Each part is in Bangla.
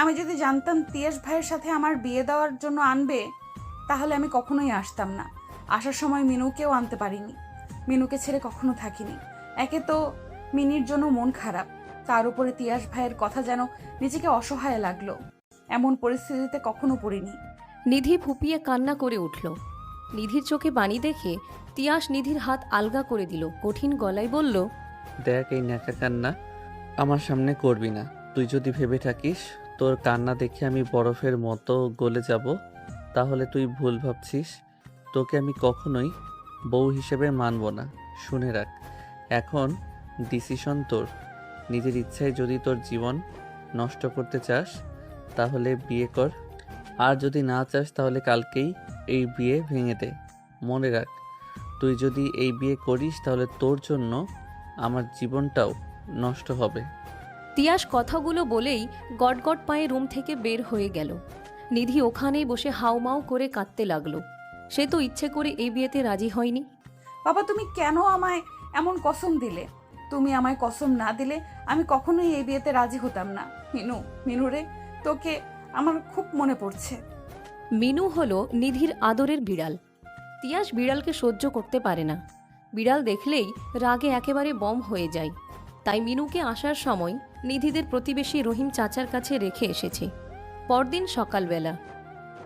আমি যদি জানতাম তিয়াস ভাইয়ের সাথে আমার বিয়ে দেওয়ার জন্য আনবে, তাহলে আমি কখনোই আসতাম না। আসার সময় মিনুকেও আনতে পারিনি। মিনুকে ছেড়ে কখনো থাকিনি। একে তো মিনির জন্য মন খারাপ, তার উপরে তিয়াস ভাইয়ের কথা যেন নিজেকে অসহায় লাগলো। এমন পরিস্থিতিতে কখনো পড়িনি। নিধি ফুপিয়ে কান্না করে উঠল। নিধির চোখে পানি দেখে তিয়াস নিধির হাত আলগা করে দিল, কঠিন গলায় বলল, দেখ, এই ন্যাকা কান্না আমার সামনে করবি না। তুই যদি ভেবে থাকিস তোর কান্না দেখে আমি বরফের মতো গলে যাব, তাহলে তুই ভুল ভাবছিস। তোকে আমি কখনোই বউ হিসেবে মানব না। শুনে রাখ, এখন ডিসিশন তোর। নিজের ইচ্ছায় যদি তোর জীবন নষ্ট করতে চাস তাহলে বিয়ে কর, আর যদি না চাস তাহলে কালকেই এই বিয়ে ভেঙে দে। মনে রাখ, তুই যদি এই বিয়ে করিস তাহলে তোর জন্য আমার জীবনটাও নষ্ট হবে। তিয়াস কথাগুলো বলেই গটগট পায়ে রুম থেকে বের হয়ে গেল। নিধি ওখানেই বসে হাউমাউ করে কাঁদতে লাগলো। সে তো ইচ্ছে করে এই বিয়েতে রাজি হয়নি। বাবা, তুমি কেন আমায় এমন কসম দিলে? তুমি আমায় কসম না দিলে আমি কখনোই এই বিয়েতে রাজি হতাম না। মিনু রে, তোকে আমার খুব মনে পড়ছে। মিনু হলো নিধির আদরের বিড়াল। তিয়াস বিড়ালকে সহ্য করতে পারে না। বিড়াল দেখলেই রাগে একেবারে বম হয়ে যায়। তাই মিনুকে আসার সময় নিধিদের প্রতিবেশী রহিম চাচার কাছে রেখে এসেছে। পরদিন সকালবেলা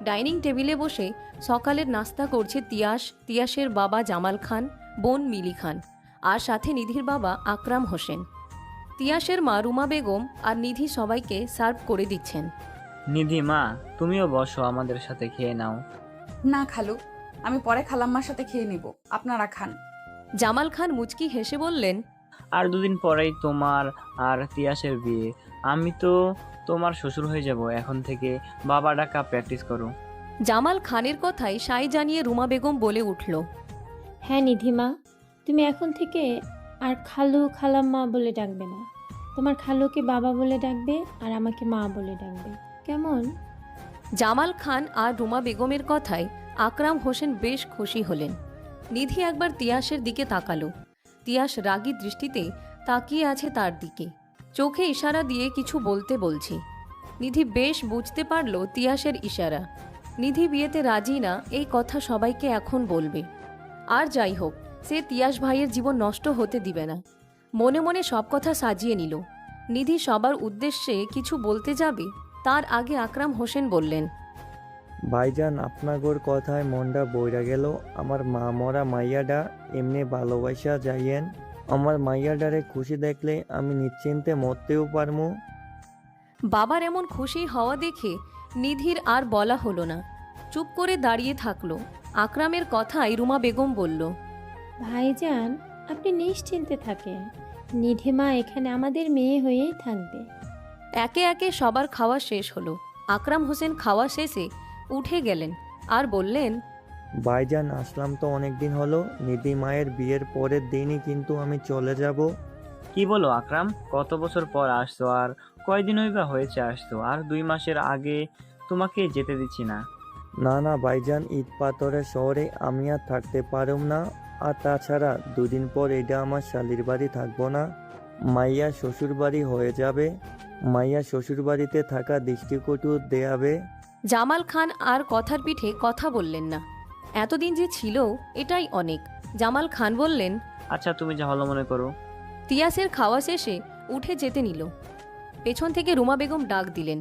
ডাইনিং টেবিলে বসে সকালের নাস্তা করছে তিয়াসের বাবা জামাল খান, বোন মিলি খান, আর সাথে নিধির বাবা আকরাম হোসেন। তিয়াসের মা রুমা বেগম আর নিধি সবাইকে সার্ভ করে দিচ্ছেন। নিধি মা, তুমিও বসো, আমাদের সাথে খেয়ে নাও। না খালু, আমি পরে খালাম্মার সাথে খেয়ে নিব, আপনারা খান। জামাল খান মুচকি হেসে বললেন, আর দুদিন পরেই তোমার আর তিয়াসের বিয়ে। আমি তো তোমার শ্বশুর হয়ে যাব। এখন থেকে বাবা ডাকা প্র্যাকটিস করো। জামাল খানের কথায় সায় জানিয়ে রুমা বেগম বলে উঠল, হ্যাঁ নিধিমা, তুমি এখন থেকে আর খালু খালাম্মা বলে ডাকবে না। তোমার খালুকে বাবা বলে ডাকবে আর আমাকে মা বলে ডাকবে, কেমন? জামাল খান আর রুমা বেগমের কথায় আকরাম হোসেন বেশ খুশি হলেন। নিধি একবার তিয়াসের দিকে তাকালো। তিয়াস রাগী দৃষ্টিতে তাকিয়ে আছে তার দিকে, চোখে ইশারা দিয়ে কিছু বলছে। নিধি বেশ বুঝতে পারল তিয়াসের ইশারা। নিধি বিয়েতে রাজি না, এই কথা সবাইকে এখন বলবে। আর যাই হোক, সে তিয়াস ভাইয়ের জীবন নষ্ট হতে দিবে না। মনে মনে সব কথা সাজিয়ে নিল। নিধি সবার উদ্দেশ্যে কিছু বলতে যাবে, তার আগে আকরাম হোসেন বললেন, ভাইজান, আপনাগোর কথায় মনটা বইরা গেল। আমার মা মরা মাইয়াডা এমনি ভালোবাসা যাইয়েন। আমার মাইয়াডারে খুশি দেখলে আমি নিশ্চিন্তে মরতেও পারমু। বাবার এমন খুশি হওয়া দেখে নিধির আর বলা হলো না, চুপ করে দাঁড়িয়ে থাকলো। আকরামের কথায় রুমা বেগম বলল, ভাইজান, আপনি নিশ্চিন্তে থাকেন। নিধিমা এখানে আমাদের মেয়ে হয়েই থাকবে। একে একে সবার খাওয়া শেষ হলো। আকরাম হোসেন খাওয়া শেষে উঠে গেলেন আর বললেন, ভাইজান, আসলাম তো অনেকদিন হলো। নিধি মায়ের বিয়ের পরের দিনই কিন্তু আমি চলে যাব। কি বলো আকরাম, কত বছর পর আসছো? আর কয়দিনই বা হয়েছে আসছো? আর 2 মাসের আগে তোমাকে যেতে দিচ্ছি না। না ভাইজান, ঈদ পাথরের শহরে আমি আর থাকতে পারুম না। আর তাছাড়া দুদিন পর এটা আমার শালির বাড়ি থাকবো না, মাইয়া শ্বশুর বাড়ি হয়ে যাবে। মাইয়া শ্বশুর বাড়িতে থাকা দৃষ্টিকটু দেয়াবে। জামাল খান আর কথার পিঠে কথা বললেন না। এতদিন যে ছিল এটাই অনেক। জামাল খান বললেন, আচ্ছা, তুমি যা ভালো মনে করো। তিয়াসের খাওয়া শেষে উঠে যেতে নিল। পেছন থেকে রুমা বেগম ডাক দিলেন,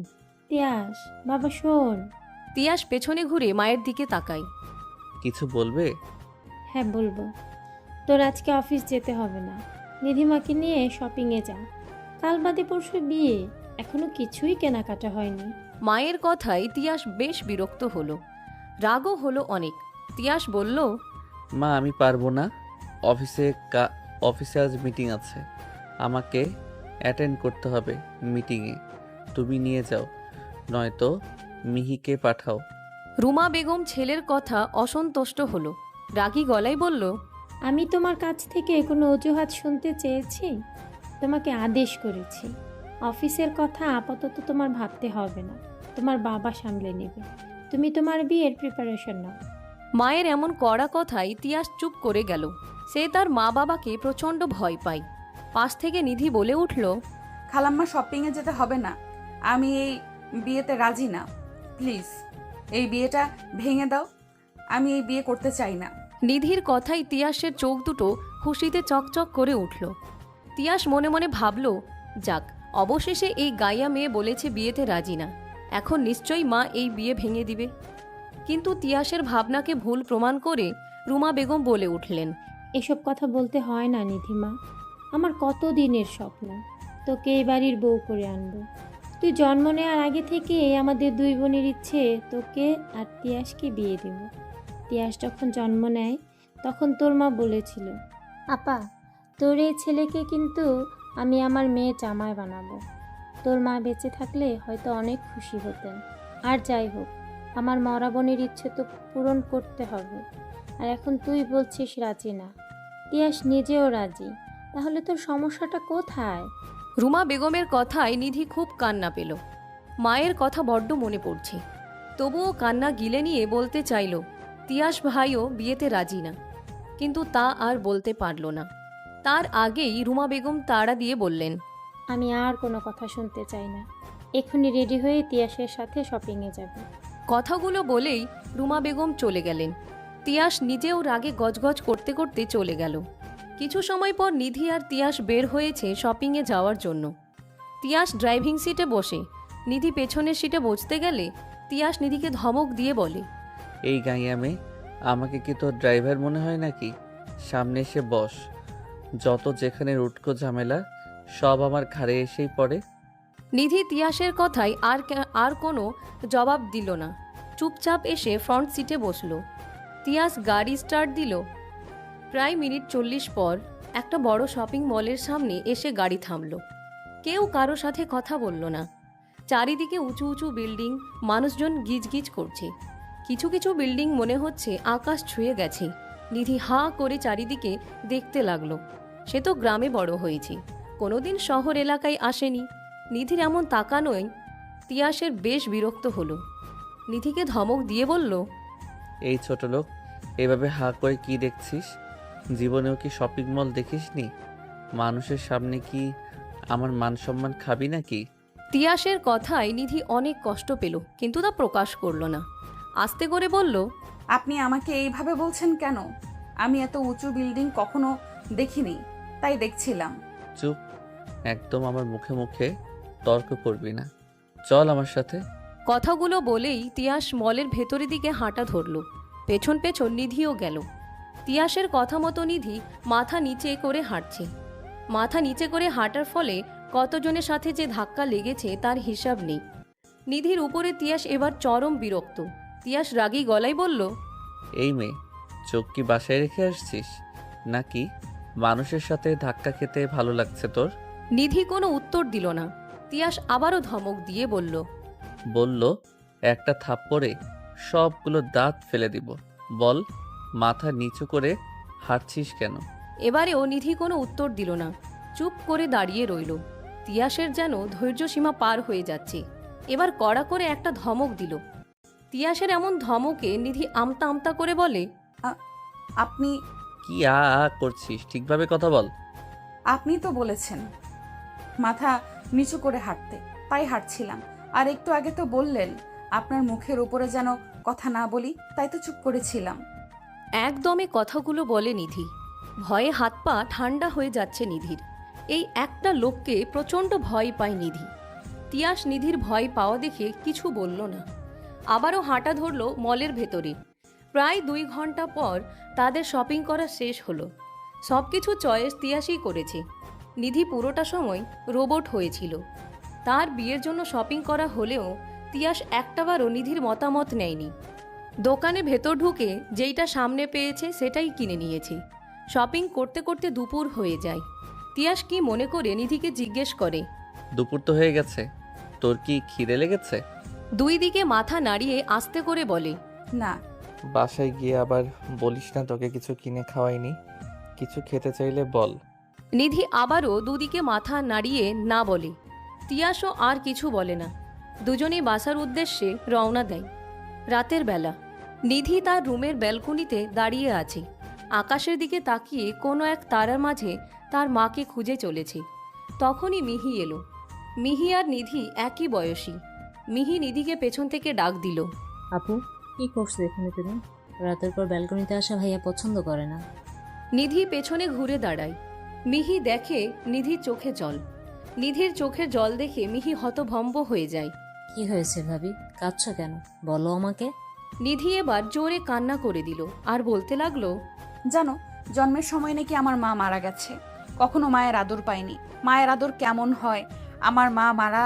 তিয়াস, বাবা শোন। তিয়াস পেছনে ঘুরে মায়ের দিকে তাকায়। কিছু বলবে? হ্যাঁ বলবো। তোর আজকে অফিস যেতে হবে না। নিধিমাকে নিয়ে শপিংয়ে যা। কাল বাদে পরশু বিয়ে, এখনো কিছুই কেনাকাটা হয়নি। মায়ের কথায় তিয়াস বেশ বিরক্ত হলো, রাগও হলো অনেক। তিয়াস বলল, মা, আমি পারবো না। অফিসে আজ মিটিং আছে, আমাকে অ্যাটেন্ড করতে হবে মিটিংয়ে। তুমি নিয়ে যাও, নয়তো মিহিকে পাঠাও। রুমা বেগম ছেলের কথা অসন্তুষ্ট হলো, রাগী গলায় বলল, আমি তোমার কাছ থেকে কোনো অজুহাত শুনতে চেয়েছি? তোমাকে আদেশ করেছি। অফিসের কথা আপাতত তোমার ভাবতে হবে না, তোমার বাবা সামলে নেবে। তুমি তোমার বিয়ের প্রিপারেশন নাও। মায়ের এমন কড়া কথায় তিয়াস চুপ করে গেল। সে তার মা বাবাকে প্রচণ্ড ভয় পায়। পাশ থেকে নিধি বলে উঠল, খালাম্মা, শপিংয়ে যেতে হবে না। আমি এই বিয়েতে রাজি না। প্লিজ এই বিয়েটা ভেঙে দাও। আমি এই বিয়ে করতে চাই না। নিধির কথায় তিয়াসের চোখ দুটো খুশিতে চকচক করে উঠল। তিয়াস মনে মনে ভাবল, যাক, অবশেষে এই গাইয়া মেয়ে বলেছে বিয়েতে রাজি না, এখন নিশ্চয়ই মা এই বিয়ে ভেঙে দিবে। কিন্তু তিয়াসের ভাবনাকে ভুল প্রমাণ করে রুমা বেগম বলে উঠলেন, এসব কথা বলতে হয় না নিধিমা। আমার কত দিনের স্বপ্ন তোকে এই বাড়ির বউ করে আনবো। তুই জন্ম নেওয়ার আগে থেকে আমাদের দুই বোনের ইচ্ছে তোকে আর তিয়াসকে বিয়ে দেব। তিয়াস যখন জন্ম নেয় তখন তোর মা বলেছিল, আপা, তোর এই ছেলেকে কিন্তু আমি আমার মেয়ে জামাই বানাবো। তোর মা বেঁচে থাকলে হয়তো অনেক খুশি হতেন। আর যাই হোক, আমার মরা বোনের ইচ্ছে তো পূরণ করতে হবে। আর এখন তুই বলছিস রাজি না, তিয়াস নিজেও রাজি, তাহলে তোর সমস্যাটা কোথায়? রুমা বেগমের কথায় নিধি খুব কান্না পেল। মায়ের কথা বড্ড মনে পড়ছে। তবুও কান্না গিলে নিয়ে বলতে চাইল, তিয়াস ভাইও বিয়েতে রাজি না। কিন্তু তা আর বলতে পারল না। তার আগেই রুমা বেগম তাড়া দিয়ে বললেন, আমি আর কোনো কথা শুনতে চাই না। এক্ষুনি রেডি হয়ে তিয়াসের সাথে শপিংয়ে যাবে। কথাগুলো বলেই রুমা বেগম চলে গেলেন। তিয়াস নিজেও রাগে গজগজ করতে করতে চলে গেল। কিছু সময় পর নিধি আর তিয়াস বের হয়েছে শপিংয়ে যাওয়ার জন্য। তিয়াস ড্রাইভিং সিটে বসে, নিধি পেছনের সিটে বসতে গেলে তিয়াস নিধিকে ধমক দিয়ে বলে, এই গাইয়া মেয়ে, আমাকে কি তোর ড্রাইভার মনে হয় নাকি? সামনে এসে বস। যত যেখানে রুটকো ঝামেলা সব আমার ঘাড়ে এসেই পড়ে। নিধি তিয়াসের কথায় আর কোনো জবাব দিল না। চুপচাপ এসে ফ্রন্ট সিটে বসল। তিয়াস গাড়ি স্টার্ট দিল। প্রায় মিনিট 40 পর একটা বড় শপিং মলের সামনে এসে গাড়ি থামল। কেউ কারো সাথে কথা বলল না। চারিদিকে উঁচু উঁচু বিল্ডিং, মানুষজন গিজগিজ করছে। কিছু কিছু বিল্ডিং মনে হচ্ছে আকাশ ছুঁয়ে গেছে। নিধি হাঁ করে চারিদিকে দেখতে লাগলো। সে তো গ্রামে বড় হয়েছে, কোনোদিন শহর এলাকায় আসেনি। নিধির এমন তাকানোয় তিয়াসের বেশ বিরক্ত হলো। নিধিকে ধমক দিয়ে বলল, এই ছোট লোক, এভাবে হাঁ করে কি দেখছিস? জীবনেও কি শপিং মল দেখিসনি? মানুষের সামনে কি আমার মান সম্মান খাবি নাকি? তিয়াসের কথায় নিধি অনেক কষ্ট পেল, কিন্তু তা প্রকাশ করল না। আস্তে করে বলল, আপনি আমাকে এইভাবে বলছেন কেন? আমি এত উঁচু বিল্ডিং কখনো দেখিনি, তাই দেখছিলাম। চুপ, একদম আমার মুখে মুখে তর্ক করবি না। চল আমার সাথে। কথাগুলো বলেই তিয়াস মলের ভেতরের দিকে হাঁটা ধরল। পেছন পেছন নিধিও গেল। তিয়াসের কথা মতো নিধি মাথা নিচে করে হাঁটছে। মাথা নিচে করে হাঁটার ফলে কতজনের সাথে যে ধাক্কা লেগেছে তার হিসাব নেই। নিধির উপরে তিয়াস এবার চরম বিরক্ত। তিয়াস রাগী গলায় বলল, এই মেয়ে, চোখ কি বাসায় রেখে আসছিস নাকি মানুষের সাথে ধাক্কা খেতে ভালো লাগছে তোর? নিধি কোনো উত্তর দিল না। তিয়াস আবারও ধমক দিয়ে বলল, একটা থাপ্পড়ে সবগুলো দাঁত ফেলে দিব। বল, মাথা নিচু করে হাঁটছিস কেন? এবারেও নিধি কোনো উত্তর দিল না, চুপ করে দাঁড়িয়ে রইল। তিয়াসের যেন ধৈর্য সীমা পার হয়ে যাচ্ছে। এবার কড়া করে একটা ধমক দিল। তিয়াসের এমন ধমকে নিধি আমতা আমতা করে বলে, আপনি কি করছিস? ঠিকভাবে কথা বল। আপনি তো বলেছেন মাথা নিচু করে হাঁটতে, তাই হাঁটছিলাম। আর একটু আগে তো বললেন আপনার মুখের উপরে যেন কথা না বলি, তাই তো চুপ করেছিলাম। একদমে কথাগুলো বলে নিধি। ভয়ে হাত পা ঠান্ডা হয়ে যাচ্ছে নিধির। এই একটা লোককে প্রচণ্ড ভয় পায় নিধি। তিয়াস নিধির ভয় পাওয়া দেখে কিছু বলল না। আবারও হাঁটা ধরল মলের ভেতরে। প্রায় 2 ঘন্টা পর তাদের শপিং করা শেষ হলো। সব কিছু চয়েস তিয়াসই করেছে। নিধি পুরোটা সময় রোবট হয়েছিল। তার বিয়ের জন্য শপিং করা হলেও তিয়াস একটাবারও নিধির মতামত নেয়নি। দোকানে ভেতর ঢুকে যেইটা সামনে পেয়েছে সেটাই কিনে নিয়েছে। শপিং করতে করতে দুপুর হয়ে যায়। তিয়াস কি মনে করে নিধিকে জিজ্ঞেস করে, দুপুর তো হয়ে গেছে, তোর কি খিদে লেগেছে? 2 দিকে মাথা নাড়িয়ে আস্তে করে বলে, না। বাসায় গিয়ে আবার বলিস না তোকে কিছু কিনে খাওয়াইনি। কিছু খেতে চাইলে বল। নিধি আবারও 2 দিকে মাথা নাড়িয়ে না বলে। তিয়াসও আর কিছু বলে না। দুজনেই বাসার উদ্দেশ্যে রওনা দেয়। রাতের বেলা নিধি তার রুমের ব্যালকনিতে দাঁড়িয়ে আছে। আকাশের দিকে তাকিয়ে কোনো এক তারার মাঝে তার মাকে খুঁজে চলেছে। তখনই মিহি এলো। মিহি আর নিধি একই বয়সী। মিহি নিধিকে পেছন থেকে ডাক দিল। আপু, কি করছো এখানে তুমি? রাতের পর ব্যালকনিতে আসা ভাইয়া পছন্দ করে না। নিধি পেছনে ঘুরে দাঁড়ায়। মিহি দেখে নিধির চোখে জল। নিধির চোখের জল দেখে মিহি হতভম্ব হয়ে যায়। কি হয়েছে ভাবি, কাঁদছো কেন? বলো আমাকে। নিধি এবার জোরে কান্না করে দিল আর বলতে লাগলো, জানো, জন্মের সময় নাকি আমার মা মারা গেছে, কখনো মায়ের আদর পাইনি। মায়ের আদর কেমন হয়, আমার মা মারা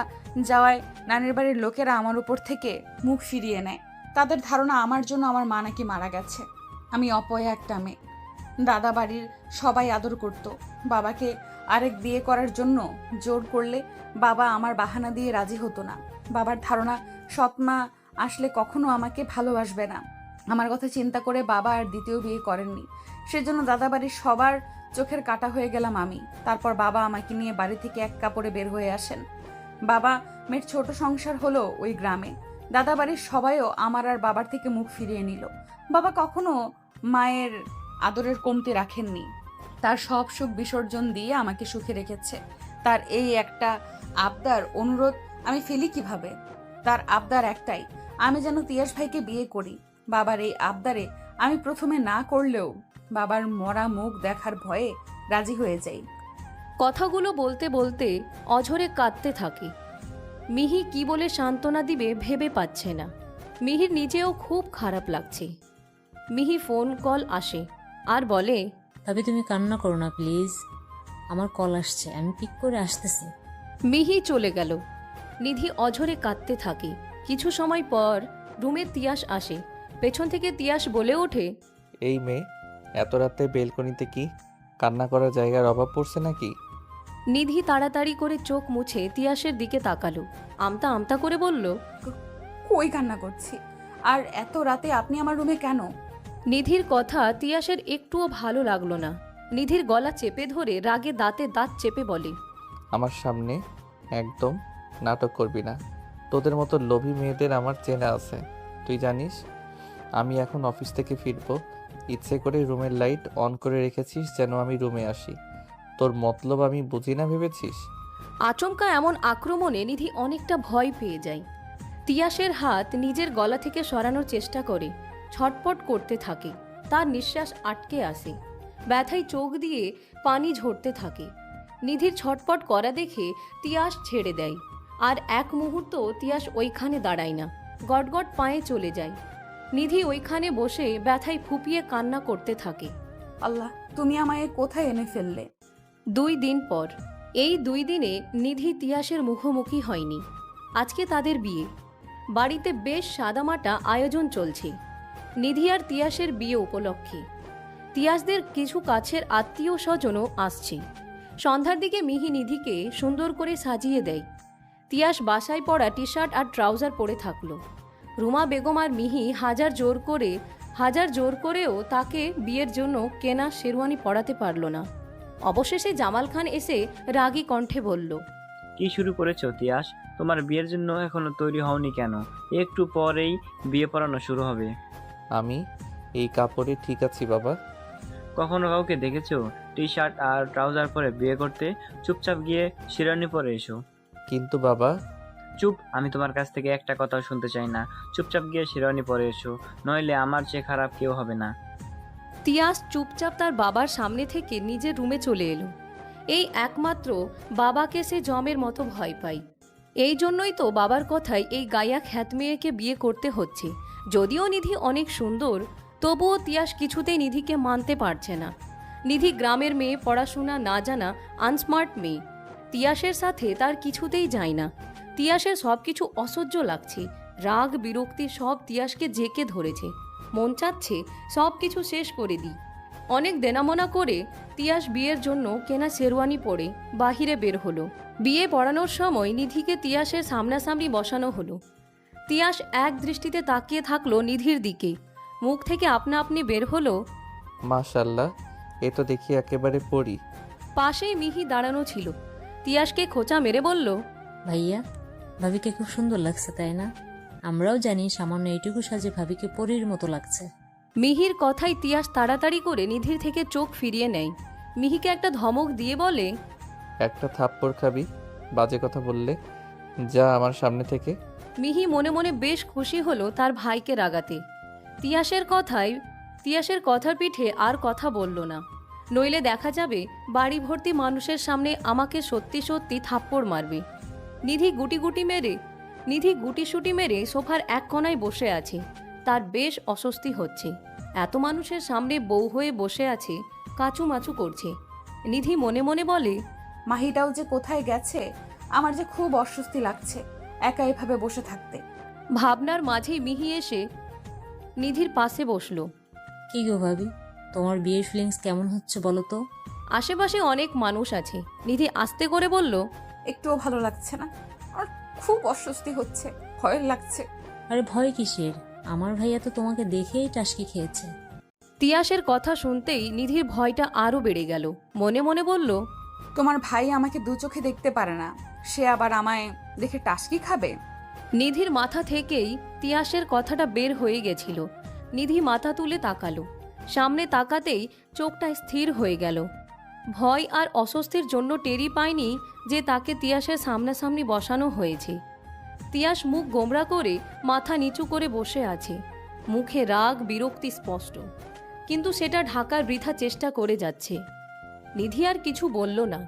যাওয়ায় নানির বাড়ির লোকেরা আমার উপর থেকে মুখ ফিরিয়ে নেয়। তাদের ধারণা আমার জন্য আমার মা নাকি মারা গেছে। আমি অপয়া একটা মেয়ে। দাদা বাড়ির সবাই আদর করত। বাবাকে আরেক বিয়ে করার জন্য জোর করলে বাবা আমার বাহানা দিয়ে রাজি হতো না। বাবার ধারণা সৎ মা আসলে কখনো আমাকে ভালোবাসবে না। আমার কথা চিন্তা করে বাবা আর দ্বিতীয় বিয়ে করেননি। সেজন্য দাদা বাড়ির সবার চোখের কাটা হয়ে গেলাম আমি। তারপর বাবা আমাকে নিয়ে বাড়ি থেকে এক কাপড়ে বের হয়ে আসেন। বাবা মেয়ের ছোট সংসার হলো ওই গ্রামে। দাদা বাড়ির সবাইও আমার আর বাবার থেকে মুখ ফিরিয়ে নিল। বাবা কখনো মায়ের আদরের কমতি রাখেননি। তার সব সুখ বিসর্জন দিয়ে আমাকে সুখে রেখেছে। তার এই একটা আবদার, অনুরোধ আমি ফেলি কিভাবে? তার আবদার একটাই, আমি যেন তিয়াস ভাইকে বিয়ে করি। বাবার এই আবদারে আমি প্রথমে না করলেও বাবার মরা মুখ দেখার ভয়ে রাজি হয়ে যাই। কথাগুলো বলতে বলতে অঝরে কাঁদতে থাকে। মিহি কি বলে সান্ত্বনা দিবে ভেবে পাচ্ছে না। মিহির নিজেও খুব খারাপ লাগছে। মিহি ফোন কল আসে আর বলে, ভাবি তুমি কান্না করো না প্লিজ, আমার কল আসছে, আমি পিক করে আসতেছি। মিহি চলে গেল। নিধি অঝরে কাঁদতে থাকে। কিছু সময় পর রুমে তিয়াস আসে। পেছন থেকে তিয়াস বলে ওঠে, এই মেয়ে, এত রাতে বেলকনিতে কি? কান্না করার জায়গার অভাব পড়ছে নাকি? নিধি তাড়াতাড়ি করে চোখ মুছে তিয়াসের দিকে তাকালো। আমতা আমতা করে বলল, কই কান্না করছি? আর এত রাতে আপনি আমার রুমে কেন? নিধির কথা তিয়াসের একটুও ভালো লাগলো না। নিধির গলা চেপে ধরে রাগে দাঁতে দাঁত চেপে বলে, আমার সামনে একদম নাটক করবি না। তোদের মতো লোভী মেয়েদের আমার চেনা আছে। তুই জানিস আমি এখন অফিস থেকে ফিরবো। ইচ্ছে করে রুমের লাইট অন করে রেখেছিস যেন আমি রুমে আসি। তোর মতলব আমি বুঝি না ভেবেছিস? আচমকা এমন আক্রমণে নিধি অনেকটা ভয় পেয়ে যায়। তিয়াসের হাত নিজের গলা থেকে সরানোর চেষ্টা করে ছটপট করতে থাকে। তার নিঃশ্বাস আটকে আসে। ব্যথায় চোখ দিয়ে পানি ঝরতে থাকে। নিধির ছটপট করা দেখে তিয়াস ছেড়ে দেয়। আর এক মুহূর্ত তিয়াস ওইখানে দাঁড়ায় না, গটগট পায়ে চলে যায়। নিধি ওইখানে বসে ব্যথায় ফুপিয়ে কান্না করতে থাকে। আল্লাহ, তুমি আমায় কোথায় এনে ফেললে? 2 দিন পর। এই 2 দিনে নিধি তিয়াসের মুখোমুখি হয়নি। আজকে তাদের বিয়ে। বাড়িতে বেশ সাদামাটা আয়োজন চলছে নিধি আর তিয়াসের বিয়ে উপলক্ষে। তিয়াসদের কিছু কাছের আত্মীয় স্বজনও আসছে। সন্ধ্যার দিকে মিহি নিধিকে সুন্দর করে সাজিয়ে দেয়। তিয়াস বাসায় পরা টি শার্ট আর ট্রাউজার পরে থাকলো। রুমা বেগম আর মিহি হাজার জোর করেও তাকে বিয়ের জন্য কেনা শেরওয়ানি পরাতে পারল না। অবশেষে জামাল খান এসে রাগী কণ্ঠে বলল, কি শুরু করেছো তিয়াস? তোমার বিয়ের জন্য এখনো তৈরি হওনি কেন? একটু পরেই বিয়ে পড়ানো শুরু হবে। আমি এই কাপড়ে ঠিক আছি বাবা। কখনো কাউকে দেখেছো টি শার্ট আর ট্রাউজার পরে বিয়ে করতে? চুপচাপ গিয়ে শিরানি পরে এসো। কিন্তু বাবা। চুপ, আমি তোমার কাছ থেকে একটা কথাও শুনতে চাই না। চুপচাপ গিয়ে শিরানি পরে এসো, নইলে আমার চেয়ে খারাপ কেউ হবে না। তিয়াস চুপচাপ তার বাবার সামনে থেকে নিজের রুমে চলে এলো। এই একমাত্র বাবাকে সে জমের মতো ভয় পায়। এই জন্যই তো বাবার কথায় এই গায়া খ্যাত মেয়েকে বিয়ে করতে হচ্ছে। যদিও নিধি অনেক সুন্দর, তবুও তিয়াস কিছুতেই নিধিকে মানতে পারছে না। নিধি গ্রামের মেয়ে, পড়াশোনা না জানা আনস্মার্ট মেয়ে। তিয়াসের সাথে তার কিছুতেই যায় না। তিয়াসের সব কিছু অসহ্য লাগছে। রাগ বিরক্তি সব তিয়াসকে জেকে ধরেছে। মন চাচ্ছে সব কিছু শেষ করে দিই। অনেক দেনামনা করে তিয়াস বিয়ের জন্য কেনা শেরওয়ানি পরে বাহিরে বের হলো। বিয়ে পড়ানোর সময় নিধিকে তিয়াসের সামনাসামনি বসানো হলো। তিয়াস এক দৃষ্টিতে তাকিয়ে থাকলো নিধির দিকে। মুখ থেকে আপনা আপনি বের হলো, মাশাল্লাহ, এ তো দেখি একেবারে পড়ি। পাশেই মিহি দাঁড়ানো ছিল। তিয়াসকে খোঁচা মেরে বলল, ভাইয়া, ভাবিকে খুব সুন্দর লাগছে তাই না? আমরাও জানি সামান্য এইটুকু সাজে ভাবিকে পরীর মতো লাগছে। মিহির কথায় তিয়াস তাড়াতাড়ি করে নিধির থেকে চোখ ফিরিয়ে নেয়। মিহিকে একটা ধমক দিয়ে বলে, একটা থাপ্পড় খাবি? বাজে কথা বললে, যা আমার সামনে থেকে। মিহি মনে মনে বেশ খুশি হলো তার ভাইকে রাগাতে। তিয়াসের কথার পিঠে আর কথা বলল না, নইলে দেখা যাবে বাড়ি ভর্তি মানুষের সামনে আমাকে সত্যি সত্যি থাপ্পড় মারবে। নিধি গুটিসুটি মেরে সোফার এক কোণায় বসে আছে। তার বেশ অস্বস্তি হচ্ছে। এত মানুষের সামনে বউ হয়ে বসে আছে, কাচুমাচু করছে। নিধি মনে মনে বলে, মাহিটাও যে কোথায় গেছে, আমার যে খুব অস্বস্তি লাগছে একা এভাবে বসে থাকতে। ভাবনার মাঝেই মিহি এসে নিধির পাশে বসলো। কি গো ভাবি, তোমার বিয়ের ফিলিংস কেমন হচ্ছে বলো তো? আশেপাশে অনেক মানুষ আছে। নিধি আস্তে করে বলল, একটুও ভালো লাগছে না, আর খুব অস্বস্তি হচ্ছে, ভয় লাগছে। আরে ভয় কিসের? আমার ভাইয়া তো তোমাকে দেখেই টাসকি খেয়েছে। তিয়াসের কথা শুনতেই নিধির ভয়টা আরও বেড়ে গেল। মনে মনে বলল, তোমার ভাই আমাকে দু চোখে দেখতে পারে না, সে আবার আমায় দেখে টাসকি খাবে? নিধির মাথা থেকেই তিয়াসের কথাটা বের হয়ে গেছিল। নিধি মাথা তুলে তাকালো। সামনে তাকাতেই চোখটা স্থির হয়ে গেল। ভয় আর অস্বস্তির জন্য টেরি পায়নি যে তাকে তিয়াসের সামনাসামনি বসানো হয়েছে। তিয়াস মুখ গোমরা করে মাথা নিচু করে বসে আছে। মুখে রাগ বিরক্তি স্পষ্ট, কিন্তু সেটা ঢাকার বৃথা চেষ্টা করে যাচ্ছে। নিধি আর কিছু বলল না।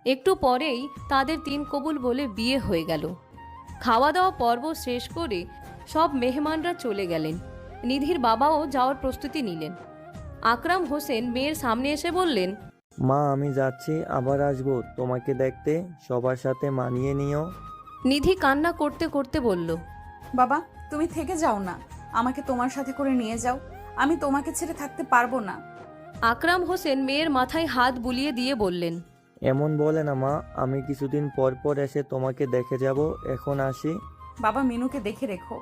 একটু পরেই তাদের তিন কবুল বলে বিয়ে হয়ে গেল। খাওয়া দাওয়া পর্ব শেষ করে সব মেহমানরা চলে গেলেন। নিধির বাবাও যাওয়ার প্রস্তুতি নিলেন। আকরাম হোসেন মেয়ের সামনে এসে বললেন, মা আমি যাচ্ছি, আবার আসবো তোমাকে দেখতে, সবার সাথে মানিয়ে নিও। নিধি কান্না করতে করতে বলল, বাবা তুমি থেকে যাও না, আমাকে তোমার সাথে করে নিয়ে যাও, আমি তোমাকে ছেড়ে থাকতে পারবো না। আকরাম হোসেন মেয়ের মাথায় হাত বুলিয়ে দিয়ে বললেন, এমন বলে না মা, আমি কিছুদিন পর পর এসে তোমাকে দেখে যাব, এখন আসি। বাবা মিনুকে দেখে রেখো,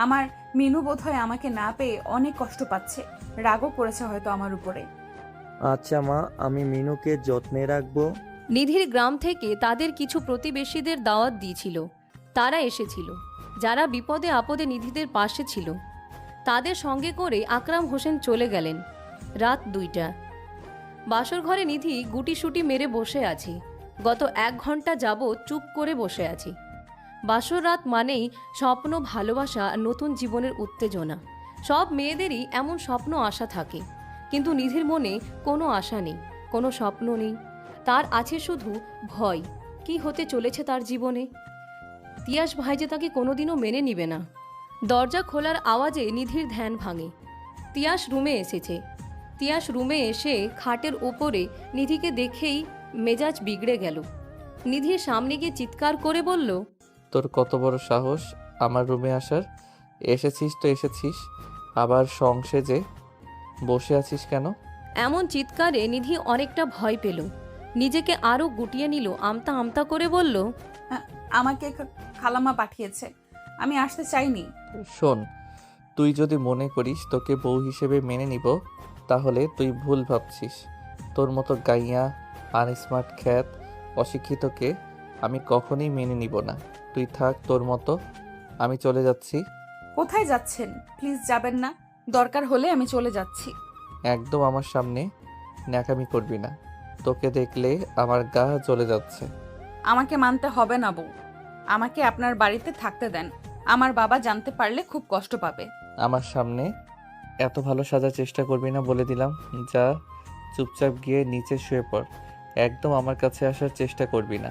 আমার মিনু বোধহয় আমাকে না পেয়ে অনেক কষ্ট পাচ্ছে, রাগও করেছে হয়তো আমার উপরে। আচ্ছা মা, আমি মিনুকে যত্নে রাখবো। নিধির গ্রাম থেকে তাদের কিছু প্রতিবেশীদের দাওয়াত দিয়েছিল। তারা এসেছিল, যারা বিপদে আপদে নিধিদের পাশে ছিল। তাদের সঙ্গে করে আকরাম হোসেন চলে গেলেন। রাত 2টা। বাসর ঘরে নিধি গুটিসুটি মেরে বসে আছে। গত 1 ঘন্টা যাবৎ চুপ করে বসে আছে। বাসর রাত মানেই স্বপ্ন, ভালোবাসা আর নতুন জীবনের উত্তেজনা। সব মেয়েদেরই এমন স্বপ্ন আশা থাকে, কিন্তু নিধির মনে কোনো আশা নেই, কোনো স্বপ্ন নেই। তার আছে শুধু ভয়, কি হতে চলেছে তার জীবনে। তিয়াস ভাই যে তাকে কোনোদিনও মেনে নিবে না। দরজা খোলার আওয়াজে নিধির ধ্যান ভাঙে। তিয়াস রুমে এসেছে। তিয়াস রুমে এসে খাটের ওপরে নিধিকে দেখেই মেজাজ বিগড়ে গেল। নিধির সামনে গিয়ে চিৎকার করে বলল, তোর কত বড় সাহস আমার রুমে আসার? এসেছিস তো এসেছিস, আবার সংসেজে বসে আছিস কেন? এমন চিৎকারে নিধি অনেকটা ভয় পেল। নিজেকে আরও গুটিয়ে নিল, আমতা আমতা করে বলল, আমাকে খালাম্মা পাঠিয়েছে, আমি আসতে চাইনি। শোন, তুই যদি মনে করিস তোকে বউ হিসেবে মেনে নিব, তাহলে তুই ভুল ভাবছিস। তোর মতো গাইয়া, আনস্মার্ট, খ্যাত, অশিক্ষিতকে আমি কখনোই মেনে নিব না। তুই থাক তোর মতো, আমি চলে যাচ্ছি। কোথায় যাচ্ছেন? প্লিজ যাবেন না, দরকার হলে আমি চলে যাচ্ছি। একদম আমার সামনে ন্যাকামি করবি না, তোকে দেখলে আমার গা জ্বলে যাচ্ছে। আমাকে মানতে হবে না বউ, আমাকে আপনার বাড়িতে থাকতে দেন, আমার বাবা জানতে পারলে খুব কষ্ট পাবে। আমার সামনে এত ভালো সাজার চেষ্টা করবি না বলে দিলাম। যা, চুপচাপ গিয়ে নিচে শুয়ে পড়, একদম আমার কাছে আসার চেষ্টা করবি না।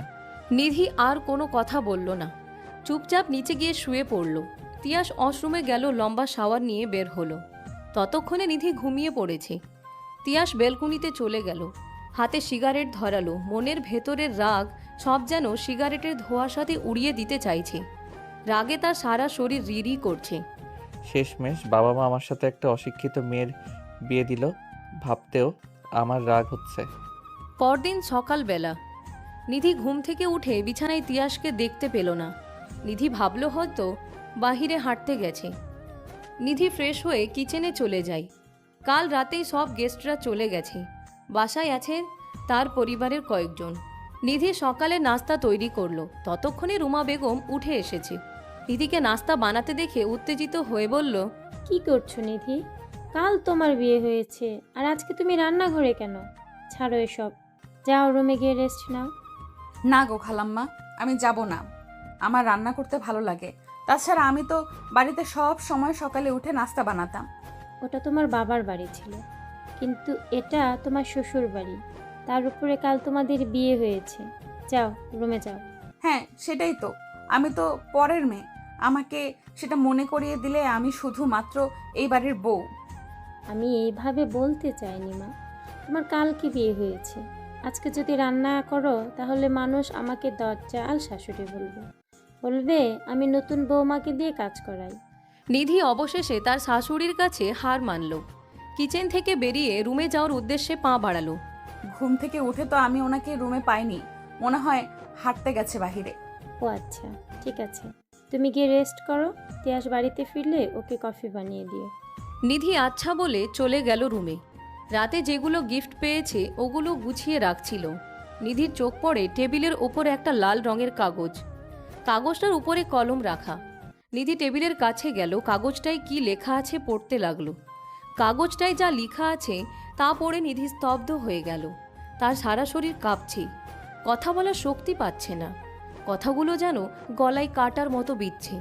নিধি আর কোনো কথা বলল না, চুপচাপ নিচে গিয়ে শুয়ে পড়ল। তিয়াস ওয়াশরুমে গেল, লম্বা শাওয়ার নিয়ে বের হলো। ততক্ষণে নিধি ঘুমিয়ে পড়েছে। তিয়াস বেলকুনিতে চলে গেল, হাতে সিগারেট ধরালো। মনের ভেতরের রাগ সব যেন সিগারেটের ধোঁয়ার সাথে উড়িয়ে দিতে চাইছে। রাগে তার সারা শরীর রিরি করছে। শেষমেশ বাবা মা আমার সাথে একটা অশিক্ষিত মেয়ের বিয়ে দিল, ভাবতেও আমার রাগ হচ্ছে। পরদিন সকালবেলা নিধি ঘুম থেকে উঠে বিছানায় তিয়াসকে দেখতে পেল না। নিধি ভাবল হয়তো বাহিরে হাঁটতে গেছে। নিধি ফ্রেশ হয়ে কিচেনে চলে যায়। কাল রাতেই সব গেস্টরা চলে গেছে। বাসায় আছে তার পরিবারের কয়েকজন। নিধি সকালে নাস্তা তৈরি করলো। ততক্ষণে রুমা বেগম উঠে এসেছে। নিধিকে নাস্তা বানাতে দেখে উত্তেজিত হয়ে বলল, কি করছো নিধি? কাল তোমার বিয়ে হয়েছে আর আজকে তুমি রান্নাঘরে কেন? ছাড়ো এসব, যাও রুমে গিয়ে রেস্ট নাও। না গো খালাম্মা, আমি যাব না। আমার রান্না করতে ভালো লাগে। তাছাড়া আমি তো বাড়িতে সব সময় সকালে উঠে নাস্তা বানাতাম। ওটা তোমার বাবার বাড়ি ছিল, কিন্তু এটা তোমার শ্বশুর বাড়ি। তার উপরে কাল তোমাদের বিয়ে হয়েছে। যাও, রুমে যাও। হ্যাঁ, সেটাই তো। আমি তো পরের মেয়ে। আমাকে সেটা মনে করিয়ে দিলে আমি শুধুমাত্র এই বাড়ির বউ। আমি এইভাবে বলতে চাইনি মা। তোমার কালকে বিয়ে হয়েছে। আজকে যদি রান্না করো তাহলে মানুষ আমাকে দজ্জাল শাশুড়ি বলবে। বলবে আমি নতুন বৌমাকে দিয়ে কাজ করাই। নিধি অবশেষে তার শাশুড়ির কাছে হার মানল। কিচেন থেকে বেরিয়ে রুমে যাওয়ার উদ্দেশ্যে পা বাড়ালো। ঘুম থেকে উঠে তো আমি ওনাকে রুমে পাইনি। মনে হয় হাঁটতে গেছে বাহিরে। ও আচ্ছা, ঠিক আছে, তুমি গিয়ে রেস্ট করো। তিয়াস বাড়িতে ফিরলে ওকে কফি বানিয়ে দিও। নিধি আচ্ছা বলে চলে গেল রুমে। রাতে যেগুলো গিফট পেয়েছে ওগুলো গুছিয়ে রাখছিল। নিধির চোখ পড়ে টেবিলের ওপরে একটা লাল রঙের কাগজ। কাগজটার উপরে কলম রাখা। নিধি টেবিলের কাছে গেল, কাগজটায় কি লেখা আছে পড়তে লাগলো। কাগজটায় যা লেখা আছে তা পড়ে নিধি স্তব্ধ হয়ে গেল। তার সারা শরীর কাঁপছে, কথা বলার শক্তি পাচ্ছে না। কথাগুলো যেন গলায় কাটার মতো বিচ্ছে।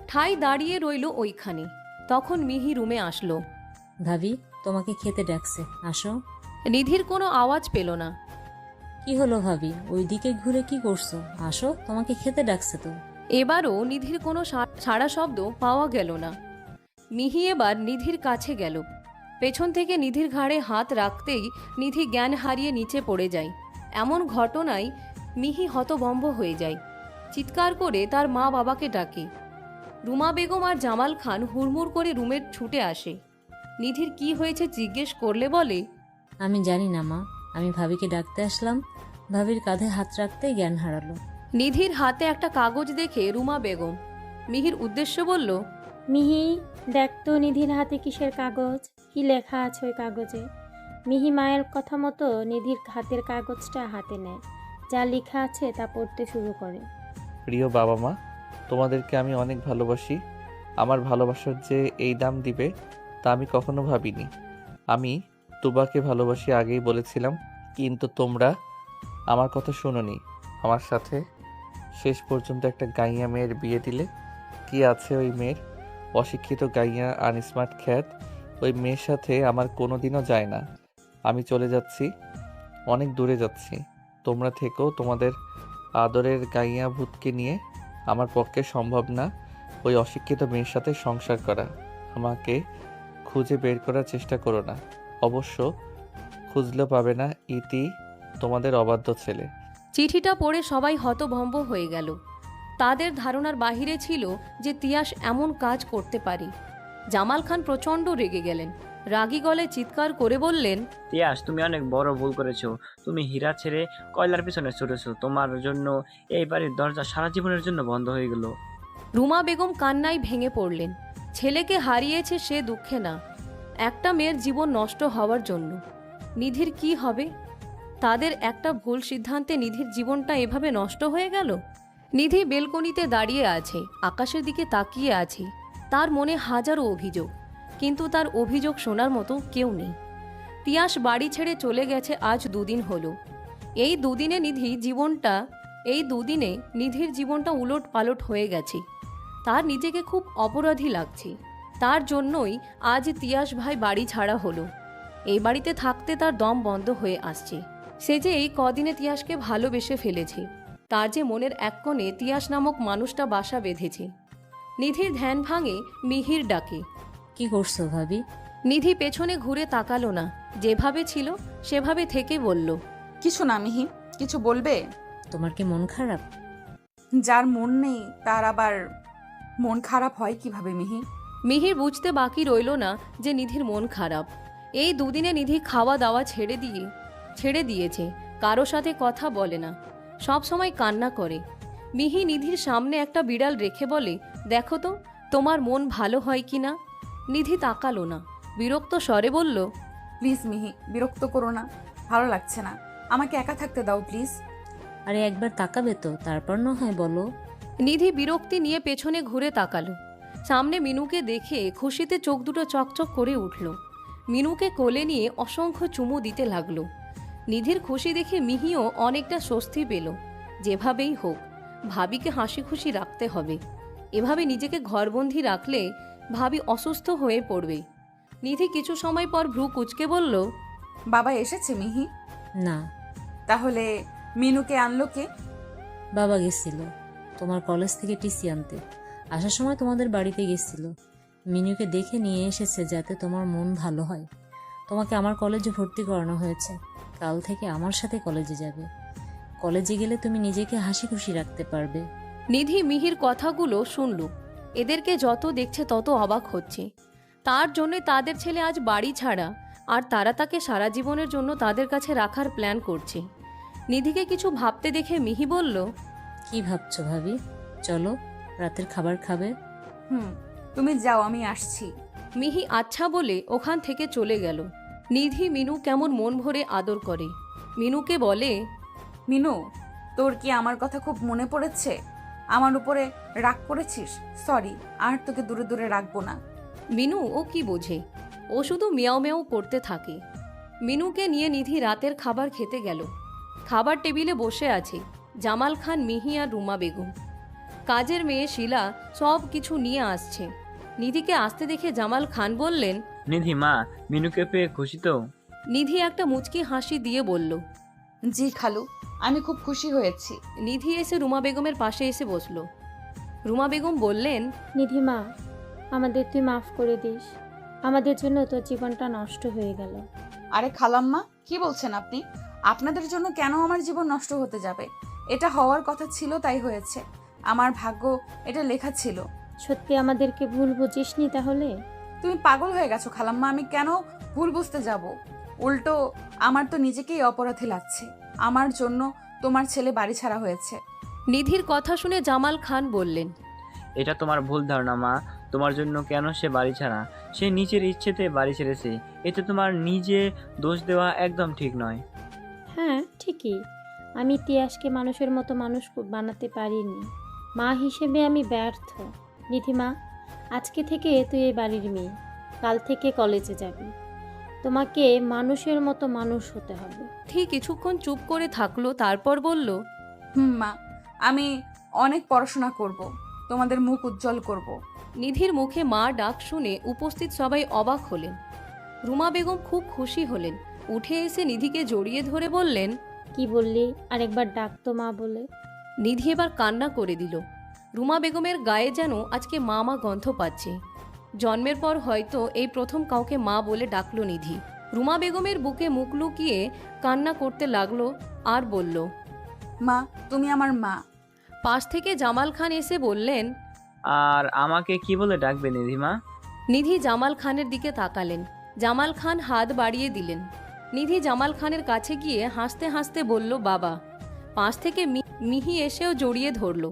ঠাই দাঁড়িয়ে রইল ওইখানে। তখন মিহি রুমে আসলো। ভাবি, তোমাকে খেতে ডাকছে, আসো। নিধির কোনো আওয়াজ পেল না। কি হলো ভাবি, ওইদিকে ঘুরে কি করছো? আসো, তোমাকে খেতে ডাকছে তো। এবারও নিধির কোনো সাড়া শব্দ পাওয়া গেল না। মিহি এবার নিধির কাছে গেল। পেছন থেকে নিধির ঘাড়ে হাত রাখতেই নিধি জ্ঞান হারিয়ে নিচে পড়ে যায়। এমন ঘটনায় মিহি হতভম্ব হয়ে যায়। চিৎকার করে তার মা বাবাকে ডাকে। রুমা বেগম আর জামাল খান হুড়মুড় করে রুমের ছুটে আসে। নিধির কি হয়েছে জিজ্ঞেস করলে বলে, আমি জানি না মা, আমি ভাবিকে ডাকতে আসলাম, ভাবির কাঁধে হাত রাখতেই জ্ঞান হারালো। নিধির হাতে একটা কাগজ দেখে রুমা বেগম মিহির উদ্দেশ্যে বলল, মিহি, দেখ তো নিধির হাতে কিসের কাগজ, কি লেখা আছে ওই কাগজে। মিহি মায়ের কথা মতো নিধির হাতের কাগজটা হাতে নেয়। যা লেখা আছে তা পড়তে শুরু করে। প্রিয় বাবা মা, তোমাদেরকে আমি অনেক ভালোবাসি। আমার ভালোবাসার যে এই দাম দিবে তা আমি কখনো ভাবিনি। আমি তুবাকে ভালোবাসি আগেই বলেছিলাম, কিন্তু তোমরা আমার কথা শোনোনি। আমার সাথে শেষ পর্যন্ত একটা গাইয়া মেয়ের বিয়ে দিলে। কি আছে ওই মেয়ের? অশিক্ষিত গাইয়া, আনস্মার্ট খ্যাত। ওই মেয়ের সাথে আমার কোনো দিনও যায় না। আমি চলে যাচ্ছি, অনেক দূরে যাচ্ছি। তোমরা থেকেও তোমাদের আদরের গাইয়া ভূতকে নিয়ে। আমার পক্ষে সম্ভব না ওই অশিক্ষিত মেয়ের সাথে সংসার করা। আমাকে খুঁজে বের করার চেষ্টা করো না। অবশ্য খুঁজলেও পাবে না। ইতি, তোমাদের অবাধ্য ছেলে। চিঠিটা পড়ে সবাই হতভম্ব হয়ে গেল। তাদের ধারণার বাহিরে ছিল যে তিয়াস এমন কাজ করতে পারে। জামাল খান প্রচণ্ড রেগে গেলেন। রাগী গলায় চিৎকার করে বললেন, তিয়াস, তুমি অনেক বড় ভুল করেছো। তুমি হীরা ছেড়ে কয়লার পিছনে ছুটেছো। তোমার জন্য এই বাড়ির দরজা সারা জীবনের জন্য বন্ধ হয়ে গেল। রুমা বেগম কান্নায় ভেঙে পড়লেন। ছেলেকে হারিয়েছে সে দুঃখে না, একটা মেয়ের জীবন নষ্ট হওয়ার জন্য। নিধির কি হবে? তাদের একটা ভুল সিদ্ধান্তে নিধির জীবনটা এভাবে নষ্ট হয়ে গেল। নিধি বেলকনিতে দাঁড়িয়ে আছে, আকাশের দিকে তাকিয়ে আছে। তার মনে হাজারো অভিযোগ, কিন্তু তার অভিযোগ শোনার মতো কেউ নেই। তিয়াস বাড়ি ছেড়ে চলে গেছে আজ 2 দিন হলো। এই দুদিনে নিধির জীবনটা উলট পালট হয়ে গেছে। তার নিজেকে খুব অপরাধী লাগছে। তার জন্যই আজ তিয়াস ভাই বাড়ি ছাড়া হলো। এই বাড়িতে থাকতে তার দম বন্ধ হয়ে আসছে। সে যে এই কদিনে তিয়াসকে ভালোবেসে ফেলেছে। তার যে মনের এক কোণে তিয়াস নামক মানুষটা বাসা বেঁধেছে। নিধির ধ্যান ভাঙে মিহির ডাকে। কি করছো ভাবি? নিধি পেছনে ঘুরে তাকালো না, যেভাবে ছিল সেভাবে থেকে বলল, কিছু না মিহি, কিছু বলবে? তোমার কি মন খারাপ? যার মন নেই তার আবার মন খারাপ হয় কিভাবে মিহি? মিহির বুঝতে বাকি রইল না যে নিধির মন খারাপ। এই 2 দিনে নিধি খাওয়া দাওয়া ছেড়ে দিয়েছে। কারো সাথে কথা বলে না, সব সময় কান্না করে। মিহি নিধির সামনে একটা বিড়াল রেখে বলে, দেখো তো তোমার মন ভালো হয় কি না। নিধি তাকালো না, বিরক্ত স্বরে বলল, প্লিজ মিহি, বিরক্ত করো না, ভালো লাগছে না। আমাকে একা থাকতে দাও প্লিজ। আরে একবার তাকাবে তো, তারপর না হয় বলো। নিধি বিরক্তি নিয়ে পেছনে ঘুরে তাকালো। সামনে মিনুকে দেখে খুশিতে চোখ দুটো চকচক করে উঠল। মিনুকে কোলে নিয়ে অসংখ্য চুমু দিতে লাগলো। নিধির খুশি দেখে মিহিও অনেকটা স্বস্তি পেল। যেভাবেই হোক ভাবিকে হাসি খুশি রাখতে হবে। এভাবে নিজেকে ঘরবন্দি রাখলে ভাবি অসুস্থ হয়ে পড়বে। নিধি কিছু সময় পর ভ্রু কুঁচকে বলল, বাবা এসেছে মিহি? না, তাহলে মিনুকে আনলো কে? বাবা গেছিল তোমার কলেজ থেকে টিসি আনতে। আসার সময় তোমাদের বাড়িতে গেছিল। মিনুকে দেখে নিয়ে এসেছে যাতে তোমার মন ভালো হয়। তোমাকে আমার কলেজে ভর্তি করানো হয়েছে। কাল থেকে আমার সাথে কলেজে যাবে। কলেজে গেলে তুমি নিজেকে হাসি খুশি রাখতে পারবে। নিধি মিহির কথাগুলো শুনল। এদেরকে যত দেখছে তত অবাক হচ্ছে। তার জন্যে তাদের ছেলে আজ বাড়ি ছাড়া, আর তারা তাকে সারা জীবনের জন্য তাদের কাছে রাখার প্ল্যান করছে। নিধিকে কিছু ভাবতে দেখে মিহি বলল, কি ভাবছো ভাবি? চলো, রাতের খাবার খাবে। তুমি যাও, আমি আসছি। মিহি আচ্ছা বলে ওখান থেকে চলে গেল। নিধি মিনু কেমন মন ভরে আদর করে। মিনুকে বলে, মিনু, তোর কি আমার কথা খুব মনে পড়েছে? আমার উপরে রাগ করেছিস? সরি, আর তোকে দূরে দূরে রাখবো না। মিনু ও কি বোঝে, ও শুধু মিয়াও মেয়াও করতে থাকে। মিনুকে নিয়ে নিধি রাতের খাবার খেতে গেল। খাবার টেবিলে বসে আছে জামাল খান, মিহি আর রুমা বেগম। কাজের মেয়ে শিলা সব কিছু নিয়ে আসছে। নিধিকে আসতে দেখে জামাল খান বললেন, নিধি মা, মিনুকে পেয়ে খুশি তো? নিধি একটা মুচকি হাসি দিয়ে বলল, জি খালু, আমি খুব খুশি হয়েছি। নিধি এসে রুমা বেগমের পাশে এসে বসল। রুমা বেগম বললেন, নিধিমা, আমাদের তুই মাফ করে দিস। আমাদের জন্য তোর জীবনটা নষ্ট হয়ে গেল। আরে খালাম্মা, কি বলছেন আপনি? আপনাদের জন্য কেন আমার জীবন নষ্ট হতে যাবে? এটা হওয়ার কথা ছিল, তাই হয়েছে। আমার ভাগ্য এটা লেখা ছিল। সত্যি আমাদেরকে ভুল বুঝিসনি তাহলে? তুমি পাগল হয়ে গেছো খালাম্মা, আমি কেন ভুল বুঝতে যাব? উল্টো আমার তো নিজেকেই অপরাধী লাগছে। আমার জন্য তোমার ছেলে বাড়ি ছাড়া হয়েছে। নিধির কথা শুনে জামাল খান বললেন, এটা তোমার ভুল ধারণা মা। তোমার জন্য কেন সে বাড়ি ছাড়া? সে নিজের ইচ্ছেতে বাড়ি ছেড়েছে। এতে তোমার নিজে দোষ দেওয়া একদম ঠিক নয়। হ্যাঁ, ঠিকই। আমি তিয়াসকে মানুষের মতো মানুষ বানাতে পারিনি। মা হিসেবে আমি ব্যর্থ। নিধিমা, আজকে থেকে তুই এই বাড়ির মেয়ে। কাল থেকে কলেজে যাবি। তোমাকে মানুষের মতো মানুষ হতে হবে। ঠিক কিছুক্ষণ চুপ করে থাকলো, তারপর বলল, মা, আমি অনেক পড়াশোনা করব, তোমাদের মুখ উজ্জ্বল করব। নিধির মুখে মা ডাক শুনে উপস্থিত সবাই অবাক হলেন। রুমা বেগম খুব খুশি হলেন। উঠে এসে নিধিকে জড়িয়ে ধরে বললেন, কি বললি? আরেকবার ডাক তো মা বলে। নিধি এবার কান্না করে দিল। রুমা বেগমের গায়ে যেন আজকে মা মা গন্ধ পাচ্ছে। জন্মের পর হয়তো এই প্রথম কাউকে মা বলে ডাকলো নিধি। রুমা বেগমের বুকে মুখ লুকিয়ে কান্না করতে লাগলো আর বলল, মা, তুমি আমার মা। পাশ থেকে জামাল খান এসে বললেন, আর আমাকে কি বলে ডাকবে নিধিমা? নিধি জামাল খানের দিকে তাকালেন। জামাল খান হাত বাড়িয়ে দিলেন। নিধি জামাল খানের কাছে গিয়ে হাসতে হাসতে বলল, বাবা। পাশ থেকে মিহি এসেও জড়িয়ে ধরল।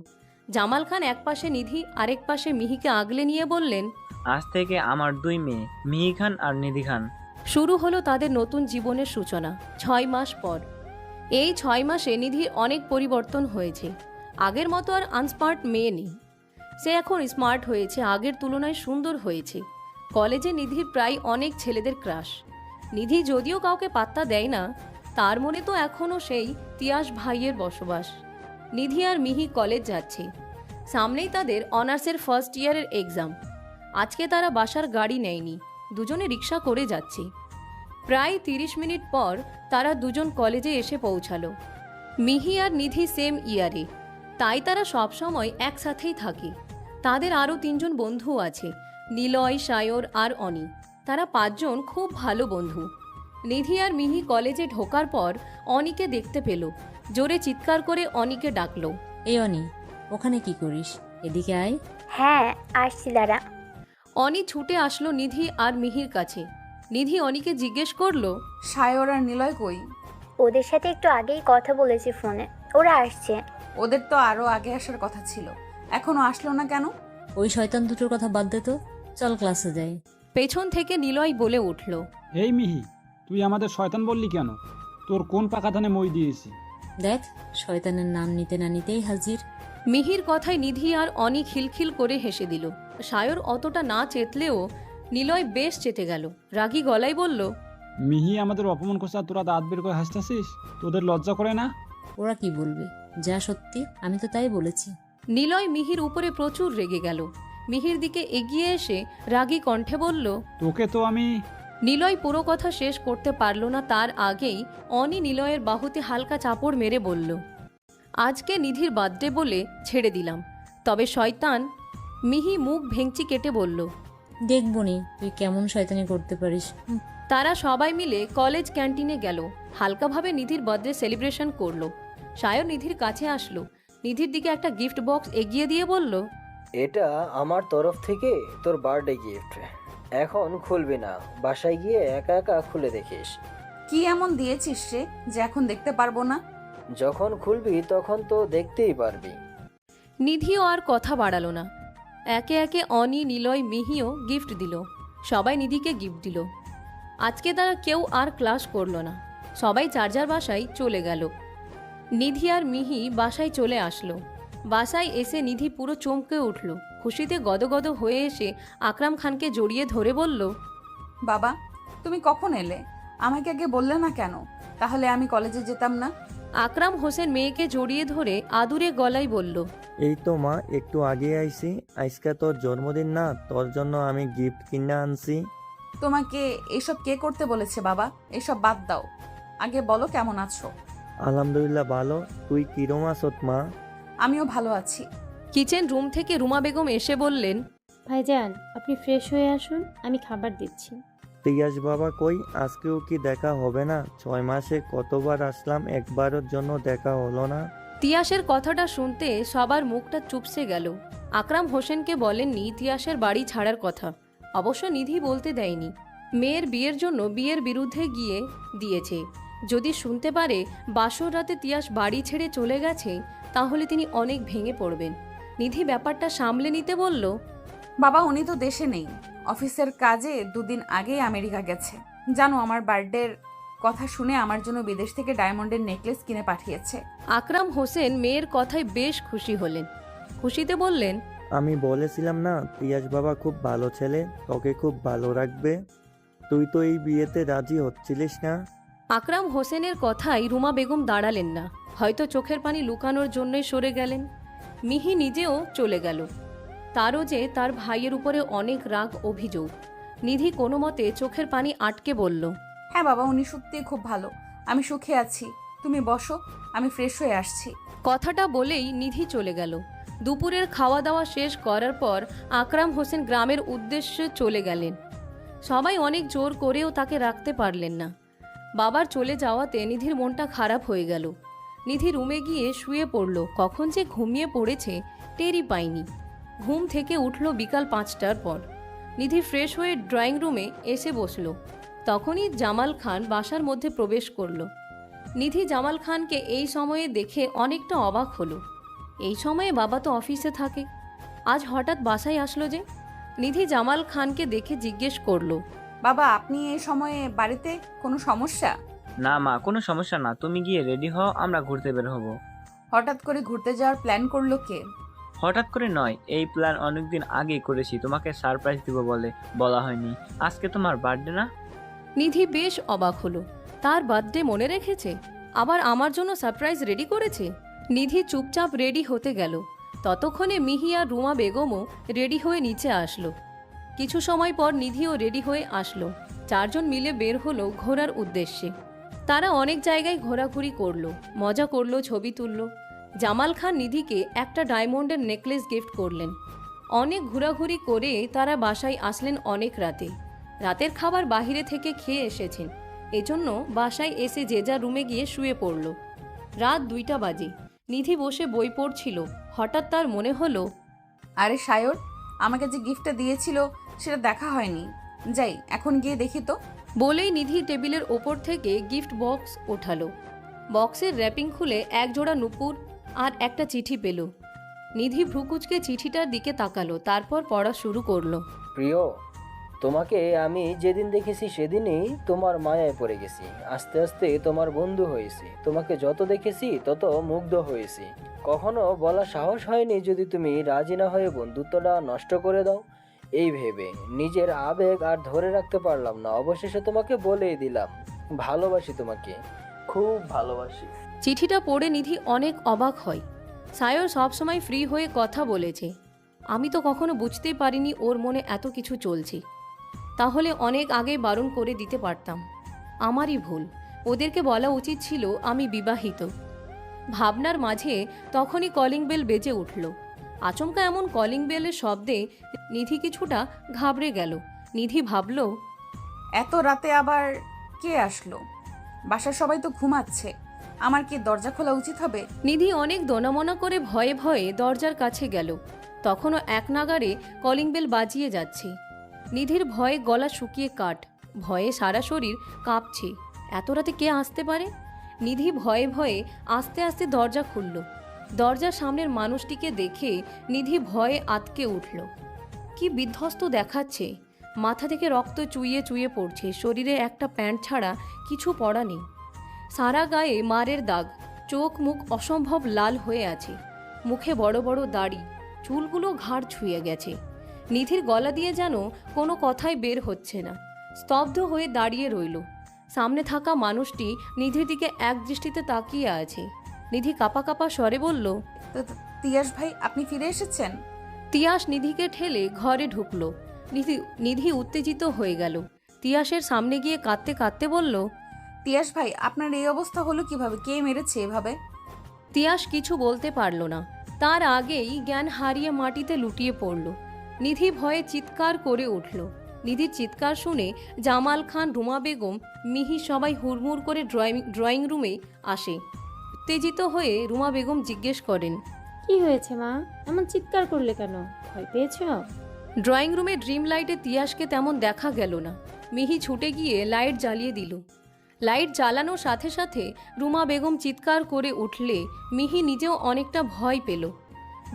জামাল খান এক পাশে নিধি, আরেক পাশে মিহিকে আগলে নিয়ে বললেন, আজ থেকে আমার দুই মেয়ে, মিহি খান আর নিধি খান। শুরু হলো তাদের নতুন জীবনের সূচনা 6 মাস পর। এই 6 মাসে নিধির অনেক পরিবর্তন হয়েছে। আগের মতো আর আনস্মার্ট মেয়ে নেই। সে এখন স্মার্ট হয়েছে, আগের তুলনায় সুন্দর হয়েছে। কলেজে নিধির প্রায় অনেক ছেলেদের ক্রাশ। নিধি যদিও কাউকে পাত্তা দেয় না, তার মনে তো এখনও সেই তিয়াস ভাইয়ের বসবাস। নিধি আর মিহি কলেজ যাচ্ছে। সামনেই তাদের অনার্সের ফার্স্ট ইয়ারের এক্সাম। আজকে তারা বাসার গাড়ি নেয়নি, দুজনে রিক্সা করে যাচ্ছে। প্রায় 30 মিনিট পর তারা দুজন কলেজে এসে পৌঁছালো। মিহি আর নিধি সেম ইয়ারে, তাই তারা সবসময় একসাথেই থাকে। তাদের আরও 3 জন বন্ধু আছে, নিলয়, সায়র আর অনি। তারা 5 জন খুব ভালো বন্ধু। নিধি আর মিহি কলেজে ঢোকার পর অনিকে দেখতে পেল। জোরে চিৎকার করে অনিকে ডাকলো, এই অনি, ওখানে কি করিস? এদিকে আয়। হ্যাঁ, আসছি দাঁড়া। অনি ছুটে আসলো নিধি আর মিহির কাছে। নিধি অনিকে জিজ্ঞেস করলো, সায়র আর নিলয় কই? ওদের সাথে একটু আগেই কথা বলেছি ফোনে, ওরা আসছে। ওদের তো আরো আগে আসার কথা ছিল, এখনো আসলো না কেন? ওই শয়তান দুটোর কথা বাদ দে তো, চল ক্লাসে যাই। পেছন থেকে নিলয় বলে উঠল, এই মিহি, তুই আমাদের শয়তান বললি কেন? তোর কোন পাকা ধানে মই দিয়েছি? দেখ, শয়তানের নাম নিতে না নিতেই হাজির। মিহির কথায় নিধি আর অনি খিলখিল করে হেসে দিল। সায়র অতটা না চেতলেও নিলয় বেশ চেতে গেল। রাগী গলায় বলল, মিহি আমাদের অপমান করছে আর তোরা দাঁত বের করে হাসতেছিস? তোদের লজ্জা করে না? ওরা কি বলবে? যা সত্যি আমি তো তাই বলেছি। নিলয় মিহির উপরে প্রচুর রেগে গেল। মিহির দিকে এগিয়ে এসে রাগী কণ্ঠে বলল, তোকে তো আমি... নিলয় পুরো কথা শেষ করতে পারল না, তার আগেই অনি নিলয়ের বাহুতে হালকা চাপড় মেরে বলল, আজকে নিধির বার্থডে বলে ছেড়ে দিলাম, তবে শয়তান। মিহি মুখ ভেঙচি কেটে বলল, দেখবনি তুই কেমন শয়তানি করতে পারিস। তারা সবাই মিলে কলেজ ক্যান্টিনে গেল। হালকাভাবে নিধির বার্থডে সেলিব্রেশন করলো। সায়র নিধির কাছে আসলো, নিধির দিকে একটা গিফট বক্স এগিয়ে দিয়ে বলল, এটা আমার তরফ থেকে তোর বার্থডে গিফট। এখন খুলবি না, বাসায় গিয়ে একা একা খুলে দেখিস। কি এমন দিয়েছিস রে যে এখন দেখতে পারবো না? যখন খুলবি তখন তো দেখতেই পারবি। নিধিও আর কথা বাড়ালো না। একে একে অনি, নিলয়, মিহিও গিফট দিল। সবাই নিধিকে গিফট দিল। আজকে তারা কেউ আর ক্লাস করলো না, সবাই যার যার বাসায় চলে গেল। নিধি আর মিহি বাসায় চলে আসলো। বাসায় এসে নিধি পুরো চমকে উঠল। খুশিতে গদগদ হয়ে এসে আকরাম খানকে জড়িয়ে ধরে বলল, বাবা, তুমি কখন এলে? আমাকে আগে বললে না কেন? তাহলে আমি কলেজে যেতাম না। আকরাম হোসেন মেয়েকে জড়িয়ে ধরে আদুরে গলায় বলল, এই তো মা, একটু আগে আইছি। আজকে তোর জন্মদিন না, তোর জন্য আমি গিফট কিনে আনছি। তোমাকে এসব কে করতে বলেছে বাবা? এসব বাদ দাও, আগে বলো কেমন আছো? আলহামদুলিল্লাহ ভালো। তুই কিরম আছত মা? আমিও ভালো আছি। কিচেন রুম থেকে রুমা বেগম এসে বললেন, ভাইজান আপনি ফ্রেশ হয়ে আসুন, আমি খাবার দিচ্ছি। তিয়াস বাবা কই? আজকেও কি দেখা হবে না? 6 মাসে কতবার আসলাম, একবারের জন্য দেখা হলো না। তিয়াসের কথাটা শুনতে সবার মুখটা চুপসে গেল। আকরাম হোসেনকে বলেননি তিয়াসের বাড়ি ছাড়ার কথা, অবশ্য নিধি বলতে দেয়নি। মেয়ের বিয়ের জন্য বিয়ের বিরুদ্ধে গিয়ে দিয়েছে। যদি শুনতে পারে বাসর রাতে তিয়াস বাড়ি ছেড়ে চলে গেছে, তাহলে তিনি অনেক ভেঙে পড়বেন। নিধি ব্যাপারটা সামলে নিতে বলল, বাবা, উনি তো দেশে নেই, অফিসের কাজে 2 দিন আগেই আমেরিকা গেছে। জানো, আমার বার্থডের কথা শুনে আমার জন্য বিদেশ থেকে ডায়মন্ডের নেকলেস কিনে পাঠিয়েছে। আকরাম হোসেন মেয়ের কথায় বেশ খুশি হলেন। খুশিতে বললেন, আমি বলেছিলাম না তিয়াস বাবা খুব ভালো ছেলে, তোকে খুব ভালো রাখবে। তুই তো এই বিয়েতে রাজি হচ্ছিলিস না। আকরাম হোসেনের কথায় রুমা বেগম দাঁড়ালেন না, হয়তো চোখের পানি লুকানোর জন্যই সরে গেলেন। মিহি নিজেও চলে গেল। তারও যে তার ভাইয়ের উপরে অনেক রাগ, অভিযোগ। নিধি কোনো মতে চোখের পানি আটকে বলল, হ্যাঁ বাবা, উনি সত্যিই খুব ভালো। আমি সুখে আছি। তুমি বসো, আমি ফ্রেশ হয়ে আসছি। কথাটা বলেই নিধি চলে গেল। দুপুরের খাওয়া দাওয়া শেষ করার পর আকরাম হোসেন গ্রামের উদ্দেশ্যে চলে গেলেন। সবাই অনেক জোর করেও তাকে রাখতে পারলেন না। বাবার চলে যাওয়াতে নিধির মনটা খারাপ হয়ে গেল। নিধি রুমে গিয়ে শুয়ে পড়ল। কখন যে ঘুমিয়ে পড়েছে টেরই পায়নি। ঘুম থেকে উঠল বিকাল 5টার পর। নিধি ফ্রেশ হয়ে ড্রয়িং রুমে এসে বসল। তখনই জামাল খান বাসার মধ্যে প্রবেশ করল। নিধি জামাল খানকে এই সময়ে দেখে অনেকটা অবাক হলো। এই সময়ে বাবা তো অফিসে থাকে, আজ হঠাৎ বাসায় আসলো যে? নিধি জামাল খানকে দেখে জিজ্ঞেস করলো, বাবা, আপনি এই সময়ে বাড়িতে? কোনো সমস্যা? না মা, কোনো সমস্যা না, তুমি গিয়ে রেডি হও, আমরা ঘুরতে বের হব। হঠাৎ করে ঘুরতে যাওয়ার প্ল্যান করলো কে? হঠাৎ করে নয়, এই প্ল্যান অনেকদিন আগেই করেছি, তোমাকে সারপ্রাইজ দিব বলে বলা হয়নি। আজকে তোমার বার্থডে না? নিধি বেশ অবাক হলো। তার বার্থডে মনে রেখেছে, আবার আমার জন্য সারপ্রাইজ রেডি করেছে। নিধি চুপচাপ রেডি হতে গেল। ততক্ষণে মিহি আর রুমা বেগমও রেডি হয়ে নিচে আসলো। কিছু সময় পর নিধিও রেডি হয়ে আসলো। 4 জন মিলে বের হলো ঘোরার উদ্দেশ্যে। তারা অনেক জায়গায় ঘোরাঘুরি করলো, মজা করলো, ছবি তুললো। জামাল খান নিধিকে একটা ডায়মন্ডের নেকলেস গিফট করলেন। অনেক ঘোরাঘুরি করে তারা বাসায় আসলেন অনেক রাতে। রাতের খাবার বাইরে থেকে খেয়ে এসেছেন, এজন্য বাসায় এসে যে যার রুমে গিয়ে শুয়ে পড়ল। রাত 2টা বাজে। নিধি বসে বই পড়ছিল। হঠাৎ তার মনে হলো, আরে সায়র, আমাকে যে গিফটটা দিয়েছিল সেটা দেখা হয়নি। যাই, এখন গিয়ে দেখি তো। বলেই নিধি টেবিলের ওপর থেকে গিফট বক্স ওঠালো। বক্সের র্যাপিং খুলে এক জোড়া নুপুর আর একটা চিঠি পেল। নিধি ভ্রুকুচকে চিঠিটার দিকে তাকালো, তারপর পড়া শুরু করলো। প্রিয়, তোমাকে আমি যেদিন দেখেছি সেদিনই তোমার মায়ায় পড়ে গেছি। আস্তে আস্তে তোমার বন্ধু হয়েছি। তোমাকে যত দেখেছি তত মুগ্ধ হয়েছি। কখনো বলা সাহস হয়নি যদি তুমি রাজি না হয়ে বন্ধুত্বটা নষ্ট করে দাও। এই ভেবে নিজের আবেগ আর ধরে রাখতে পারলাম না। অবশেষে তোমাকে বলেই দিলাম, ভালোবাসি তোমাকে, খুব ভালোবাসি। চিঠিটা পড়ে নিধি অনেক অবাক হয়। সায়র সবসময় ফ্রি হয়ে কথা বলেছে, আমি তো কখনো বুঝতেই পারিনি ওর মনে এত কিছু চলছে। তাহলে অনেক আগে বারণ করে দিতে পারতাম, আমারই ভুল। ওদেরকে বলা উচিত ছিল আমি বিবাহিত। ভাবনার মাঝে তখনই কলিং বেল বেজে উঠল। আচমকা এমন কলিং বেলের শব্দে নিধি কিছুটা ঘাবড়ে গেল। নিধি ভাবল, এত রাতে আবার কে আসলো? বাসার সবাই তো ঘুমাচ্ছে, আমার কি দরজা খোলা উচিত হবে? নিধি অনেক দোনামনা করে ভয়ে ভয়ে দরজার কাছে গেল। তখনও এক নাগাড়ে কলিং বেল বাজিয়ে যাচ্ছে। নিধির ভয়ে গলা শুকিয়ে কাঠ, ভয়ে সারা শরীর কাঁপছে। এত রাতে কে আসতে পারে? নিধি ভয়ে ভয়ে আস্তে আস্তে দরজা খুলল। দরজার সামনের মানুষটিকে দেখে নিধি ভয়ে আতকে উঠল। কি বিধ্বস্ত দেখাচ্ছে, মাথা থেকে রক্ত চুইয়ে চুইয়ে পড়ছে, শরীরে একটা প্যান্ট ছাড়া কিছু পরা নেই। সারা গায়ে মারের দাগ, চোখ মুখ অসম্ভব লাল হয়ে আছে, মুখে বড় বড় দাড়ি, চুলগুলো ঘাড় ছুঁয়ে গেছে। নিধির গলা দিয়ে যেন কোনো কথাই বের হচ্ছে না, স্তব্ধ হয়ে দাঁড়িয়ে রইল। সামনে থাকা মানুষটি নিধির দিকে এক দৃষ্টিতে তাকিয়ে আছে। নিধি কাঁপা কাঁপা স্বরে বলল, তিয়াস ভাই, আপনি ফিরে এসেছেন? তিয়াস নিধিকে ঠেলে ঘরে ঢুকলো। নিধি উত্তেজিত হয়ে গেল। তিয়াসের সামনে গিয়ে কাঁদতে কাঁদতে বলল, তিয়াস ভাই, আপনার এই অবস্থা হলো কিভাবে? কে মেরেছে এভাবে? তিয়াস কিছু বলতে পারল না। তার আগেই জ্ঞান হারিয়ে মাটিতে লুটিয়ে পড়ল। নিধি ভয়ে চিৎকার করে উঠল। নিধির চিৎকার শুনে জামাল খান, রুমা বেগম, মিহি সবাই হুড়মুড় করে ড্রয়িং রুমে আসে। উত্তেজিত হয়ে রুমা বেগম জিজ্ঞেস করেন, কি হয়েছে মা, এমন চিৎকার করলে কেন? ভয় পেয়েছো? ড্রয়িং রুমে ড্রিম লাইটে তিয়াসকে তেমন দেখা গেল না। মিহি ছুটে গিয়ে লাইট জ্বালিয়ে দিল। লাইট জ্বালানোর সাথে সাথে রুমা বেগম চিৎকার করে উঠলে মিহি নিজেও অনেকটা ভয় পেল।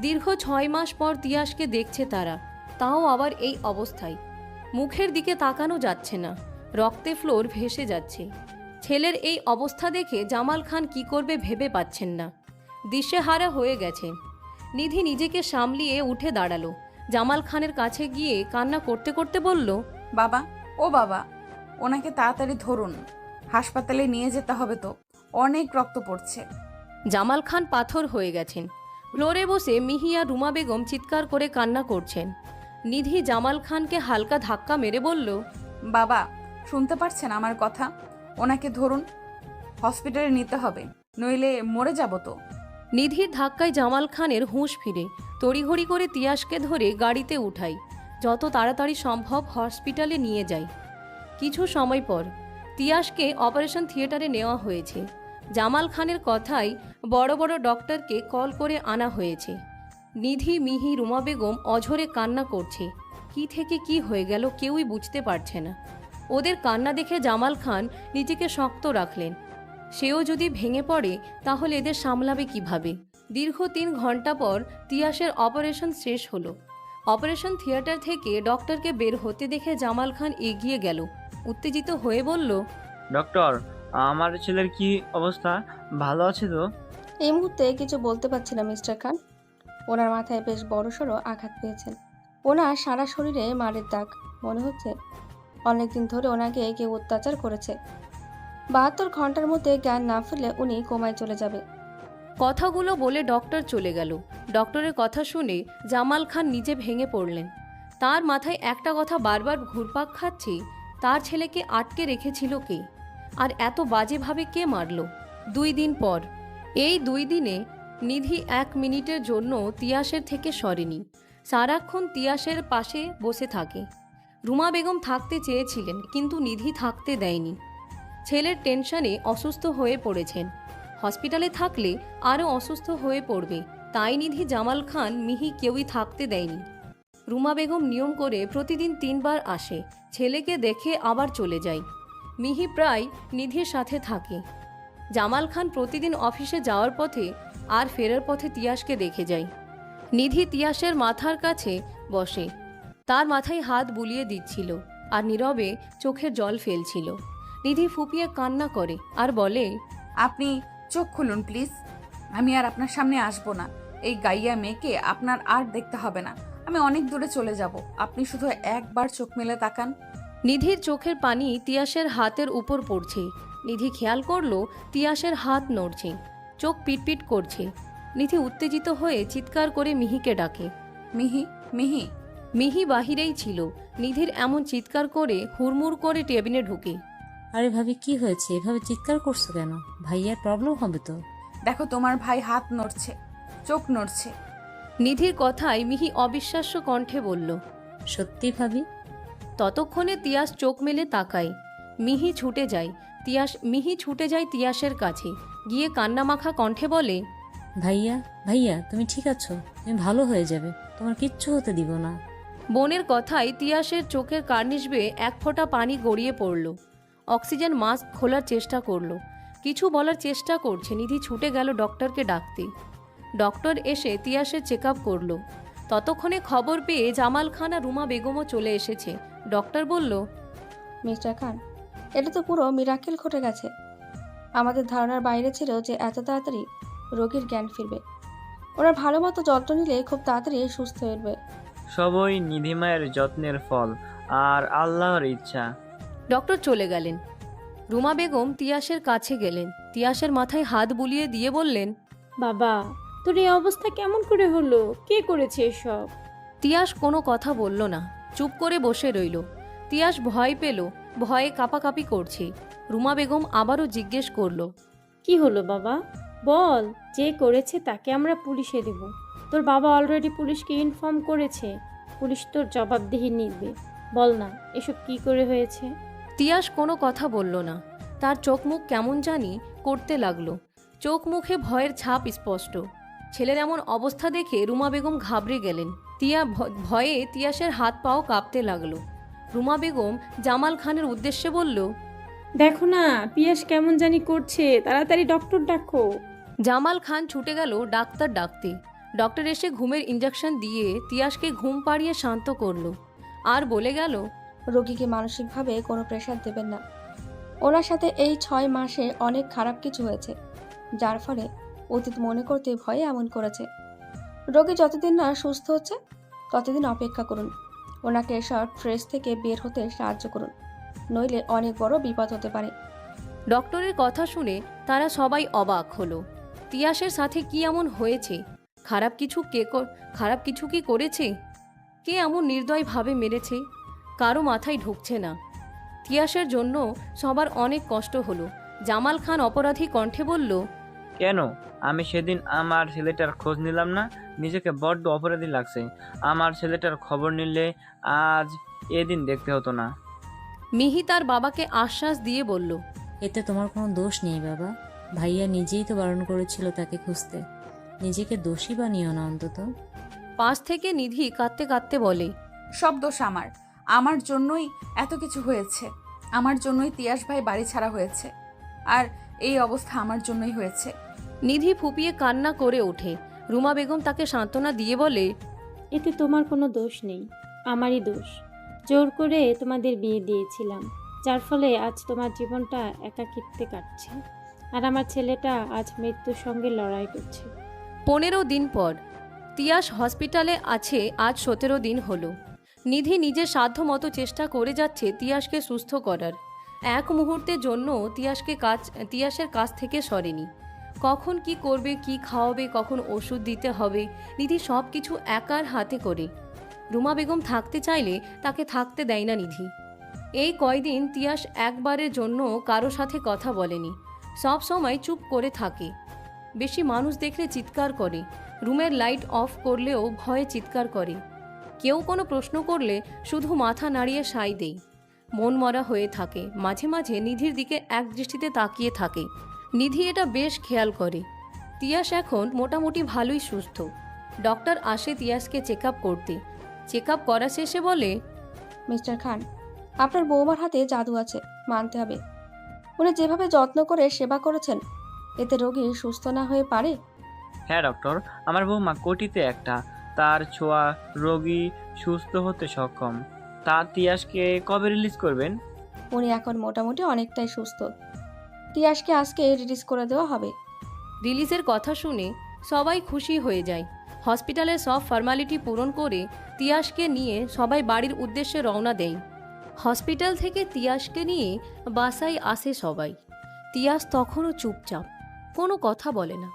দীর্ঘ 6 মাস পর তিয়াসকে দেখছে তারা, তাও আবার এই অবস্থায়। মুখের দিকে তাকানো যাচ্ছে না, রক্তে ফ্লোর ভেসে যাচ্ছে। ছেলের এই অবস্থা দেখে জামাল খান কি করবে ভেবে পাচ্ছেন না, দিশেহারা হয়ে গেছে। নিধি নিজেকে সামলিয়ে উঠে দাঁড়ালো। জামাল খানের কাছে গিয়ে কান্না করতে করতে বলল, বাবা, ও বাবা, ওনাকে তাড়াতাড়ি ধরুন, হাসপাতালে নিয়ে যেতে হবে তো, অনেক রক্ত পড়ছে। জামাল খান পাথর হয়ে গেছেন। ফ্লোরে বসে মিহি আর রুমা বেগম চিৎকার করে কান্না করছেন। নিধি জামাল খানকে হালকা ধাক্কা মেরে বলল, বাবা, শুনতে পারছেন আমার কথা? ওনাকে ধরুন, হসপিটালে নিতে হবে, নইলে মরে যাব তো। নিধির ধাক্কায় জামাল খানের হুঁশ ফিরে। তড়িঘড়ি করে তিয়াসকে ধরে গাড়িতে উঠাই, যত তাড়াতাড়ি সম্ভব হসপিটালে নিয়ে যাই। কিছু সময় পর তিয়াসকে অপারেশন থিয়েটারে নেওয়া হয়েছে। জামাল খানের কথাই বড় বড় ডক্টরকে কল করে আনা হয়েছে। নিধি, মিহি, রুমা বেগম অঝরে কান্না করছে। কি থেকে কি হয়ে গেল কেউই বুঝতে পারছে না। ওদের কান্না দেখে জামাল খান নিজেকে শক্ত রাখলেন। সেও যদি ভেঙে পড়ে তাহলে এদের সামলাবে কিভাবে? দীর্ঘ 3 ঘন্টা পর তিয়াসের অপারেশন শেষ হলো। অপারেশন থিয়েটার থেকে ডক্টরকে বের হতে দেখে জামাল খান এগিয়ে গেল, উত্তেজিত হয়ে বলল, ডক্টর, আমার ছেলের কি অবস্থা? ভালো আছে তো? এই মুহূর্তে কিছু বলতে পারছি না মিস্টার খান। ওনার মাথায় বেশ বড়সড় আঘাত পেয়েছেন। ওনার সারা শরীরে মারের দাগ, মনে হচ্ছে অনেকদিন ধরে ওনাকে কেউ অত্যাচার করেছে। 72 ঘন্টার মধ্যে জ্ঞান না ফিরলে উনি কোমায় চলে যাবে। কথাগুলো বলে ডক্টর চলে গেল। ডক্টরের কথা শুনে জামাল খান নিজে ভেঙে পড়লেন। তার মাথায় একটা কথা বারবার ঘুরপাক খাচ্ছে, তার ছেলেকে আটকে রেখেছিল কে, আর এত বাজেভাবে কে মারল? 2 দিন পর, এই 2 দিনে নিধি 1 মিনিটের জন্য তিয়াসের থেকে সরেনি। সারাক্ষণ তিয়াসের পাশে বসে থাকে। রুমা বেগম থাকতে চেয়েছিলেন কিন্তু নিধি থাকতে দেয়নি। ছেলের টেনশনে অসুস্থ হয়ে পড়েছেন। হসপিটালে থাকলে আরও অসুস্থ হয়ে পড়বে, তাই নিধি, জামাল খান, মিহি কেউই থাকতে দেয়নি। রুমা বেগম নিয়ম করে প্রতিদিন 3 বার আসে, ছেলেকে দেখে আবার চলে যায়। মিহি প্রায় নিধির সাথে থাকে। জামাল খান প্রতিদিন অফিসে যাওয়ার পথে আর ফেরার পথে তিয়াসকে দেখে যায়। নিধি তিয়াসের মাথার কাছে বসে, তার মাথায় হাত বুলিয়ে দিচ্ছিল আর নীরবে চোখের জল ফেলছিল। নিধি ফুপিয়ে কান্না করে আর বলে, আপনি চোখ খুলুন প্লিজ, আমি আর আপনার সামনে আসবো না। এই গাইয়া মেয়েকে আপনার আর দেখতে হবে না, আমি অনেক দূরে চলে যাব। আপনি শুধু একবার চোখ মেলে তাকান। নিধির চোখের পানি তিয়াসের হাতের উপর পড়ছে। নিধি খেয়াল করলো তিয়াসের হাত নড়ছে। চোখ পিটপিট করছে। নিধি উত্তেজিত হয়ে চিৎকার করে মিহিকে ডাকে। মিহি, মিহি। মিহি বাহিরেই ছিল। নিধির এমন চিৎকার করে হুড়মুড় করে টেবিলে ঢুকে। আরে ভাবি, কি হয়েছে? এভাবে চিৎকার করছো কেন? ভাইয়ার প্রবলেম হবে তো। দেখো তোমার ভাই হাত নড়ছে, চোখ নড়ছে। নিধির কথায় মিহি অবিশ্বাস্য কণ্ঠে বলল। সত্যি ভাবি? ততক্ষণে তিয়াস চোখ মেলে তাকায়। মিহি ছুটে যায় তিয়াসের কাছে, গিয়ে কান্নামাখা কণ্ঠে বলে, ভাইয়া, ভাইয়া তুমি ঠিক আছো? তুমি ভালো হয়ে যাবে, তোমার কিচ্ছু হতে দিব না। বোনের কথায় তিয়াসের চোখের কার্নিশ বেয়ে এক ফোঁটা পানি গড়িয়ে পড়ল। অক্সিজেন মাস্ক খোলার চেষ্টা করলো, কিছু বলার চেষ্টা করছে। নিধি ছুটে গেল ডক্টরকে ডাকতে। ডক্টর এসে তিয়াসের চেক আপ করলো। ততক্ষণে খবর পেয়ে জামাল খান আর রুমা বেগমও চলে এসেছে। ডক্টর বলল, মিস্টার খান, এটা তো পুরো মিরাকেল ঘটে গেছে। আমাদের ধারণার বাইরে ছিল যে এত তাড়াতাড়ি রোগীর জ্ঞান ফিরবে। ওরা ভালো মতো যত্ন নিলে খুব তাড়াতাড়ি সুস্থ হয়ে উঠবে। সবই নিধিমায়ের যত্নের ফল আর আল্লাহর ইচ্ছা। ডক্টর চলে গেলেন। রুমা বেগম তিয়াসের কাছে গেলেন। তিয়াসের মাথায় হাত বুলিয়ে দিয়ে বললেন, বাবা, তোর এই অবস্থা কেমন করে হলো? কে করেছে এসব? তিয়াস কোনো কথা বলল না, চুপ করে বসে রইল। তিয়াস ভয় পেল, ভয়ে কাঁপাকাঁপি করছে। রুমা বেগম আবারও জিজ্ঞেস করলো, কি হলো বাবা? বল, যে করেছে তাকে আমরা পুলিশে দেব। তোর বাবা অলরেডি পুলিশকে ইনফর্ম করেছে। পুলিশ তোর জবাবদিহি নিবে। বল না, এসব কি করে হয়েছে? তিয়াস কোনো কথা বলল না। তার চোখ মুখ কেমন জানি করতে লাগলো। চোখ মুখে ভয়ের ছাপ স্পষ্ট। ছেলের এমন অবস্থা দেখে রুমা বেগম ঘাবড়ে গেলেন। ভয়ে তিয়াসের হাত পাও কাঁপতে লাগলো। রুমা বেগম জামাল খানের উদ্দেশ্যে বলল, দেখো না, পিয়াস কেমন জানি করছে, তাড়াতাড়ি ডক্টর ডাকো। জামাল খান ছুটে গেল ডাক্তার ডাকতে। ডক্টর এসে ঘুমের ইঞ্জেকশন দিয়ে তিয়াসকে ঘুম পাড়িয়ে শান্ত করলো। আর বলে গেল, রোগীকে মানসিকভাবে কোনো প্রেশার দেবেন না। ওনার সাথে এই 6 মাসে অনেক খারাপ কিছু হয়েছে, যার ফলে অতীত মনে করতে ভয়ে এমন করেছে। রোগী যতদিন না সুস্থ হচ্ছে ততদিন অপেক্ষা করুন। ওনাকে এসব স্ট্রেস থেকে বের হতে সাহায্য করুন, নইলে অনেক বড় বিপদ হতে পারে। ডক্টরের কথা শুনে তারা সবাই অবাক হলো। তিয়াসের সাথে কি এমন হয়েছে? খারাপ কিছু কি করেছে? কে এমন নির্দয়ভাবে মেরেছে? কারো মাথায় ঢুকছে না। তিয়াসের জন্য সবার অনেক কষ্ট হলো। জামাল খান অপরাধী কণ্ঠে বলল, কেন আমি সেদিন আমার ছেলেটার খোঁজ নিলাম না? নিজেকে বড্ড অপরাধী লাগছে। আমার ছেলেটার খবর নিলে আজ এদিন দেখতে হতো না। মিহি তার বাবাকে আশ্বাস দিয়ে বলল, এতে তোমার কোনো দোষ নেই বাবা। ভাইয়া নিজেই তো বারণ করেছিল তাকে খুঁজতে। নিজেকে দোষী বানিও না অন্তত। পাশ থেকে নিধি কাঁদতে কাঁদতে বলে, সব দোষ আমার জন্যই এত কিছু হয়েছে। আমার জন্যই তিয়াস ভাই বাড়ি ছাড়া হয়েছে, আর এই অবস্থা আমার জন্যই হয়েছে। নিধি ফুপিয়ে কান্না করে ওঠে। রুমা বেগম তাকে সান্ত্বনা দিয়ে বলে, এতে তোমার কোনো দোষ নেই, আমারই দোষ। জোর করে তোমাদের বিয়ে দিয়েছিলাম, যার ফলে আজ তোমার জীবনটা একাকিত্বে কাটছে, আর আমার ছেলেটা আজ মৃত্যুর সঙ্গে লড়াই করছে। 15 দিন পর তিয়াস হসপিটালে আছে। আজ 17 দিন হলো। নিধি নিজের সাধ্য মতো চেষ্টা করে যাচ্ছে তিয়াসকে সুস্থ করার। এক মুহূর্তের জন্য তিয়াসের কাছ থেকে সরেনি। কখন কি করবে, কি খাওয়াবে, কখন ওষুধ দিতে হবে, নিধি সব কিছু একার হাতে করে। রুমা বেগম থাকতে চাইলে তাকে থাকতে দেয় না নিধি। এই কয়দিন তিয়াস একবারের জন্য কারো সাথে কথা বলেনি। সব সময় চুপ করে থাকে। বেশি মানুষ দেখলে চিৎকার করে। রুমের লাইট অফ করলেও ভয়ে চিৎকার করে। কেউ কোনো প্রশ্ন করলে শুধু মাথা নাড়িয়ে সাই দেয়। মন মরা হয়ে থাকে। মাঝে মাঝে নিধির দিকে এক দৃষ্টিতে তাকিয়ে থাকে। নিধি এটা বেশ খেয়াল করে। তিয়াস এখন মোটামুটি ভালোই সুস্থ। ডক্টর আসে তিয়াসকে চেক আপ করতে। চেক আপ করা শেষে বলে, মিস্টার খান, আপনার বৌমার হাতে জাদু আছে, মানতে হবে। উনি যেভাবে যত্ন করে সেবা করেছেন, এতে রোগী সুস্থ না হয়ে পারে? হ্যাঁ ডক্টর, আমার বৌমা কোটিতে একটা। তার ছোঁয়া রোগী সুস্থ হতে সক্ষম। তা তিয়াসকে কবে রিলিজ করবেন? উনি এখন মোটামুটি অনেকটাই সুস্থ। তিয়াসকে আজকে রিলিজ করে দেওয়া হবে। রিলিজের কথা শুনে সবাই খুশি হয়ে যায়। হসপিটালের সব ফর্মালিটি পূরণ করে তিয়াসকে নিয়ে সবাই বাড়ির উদ্দেশ্যে রওনা দেয়। হসপিটাল থেকে তিয়াসকে নিয়ে বাসায় আসে সবাই। তিয়াস তখনও চুপচাপ। কোনো কথা বলে না।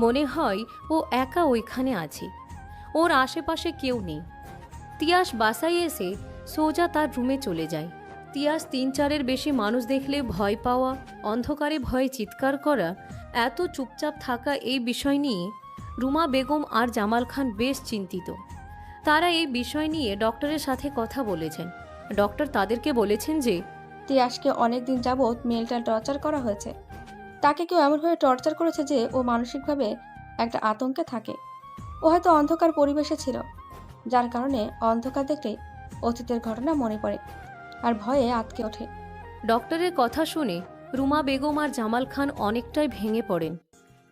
মনে হয় ও একা ওইখানে আছে, ওর আশেপাশে কেউ নেই। তিয়াস বাসায় এসে সোজা তার রুমে চলে যায়। তিয়াস 3-4-এর বেশি মানুষ দেখলে ভয় পাওয়া, অন্ধকারে ভয়ে চিৎকার করা, এত চুপচাপ থাকা, এই বিষয় নিয়ে রুমা বেগম আর জামাল খান বেশ চিন্তিত। তারা এই বিষয় নিয়ে ডক্টরের সাথে কথা বলেছেন। ডক্টর তাদেরকে বলেছেন যে তিয়াসকে অনেক দিন যাবৎ মেন্টাল টর্চার করা হয়েছে। তাকে কেউ এমনভাবে টর্চার করেছে যে ও মানসিকভাবে একটা আতঙ্কে থাকে। ও হয়তো অন্ধকার পরিবেশে ছিল, যার কারণে অন্ধকার দেখলে অতীতের ঘটনা মনে পড়ে আর ভয়ে আটকে ওঠে। ডক্টরের কথা শুনে রুমা বেগম আর জামাল খান অনেকটাই ভেঙে পড়েন।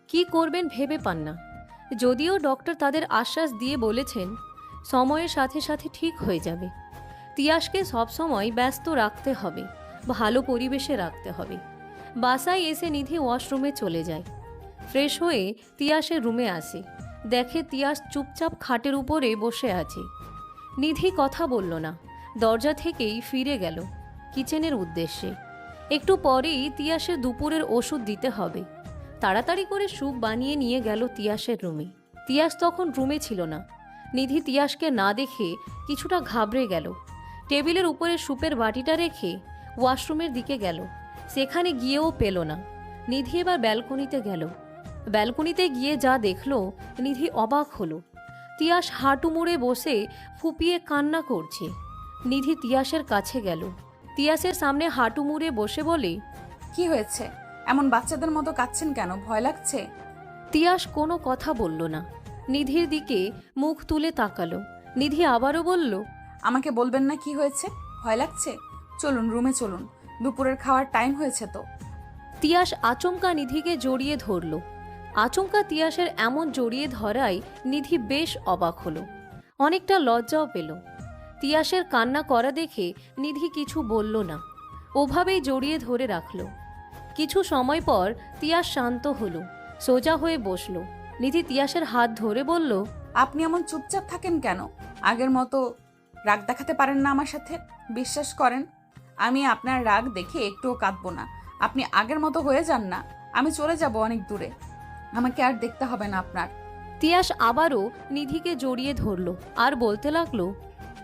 কি করবেন ভেবে পান না। যদিও ডক্টর তাদের আশ্বাস দিয়ে বলেছেন সময়ের সাথে সাথে ঠিক হয়ে যাবে। তিয়াসকে সবসময় ব্যস্ত রাখতে হবে, ভালো পরিবেশে রাখতে হবে। বাসায় এসে নিধি ওয়াশরুমে চলে যায়। ফ্রেশ হয়ে তিয়াসের রুমে আসে, দেখে তিয়াস চুপচাপ খাটের উপরে বসে আছে। নিধি কথা বলল না, দরজা থেকেই ফিরে গেল কিচেনের উদ্দেশ্যে। একটু পরেই তিয়াসের দুপুরের ওষুধ দিতে হবে। তাড়াতাড়ি করে স্যুপ বানিয়ে নিয়ে গেল তিয়াসের রুমে। তিয়াস তখন রুমে ছিল না। নিধি তিয়াসকে না দেখে কিছুটা ঘাবড়ে গেল। টেবিলের উপরে স্যুপের বাটিটা রেখে ওয়াশরুমের দিকে গেল। সেখানে গিয়েও পেল না। নিধি এবার ব্যালকনিতে গেল। ব্যালকনিতে গিয়ে যা দেখল, নিধি অবাক হলো। তিয়াস হাঁটু মুড়ে বসে ফুপিয়ে কান্না করছে। নিধি তিয়াসের কাছে গেল। তিয়াসের সামনে হাঁটু মুড়ে বসে বলে, কি হয়েছে? এমন বাচ্চাদের মতো কাঁদছেন কেন? ভয় লাগছে? তিয়াস কোনো কথা বলল না। নিধির দিকে মুখ তুলে তাকালো। নিধি আবারও বলল, আমাকে বলবেন না কি হয়েছে? ভয় লাগছে? চলুন রুমে চলুন, দুপুরের খাওয়ার টাইম হয়েছে তো। তিয়াস আচমকা নিধিকে জড়িয়ে ধরল। আচমকা তিয়াসের এমন জড়িয়ে ধরায় নিধি বেশ অবাক হলো, অনেকটা লজ্জাও পেল। তিয়াসের কান্না করা দেখে নিধি কিছু বলল না, ওভাবেই জড়িয়ে ধরে রাখল। কিছু সময় পর তিয়াস শান্ত হলো, সোজা হয়ে বসল। নিধি তিয়াসের হাত ধরে বলল, আপনি এমন চুপচাপ থাকেন কেন? আগের মতো রাগ দেখাতে পারেন না আমার সাথে? বিশ্বাস করেন, আমি আপনার রাগ দেখে একটুও কাঁদবো না। আপনি আগের মতো হয়ে যান না, আমি চলে যাব অনেক দূরে। আমাকে আর দেখতে হবে না আপনার। তিয়াস আবারও নিধিকে জড়িয়ে ধরল আর বলতে লাগলো,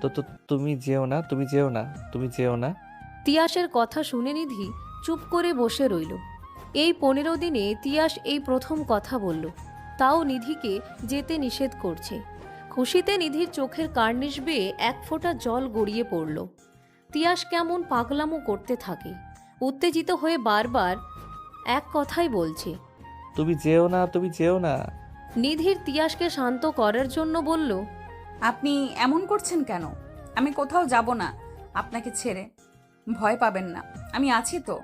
তো তুমি যেও না, তুমি যেও না, তুমি যেও না। তিয়াসের কথা শুনে নিধি চুপ করে বসে রইল। এই 15 দিনে তিয়াস এই প্রথম কথা বলল, তাও নিধিকে যেতে নিষেধ করছে। খুশিতে নিধির চোখের কার্নিশ বেয়ে এক ফোঁটা জল গড়িয়ে পড়ল। তিয়াস কেমন পাগলামো করতে থাকে, উত্তেজিত হয়ে বারবার এক কথাই বলছে, তুমি যেও না, তুমি যেও না। নিধির তিয়াসকে শান্ত করার জন্য বলল, আপনি এমন করছেন কেন? আমি কোথাও যাব না আপনাকে ছেড়ে। ভয় পাবেন না, আমি আছি তো।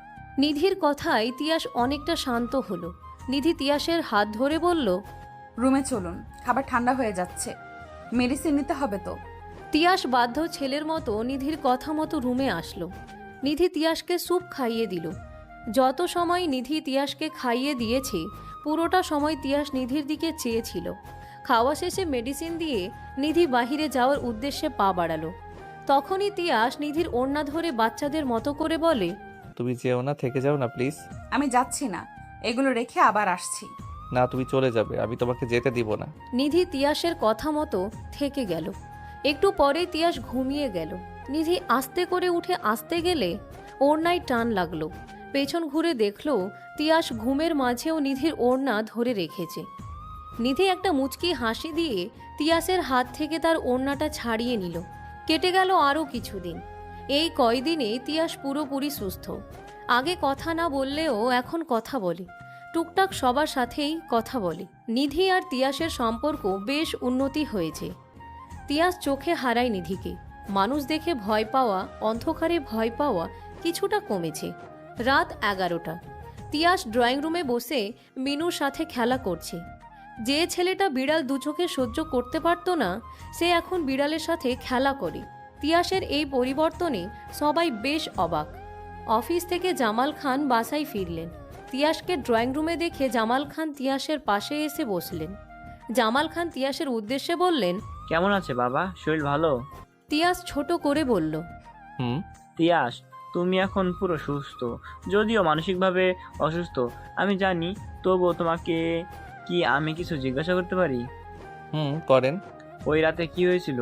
নিধির কথায় তিয়াস অনেকটা শান্ত হলো। নিধি তিয়াসের হাত ধরে বলল, রুমে চলুন, খাবার ঠান্ডা হয়ে যাচ্ছে, মেডিসিন নিতে হবে তো। তিয়াস বাধ্য ছেলের মতো নিধির কথা মতো রুমে আসলো। নিধি তিয়াসকে স্যুপ খাইয়ে দিল। যত সময় নিধি তিয়াসকে খাইয়ে দিয়েছে, পুরোটা সময় তিয়াস নিধির দিকে চেয়েছিল। খাওয়া শেষে মেডিসিন দিয়ে নিধি বাহিরে যাওয়ার উদ্দেশ্যে পা বাড়ালো। তখনই তিয়াস নিধির ওড়না ধরে বাচ্চাদের মতো করে বলে, তুমি যেও না, থেকে যাও না প্লিজ। আমি যাচ্ছি না, এগুলো রেখে আবার আসছি। না, তুমি চলে যাবে, আমি তোমাকে যেতে দিব না। নিধি তিয়াসের কথা মতো থেকে গেল। একটু পরেই তিয়াস ঘুমিয়ে গেল। নিধি আস্তে করে উঠে আসতে গেলে ওড়নায় টান লাগলো। পেছন ঘুরে দেখলো তিয়াস ঘুমের মাঝেও নিধির ওড়না ধরে রেখেছে। নিধি একটা মুচকি হাসি দিয়ে তিয়াসের হাত থেকে তার ওড়নাটা ছাড়িয়ে নিল। কেটে গেল আরও কিছুদিন। এই কয়দিনে তিয়াস পুরোপুরি সুস্থ। আগে কথা না বললেও এখন কথা বলে, টুকটাক সবার সাথেই কথা বলে। নিধি আর তিয়াসের সম্পর্ক বেশ উন্নতি হয়েছে। তিয়াস চোখে হারায় নিধিকে। মানুষ দেখে ভয় পাওয়া, অন্ধকারে ভয় পাওয়া কিছুটা কমেছে। রাত 11টা। তিয়াস ড্রয়িং রুমে বসে মিনুর সাথে খেলা করছে। যে ছেলেটা বিড়াল দু চোখে সহ্য করতে পারত না, সে এখন বিড়ালের সাথে খেলা করে। তিয়াসের এই পরিবর্তনে সবাই বেশ অবাক। অফিস থেকে জামাল খান বাসায় ফিরলেন। তিয়াসকে ড্রয়িং রুমে দেখে জামাল খান তিয়াসের পাশে এসে বসলেন। জামাল খান তিয়াসের উদ্দেশ্যে বললেন, কেমন আছে বাবা? শরীর ভালো? তিয়াস ছোট করে বলল, হুম। তিয়াস, তুমি এখন পুরো সুস্থ, যদিও মানসিকভাবে অসুস্থ আমি জানি, তবুও তোমাকে কি আমি কিছু জিজ্ঞাসা করতে পারি? করেন। ওই রাতে কি হয়েছিল?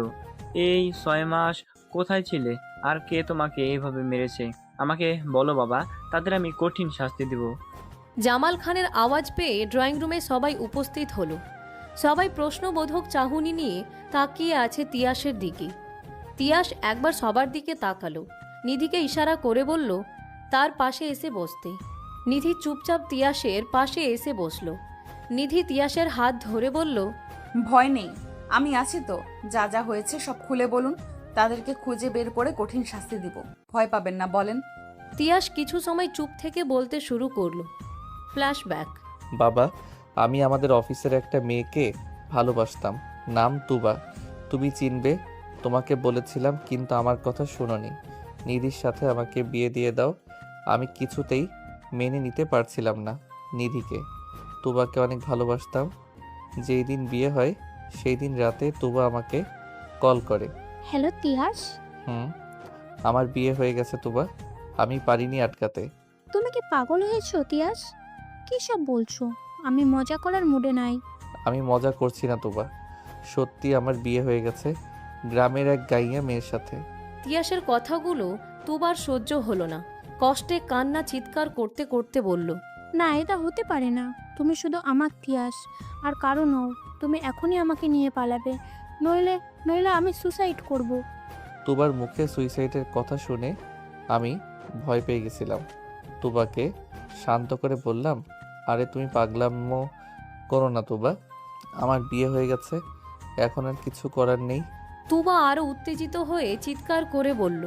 এই 6 মাস কোথায় ছিলে? আর কে তোমাকে এইভাবে মেরেছে? আমাকে বলো বাবা, তাদের আমি কঠিন শাস্তি দেব। জামাল খানের আওয়াজ পেয়ে ড্রয়িং রুমে সবাই উপস্থিত হলো। সবাই প্রশ্নবোধক চাহনি নিয়ে তাকিয়ে আছে তিয়াসের দিকে। তিয়াস একবার সবার দিকে তাকালো, নিধিকে ইশারা করে বলল তার পাশে এসে বসতে। নিধি চুপচাপ তিয়াসের পাশে এসে বসলো। নিধি তিয়াসের হাত ধরে বলল, ভয় নেই, আমি আছি তো। যা যা হয়েছে সব খুলে বলুন, তাদেরকে খুঁজে বের করে কঠিন শাস্তি দিব। ভয় পাবেন না, বলেন। তিয়াস কিছু সময় চুপ থেকে বলতে শুরু করলো। ফ্ল্যাশব্যাক। বাবা, আমি আমাদের অফিসের একটা মেয়েকে ভালোবাসতাম, নাম তুবা। তুমি চিনবে, তোমাকে বলেছিলাম কিন্তু আমার কথা শোনোনি। নিধির সাথে আমাকে বিয়ে দিয়ে দাও। আমি কিছুতেই মেনে নিতে পারছিলাম না নিধিকে। তুবাকে অনেক ভালোবাসতাম। যেই দিন বিয়ে হয় সেই দিন রাতে তুবা আমাকে কল করে। হ্যালো তিয়াস, আমার বিয়ে হয়ে গেছে তুবা, আমি পারিনি আটকাতে। তুমি কি পাগল হয়েছো তিয়াস? কি সব বলছো? আমি মজা করার মুডে নাই। আমি মজা করছি না তুবা, সত্যি আমার বিয়ে হয়ে গেছে গ্রামের এক গাইয়া মেয়ের সাথে। তিয়াসের কথাগুলো তুবার সহ্য হলো না। কষ্টে কান্না চিৎকার করতে করতে বলল, না, এটা হতে পারে না। তুমি শুধু আমার তিয়াস, আর কারো নও। তুমি এখনই আমাকে নিয়ে পালাবে, নইলে নইলে আমি সুসাইড করব। তুবার মুখে সুইসাইডের কথা শুনে আমি ভয় পেয়ে গেছিলাম। তুবাকে শান্ত করে বললাম, আরে তুমি পাগলামো করো না তুবা, আমার বিয়ে হয়ে গেছে, এখন আর কিছু করার নেই। তুবা আরো উত্তেজিত হয়ে চিৎকার করে বলল,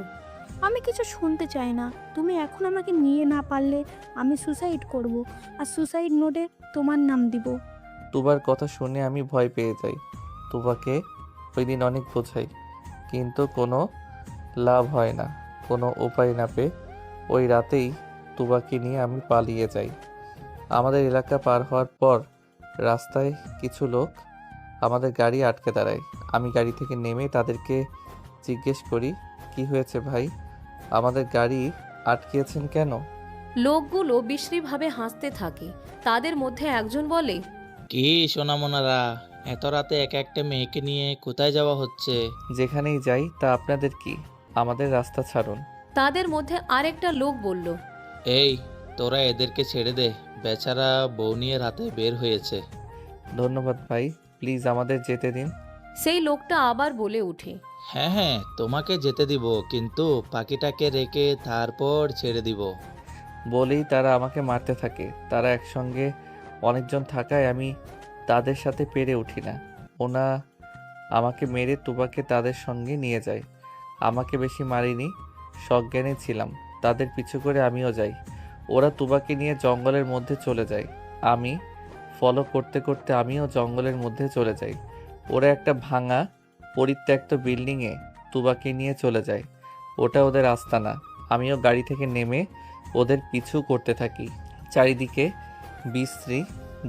আমি কিছু শুনতে চাই না। তুমি এখন আমাকে নিয়ে না পারলে আমি সুসাইড করব, আর সুসাইড নোটে তোমার নাম দিব। তুবার কথা শুনে আমি ভয় পেয়ে যাই। তুবাকে ওই দিন অনেক বোঝাই, কিন্তু কোনো লাভ হয় না। কোনো উপায় না পেয়ে ওই রাতেই তুবাকে নিয়ে আমি পালিয়ে যাই। আমাদের এলাকা পার হওয়ার পর রাস্তায় কিছু লোক আমাদের গাড়ি আটকে দাঁড়ায়। আমি গাড়ি থেকে নেমে তাদেরকে জিজ্ঞেস করি, কি হয়েছে ভাই, আমাদের গাড়ি আটকিয়েছেন কেন? লোকগুলো বিশ্রীভাবে হাসতে থাকে। তাদের মধ্যে একজন বলে, কি সোনামোনারা, এত রাতে একা একটা মেয়েকে নিয়ে কোথায় যাওয়া হচ্ছে? যেখানেই যাই তা আপনাদের কি, আমাদের রাস্তা ছাড়ুন। তাদের মধ্যে আরেকটা লোক বলল, এই তোরা এদেরকে ছেড়ে দে, বেচারা বউ নিয়ে রাতে বের হয়েছে। ধন্যবাদ ভাই, প্লিজ আমাদের যেতে দিন। সেই লোকটা আবার বলে উঠে, হ্যাঁ হ্যাঁ, তোমাকে যেতে দিব, কিন্তু পাখিটাকে রেখে তারপর ছেড়ে দিব। বলেই তারা আমাকে মারতে থাকে। তারা একসঙ্গে অনেকজন থাকায় আমি তাদের সাথে পেরে উঠি না। ওনা আমাকে মেরে তুবাকে তাদের সঙ্গে নিয়ে যায়। আমাকে বেশি মারিনি, সজ্ঞানে ছিলাম। তাদের পিছু করে আমিও যাই। ওরা তুবাকে নিয়ে জঙ্গলের মধ্যে চলে যায়। আমি ফলো করতে করতে আমিও জঙ্গলের মধ্যে চলে যাই। ওরা একটা ভাঙা পরিত্যক্ত বিল্ডিংয়ে তুবাকে নিয়ে চলে যায়। ওটা ওদের আস্তানা। আমিও গাড়ি থেকে নেমে ওদের পিছু করতে থাকি। চারিদিকে বিশ্রী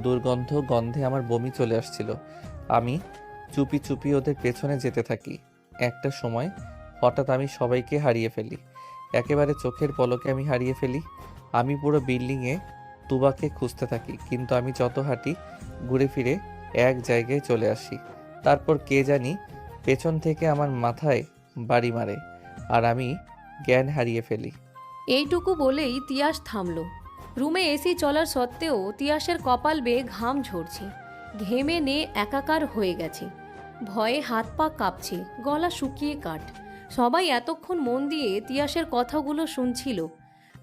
দুর্গন্ধ, গন্ধে আমার বমি চলে আসছিল। আমি চুপি চুপি ওদের পেছনে যেতে থাকি। একটা সময় হঠাৎ আমি সবাইকে হারিয়ে ফেলি। একেবারে চোখের পলকে আমি হারিয়ে ফেলি। আমি পুরো বিল্ডিংয়ে তুবাকে খুঁজতে থাকি, কিন্তু আমি যত হাঁটি ঘুরে ফিরে এক জায়গায় চলে আসি। তারপর কে জানি পেছন থেকে আমার মাথায় বাড়ি মারে, আর আমি জ্ঞান হারিয়ে ফেলি। এইটুকু বলেই তিয়াস থামল। রুমে এসি চলার সত্ত্বেও তিয়াসের কপাল বেয়ে ঘাম ঝরছে। ঘেমে নে একাকার হয়ে গেছে। ভয়ে হাত পা কাঁপছে, গলা শুকিয়ে কাঠ। সবাই এতক্ষণ মন দিয়ে তিয়াসের কথাগুলো শুনছিল।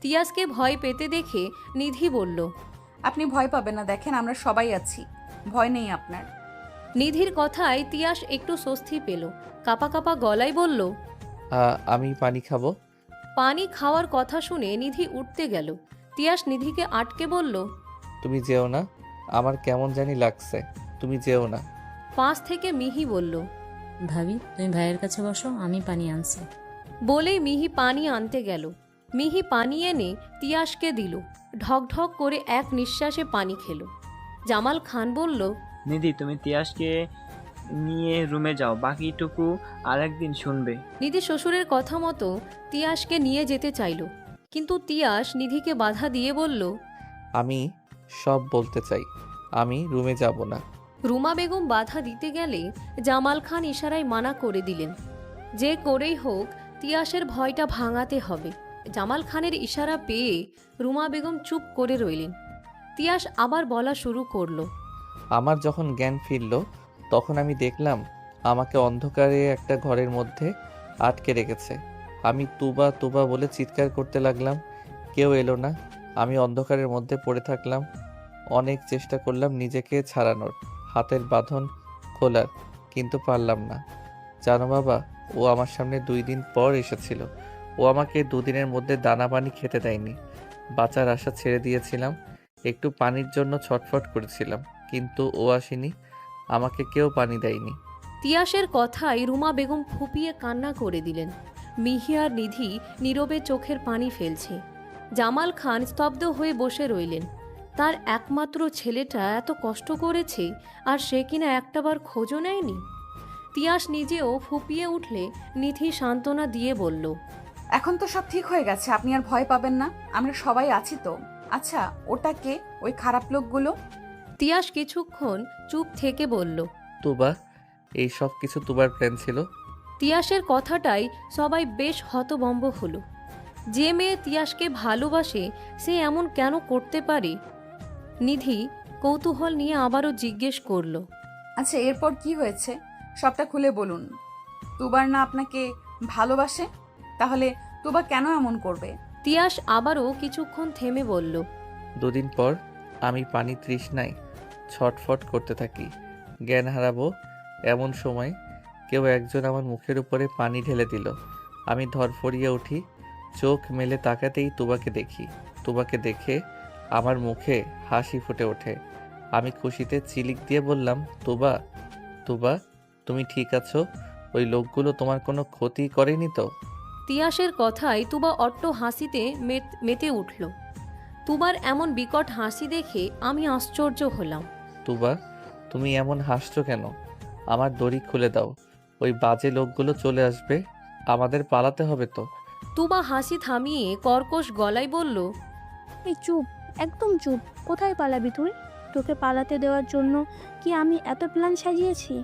তিয়াসকে ভয় পেতে দেখে নিধি বলল, আপনি ভয় পাবেন না, দেখেন আমরা সবাই আছি, ভয় নেই আপনার। নিধির কথায় তিয়াস একটু স্বস্তি পেল। কাপা কাপা গলায় বলল, আমি পানি খাবো। পানি খাওয়ার কথা শুনে নিধি উঠতে গেল। তিয়াস নিধিকে আটকে বলল, তুমি যেও না, আমার কেমন জানি লাগছে, তুমি যেও না। পাশ থেকে মিহি বলল, ভাবি তুমি ভাইয়ের কাছে বসো, আমি পানি আনছি। বলেই মিহি পানি আনতে গেল। মিহি পানি এনে তিয়াসকে দিল। ঢকঢক করে এক নিঃশ্বাসে পানি খেলো। জামাল খান বলল, নিধি, তুমি তিয়াসকে নিয়ে রুমে যাও, বাকিটুকু আরেকদিন শুনবে। নিধি শ্বশুরের কথা মতো তিয়াসকে নিয়ে যেতে চাইল, কিন্তু তিয়াস নিধিকে বাধা দিয়ে বলল, আমি সব বলতে চাই, আমি রুমে যাব না। রুমা বেগম বাধা দিতে গেলে জামাল খান ইশারায় মানা করে দিলেন। যে করেই হোক তিয়াসের ভয়টা ভাঙাতে হবে। জামাল খানের ইশারা পেয়ে রুমা বেগম চুপ করে রইলেন। তিয়াস আবার বলা শুরু করলো, আমার যখন জ্ঞান ফিরল তখন আমি দেখলাম আমাকে অন্ধকারে একটা ঘরের মধ্যে আটকে রেখেছে। আমি তুবা তুবা বলে চিৎকার করতে লাগলাম, কেউ এলো না। আমি অন্ধকারের মধ্যে পড়ে থাকলাম। অনেক চেষ্টা করলাম নিজেকে ছাড়ানোর, হাতের বাঁধন খোলার, কিন্তু পারলাম না। জানো বাবা, ও আমার সামনে 2 দিন পর এসেছিল। ও আমাকে 2 দিনের মধ্যে দানা পানি খেতে দেয়নি। বাঁচার আশা ছেড়ে দিয়েছিলাম, একটু পানির জন্য ছটফট করেছিলাম, কিন্তু ও আসেনি, আমাকে কেউ পানি দেয়নি। তিয়াসের কথায় রুমা বেগম ফুপিয়ে কান্না করে দিলেন। মিহি আর নিধি নীরবে চোখের পানি ফেলছে। জামাল খান স্তব্ধ হয়ে বসে রইলেন। তার একমাত্র ছেলেটা এত কষ্ট করেছে, আর সে কিনা একটাবার খোঁজও নেয়নি। তিয়াস নিজেও ফুপিয়ে উঠলে নিধি সান্ত্বনা দিয়ে বলল, এখন তো সব ঠিক হয়ে গেছে, আপনি আর ভয় পাবেন না, আমরা সবাই আছি তো। আচ্ছা, ওটা কে, ওই খারাপ লোকগুলো? তিয়াস কিছুক্ষণ চুপ থেকে বলল, তুবা, এই সব কিছু তুবার প্ল্যান ছিল। তিয়াসের কথাটাই সবাই বেশ হতভম্ব হলো। যে মেয়ে তিয়াসকে ভালোবাসে সে এমন কেন করতে পারে? নিধি কৌতূহল নিয়ে আবারও জিজ্ঞেস করল, আচ্ছা, এরপর কি হয়েছে সবটা খুলে বলুন। তুবার না আপনাকে ভালোবাসে, তাহলে তুবা কেন এমন করবে? তিয়াস আবারও কিছুক্ষণ থেমে বলল, 2 দিন পর আমি পানি তৃষ্ণায় ছটফট করতে থাকি, জ্ঞান হারাবো এমন সময় কেউ একজন আমার মুখের উপরে পানি ঢেলে দিল। আমি ধরফড়িয়ে উঠি, চোখ মেলে তাকাতেই তুবাকে দেখি। তুবাকে দেখে আমার মুখে হাসি ফুটে ওঠে। আমি খুশিতে চিলিক দিয়ে বললাম, তুবা, তুবা, তুমি ঠিক আছো? ওই লোকগুলো তোমার কোনো ক্ষতি করেনি তো? তিয়াসের কথায় তুবা অট্ট হাসিতে মেতে উঠল। তুবার এমন বিকট হাসি দেখে আমি আশ্চর্য হলাম। তুবা, তুমি এমন হাসছো কেন? আমার দড়ি খুলে দাও, ওই বাজে লোকগুলো চলে আসবে, আমাদের পালাতে হবে তো। তুবা হাসি থামিয়ে কর্কশ গলায় বলল, এই চুপ, একদম চুপ। কোথায় পালাবি তুই? তোকে পালাতে দেওয়ার জন্য কি আমি এত প্ল্যান সাজিয়েছি?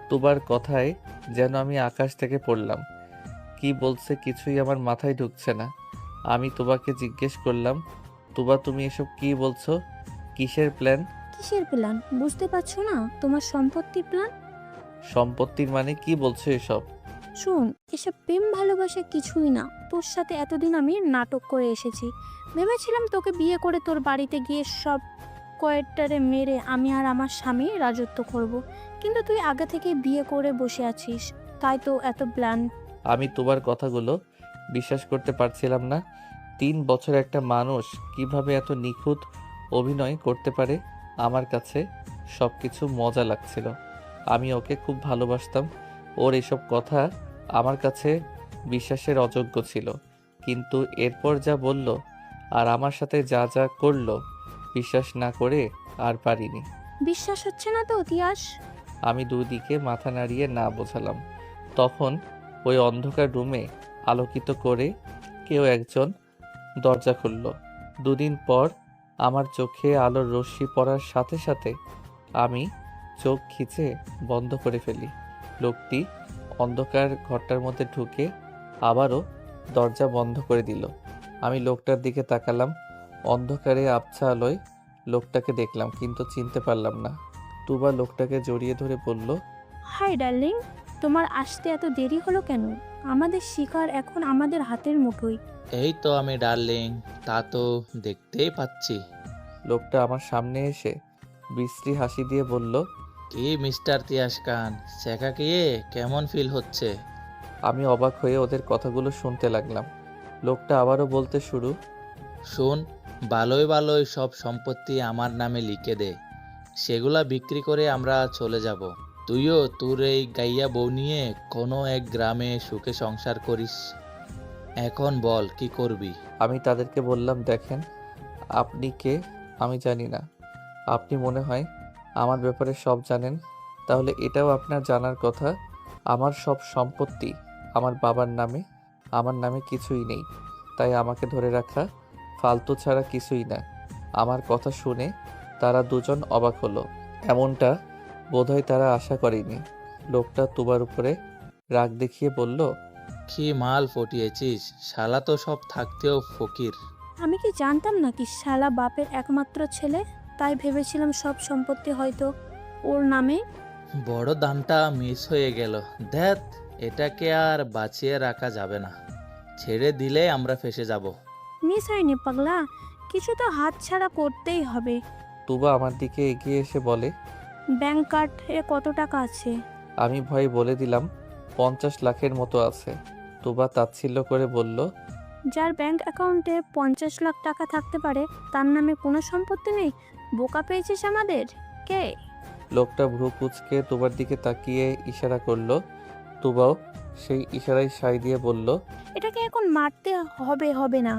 তুবার কথায় যেন আমি আকাশ থেকে পড়লাম। কি বলছে কিছুই আমার মাথায় ঢুকছে না। আমি তুবাকে জিজ্ঞেস করলাম, তুবা, তুমি এসব কি বলছো? কিসের প্ল্যান? কিসের প্ল্যান বুঝতে পারছো না? তোমার সম্পত্তির প্ল্যান। সম্পত্তির মানে কি বলছো এসব? শোন, এসব প্রেম ভালোবাসা কিছুই না। তোর সাথে এতদিন আমি নাটক করে এসেছি। ভেবেছিলাম তোকে বিয়ে করে তোর বাড়িতে গিয়ে সব কয়েকটারে মেরে আমি আর আমার স্বামী রাজত্ব করব। কিন্তু তুই আগে থেকে বিয়ে করে বসে আছিস, তাই তো এত প্ল্যান। আমি তোমার কথাগুলো বিশ্বাস করতে পারছিলাম না। 3 বছর একটা মানুষ কিভাবে এত নিখুঁত অভিনয় করতে পারে? আমার কাছে সব কিছু মজা লাগছিল। আমি ওকে খুব ভালোবাসতাম। ওর এসব কথা আমার কাছে বিশ্বাসের অযোগ্য ছিল। কিন্তু এরপর যা বলল আর আমার সাথে যা যা করলো, বিশ্বাস না করে আর পারিনি। বিশ্বাস হচ্ছে না তো তিয়াস? আমি দুদিকে মাথা নাড়িয়ে না বোঝালাম। তখন ওই অন্ধকার রুমে আলোকিত করে কেউ একজন দরজা খুলল। 2 দিন পর আমার চোখে আলোর রশ্মি পড়ার সাথে সাথে আমি চোখ খিচে বন্ধ করে ফেলি। লোকটি অন্ধকার ঘরটার মধ্যে ঢুকে আবারও দরজা বন্ধ করে দিল। আমি লোকটার দিকে তাকালাম। অন্ধকারে আবছা আলোয় লোকটাকে দেখলাম, কিন্তু চিনতে পারলাম না। তুবা লোকটাকে জড়িয়ে ধরে বলল, হাই ডার্লিং, তোমার আসতে এত দেরি হলো কেন? আমাদের শিকার এখন আমাদের হাতের মুঠোয়। এই তো আমি ডার্লিং, তা তো দেখতেই পাচ্ছি। লোকটা আমার সামনে এসে বিশ্রী হাসি দিয়ে বলল, কি মিস্টার তিয়াস খান, শেখাকিয়ে কেমন ফিল হচ্ছে? আমি অবাক হয়ে ওদের কথাগুলো শুনতে লাগলাম। লোকটা আবারও বলতে শুরু, শোন, ভালোই ভালোই সব সম্পত্তি আমার নামে লিখে দে, সেগুলা বিক্রি করে আমরা চলে যাব। তুইও তোর এই গাইয়া বউ নিয়ে কোনো এক গ্রামে সুখে সংসার করিস। এখন বল কি করবি? আমি তাদেরকে বললাম, দেখেন, আপনি কে আমি জানি না। আপনি মনে হয় আমার ব্যাপারে সব জানেন, তাহলে এটাও আপনার জানার কথা। আমার সব সম্পত্তি আমার বাবার নামে, আমার নামে কিছুই নেই। তাই আমাকে ধরে রাখা ফালতু ছাড়া কিছুই না। আমার কথা শুনে তারা দুজন অবাক হলো। এমনটা বোধহয় তারা আশা করেনি। লোকটা তুবার উপরে রাগ দেখিয়ে বলল, কি মাল ফটিয়েছিস, শালা তো সব থাকতেও ফকির। আমি কি জানতাম নাকি শালা বাপের একমাত্র ছেলে? তাই ভেবেছিলাম সব সম্পত্তি হয়তো ওর নামে। বড় দানটা মিস হয়ে গেল। ধ্যাত, এটাকে আর বাঁচিয়ে রাখা যাবে না। ছেড়ে দিলে আমরা ফেসে যাব। মিস হয়নি পাগলা, কিছু তো হাত ছাড়া করতেই হবে। তুবা আমার দিকে এগিয়ে এসে বলে, ব্যাংক কার্ডে কত টাকা আছে? আমি ভয়ে বলে দিলাম 50 লাখের মতো আছে। তুবা তাচ্ছিল্য করে বলল, যার ব্যাংক অ্যাকাউন্টে 50 লাখ টাকা থাকতে পারে তার নামে কোনো সম্পত্তি নেই? বোকা পেয়েছিস আমাদের কে? লোকটা ভ্রু কুঁচকে তুবার দিকে তাকিয়ে ইশারা করলো। তুবাও সেই ইশারায় সায় দিয়ে বলল, এটাকে এখন মারতে হবে না,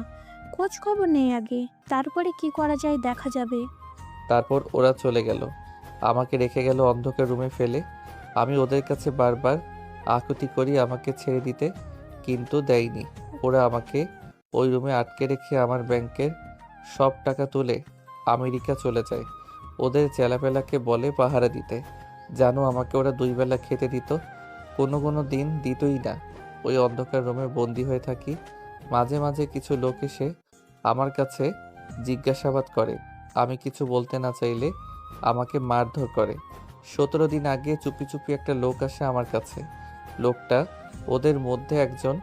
খোঁজ খবর নেই আগে, তারপরে কি করা যায় দেখা যাবে। তারপর ওরা চলে গেল, আমাকে রেখে গেল অন্ধকার রুমে ফেলে। আমি ওদের কাছে বারবার আকুতি করি আমাকে ছেড়ে দিতে, কিন্তু দেয়নি। ওরা আমাকে ওই রুমে আটকে রেখে আমার ব্যাংকের সব টাকা তুলে আমেরিকা চলে যায়। ওদের চেলাপেলাকে বলে পাহারা দিতে। জানো, আমাকে ওরা 2 বেলা খেতে দিত, কোনো দিন দিতই না। ওই অন্ধকার রুমে বন্দি হয়ে থাকি। মাঝে মাঝে কিছু লোক এসে আমার কাছে জিজ্ঞাসাবাদ করে। আমি কিছু বলতে না চাইলে আমাকে মারধর করে। 17 দিন আগে চুপি চুপি একটা লোক আসে আমার কাছে। লোকটা ওদের মধ্যে একজন।